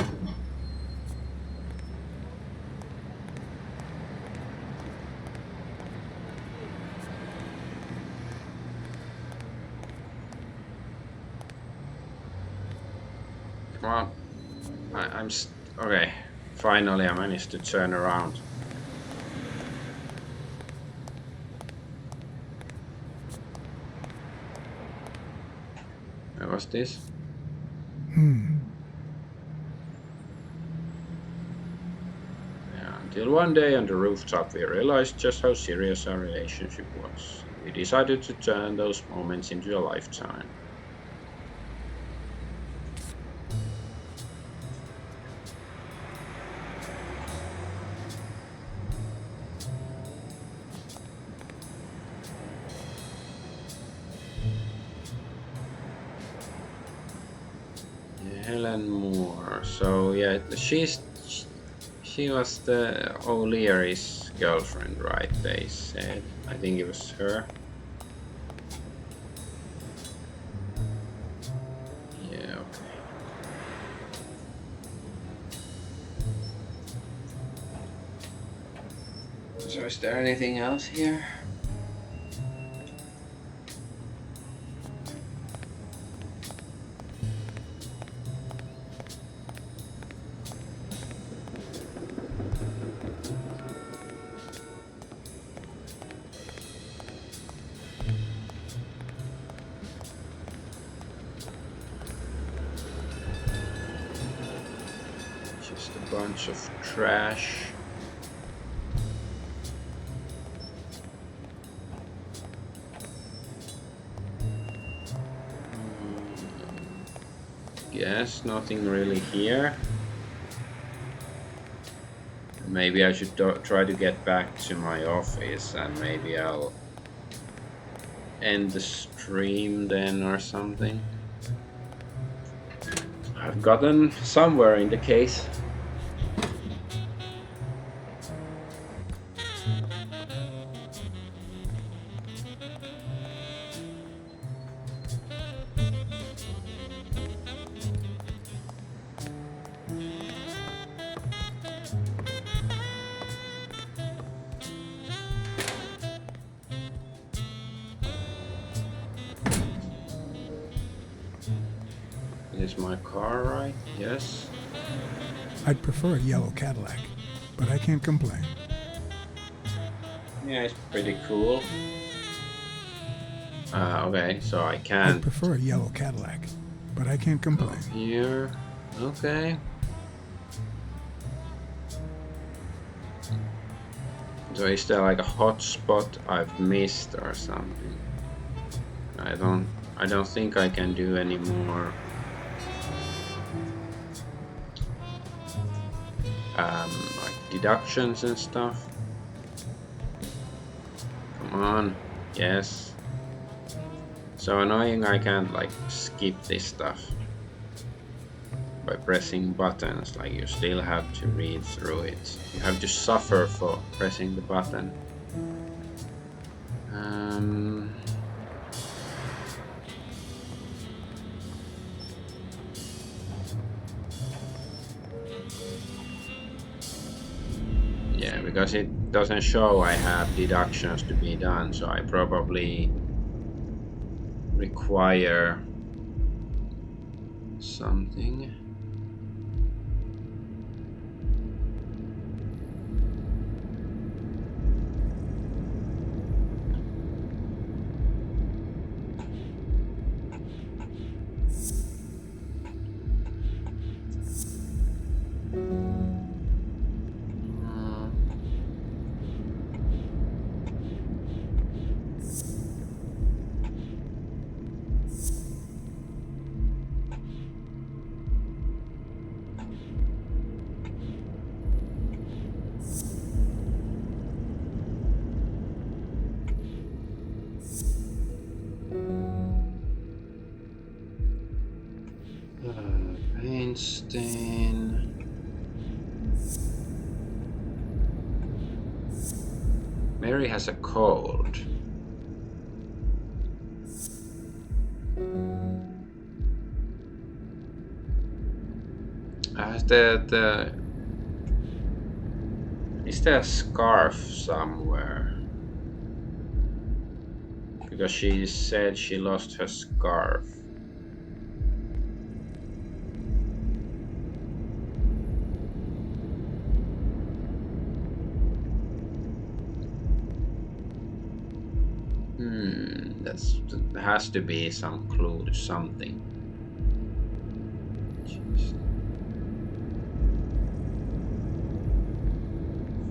Come on. Okay. Finally, I managed to turn around. What's this? Yeah, until one day on the rooftop we realized just how serious our relationship was. We decided to turn those moments into a lifetime. Helen Moore. So yeah, she was the O'Leary's girlfriend, right? They said. I think it was her. Yeah. Okay. is there anything else here? Just a bunch of trash. Yes, nothing really here. Maybe I should try to get back to my office, and maybe I'll end the stream then or something. I've gotten somewhere in the case. Is my car right? Yes. I'd prefer a yellow Cadillac, but I can't complain. Yeah, it's pretty cool. Okay, so I I'd can prefer a yellow Cadillac, but I can't complain. here. Okay. So is there like a hot spot I've missed or something? I don't think I can do any more. Like deductions and stuff. Come on, yes. So annoying I can't like skip this stuff by pressing buttons, like you still have to read through it. You have to suffer for pressing the button. Yeah, because it doesn't show I have deductions to be done, so I probably require something. Paint stain. Mary has a cold. Is there a scarf somewhere? Because she said she lost her scarf. There has to be some clue to something. Jeez.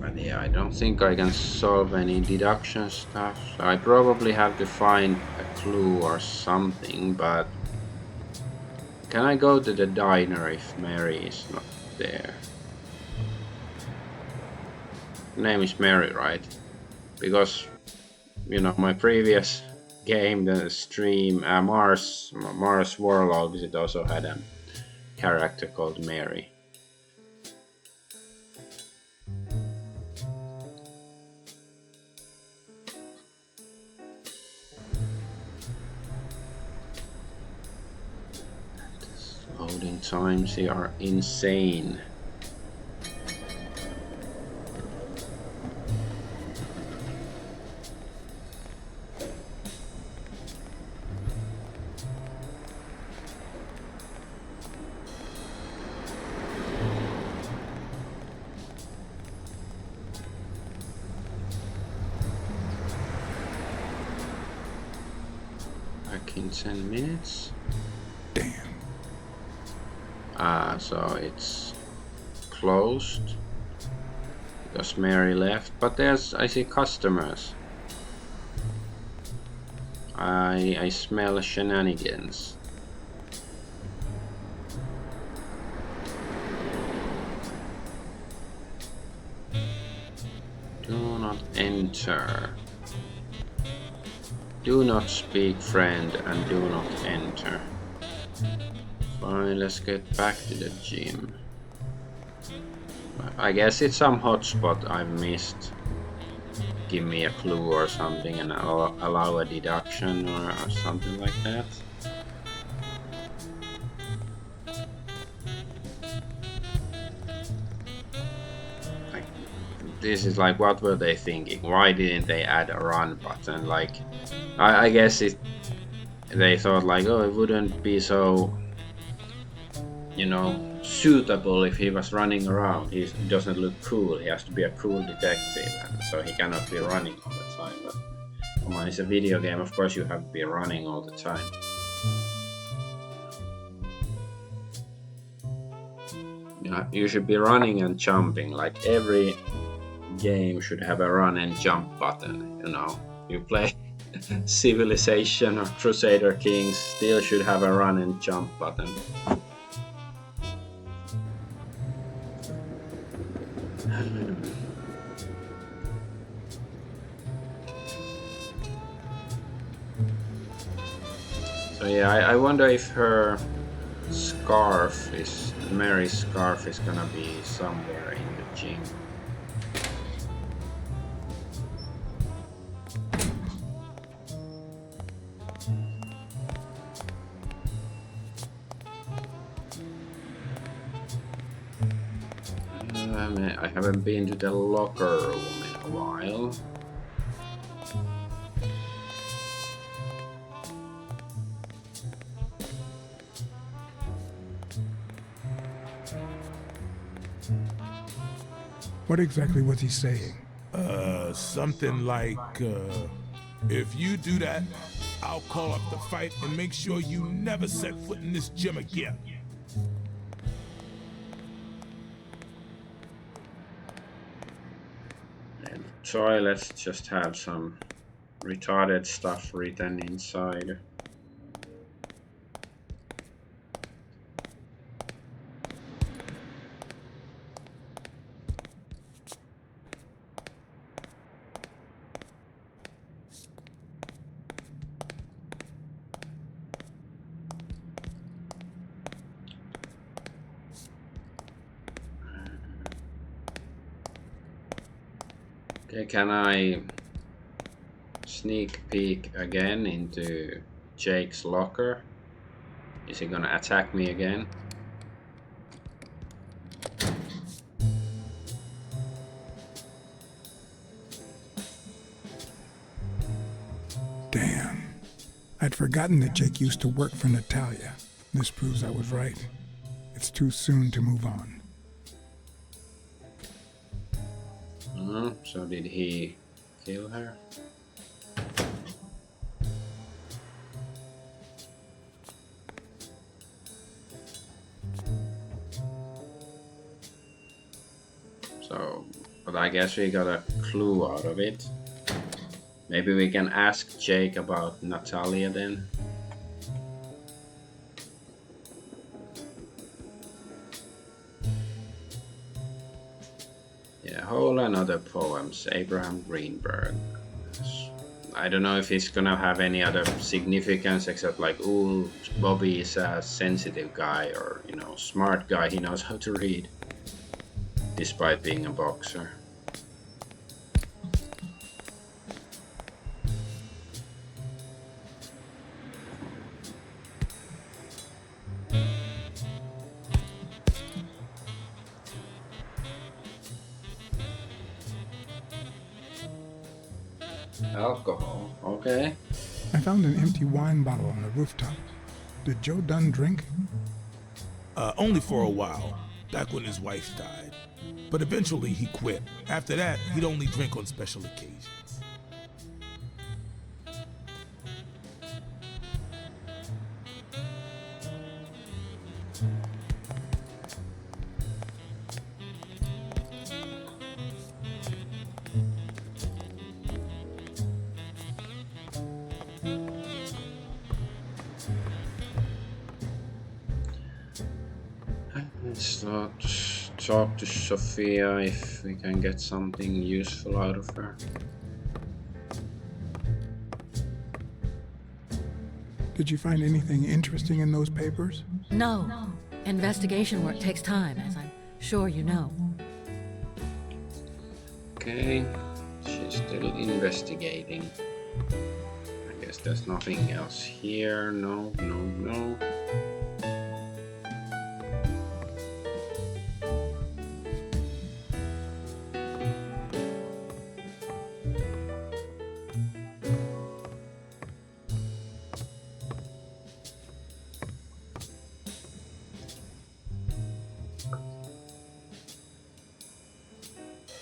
But yeah, I don't think I can solve any deduction stuff. So I probably have to find a clue or something, but can I go to the diner if Mary is not there? Her name is Mary, right? Because, you know, my previous game, the stream, Mars Warlogs, it also had a character called Mary. Loading times here are insane. Back in 10 minutes. Damn. So it's closed because Mary left, but I see customers. I smell shenanigans. Do not enter. Do not speak, friend, and do not enter. Fine, let's get back to the gym. I guess it's some hotspot I've missed. Give me a clue or something and allow a deduction or something like that. Like, this is like, what were they thinking? Why didn't they add a run button? Like, I guess they thought like, oh, it wouldn't be so, you know, suitable if he was running around. He doesn't look cool. He has to be a cool detective, and so he cannot be running all the time. But come on, it's a video game. Of course, you have to be running all the time. Yeah, you should be running and jumping. Like every game should have a run and jump button. You know, you play Civilization or Crusader Kings, still should have a run and jump button. So yeah, I wonder if her scarf is, Mary's scarf is gonna be somewhere in the gym. I haven't been to the locker room in a while. What exactly was he saying? Something like, if you do that, I'll call up the fight and make sure you never set foot in this gym again. And toilets just have some retarded stuff written inside. Okay, can I sneak peek again into Jake's locker? Is he gonna attack me again? Damn. I'd forgotten that Jake used to work for Natalia. This proves I was right. It's too soon to move on. So did he kill her? So, but I guess we got a clue out of it. Maybe we can ask Jake about Natalia then. Yeah, whole another poems, Abraham Greenberg. I don't know if it's gonna have any other significance except like, ooh, Bobby is a sensitive guy or, you know, smart guy, he knows how to read, despite being a boxer. Alcohol, okay. I found an empty wine bottle on the rooftop. Did Joe Dunn drink? Only for a while, back when his wife died. But eventually he quit. After that, he'd only drink on special occasions. Let's talk to Sophia if we can get something useful out of her. Did you find anything interesting in those papers? No. Investigation work takes time, as I'm sure you know. Okay, she's still investigating. I guess there's nothing else here. No.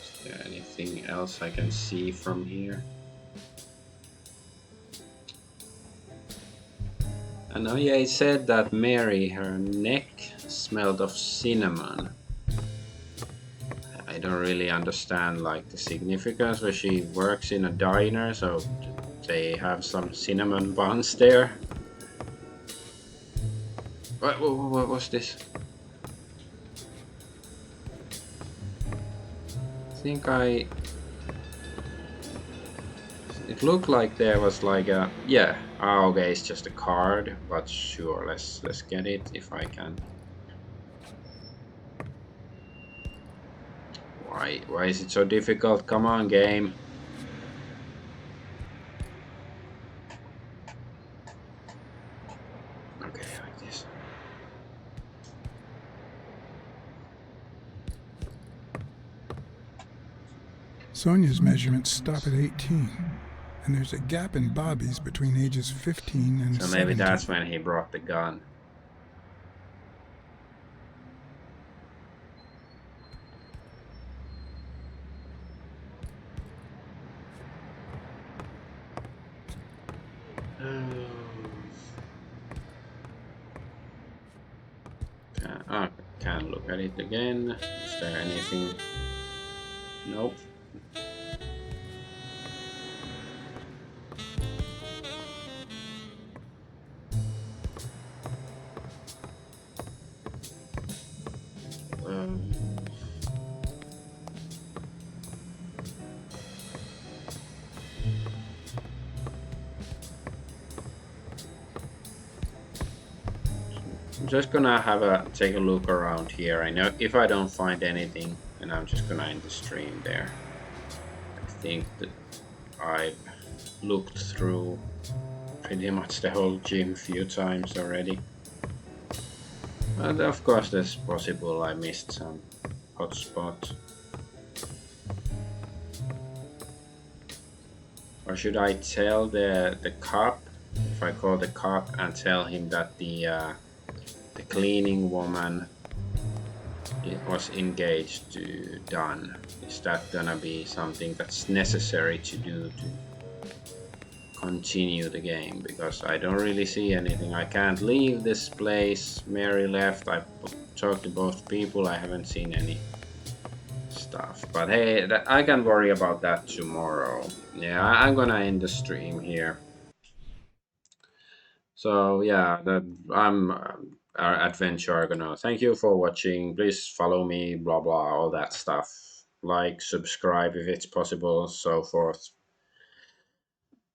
Is there anything else I can see from here? I know, yeah, it said that Mary, her neck smelled of cinnamon. I don't really understand like the significance, where she works in a diner, so they have some cinnamon buns there. What was this? I think it looked like there was like a, yeah, okay, it's just a card, but sure, let's get it if I can. Why is it so difficult? Come on, game. Okay, like this. Sonia's measurements stop at 18, and there's a gap in Bobby's between ages 15 and So maybe 17. that's when he brought the gun. Can't look at it again. Is there anything? Nope. I'm just gonna take a look around here. I know if I don't find anything, then I'm just gonna end the stream there. I think that I've looked through pretty much the whole gym a few times already. But of course, that's possible I missed some hotspot. Or should I tell the cop? If I call the cop and tell him that the cleaning woman was engaged to Dunn, is that gonna be something that's necessary to do to continue the game? Because I don't really see anything. I can't leave this place. Mary left. I talked to both people. I haven't seen any stuff. But hey, I can worry about that tomorrow. Yeah, I'm gonna end the stream here. So yeah, I'm our Adventure Argonaut. Thank you for watching. Please follow me, blah blah, all that stuff. Like, subscribe if it's possible, so forth.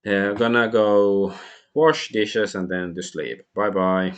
Yeah, I'm gonna go wash dishes and then to sleep. Bye bye.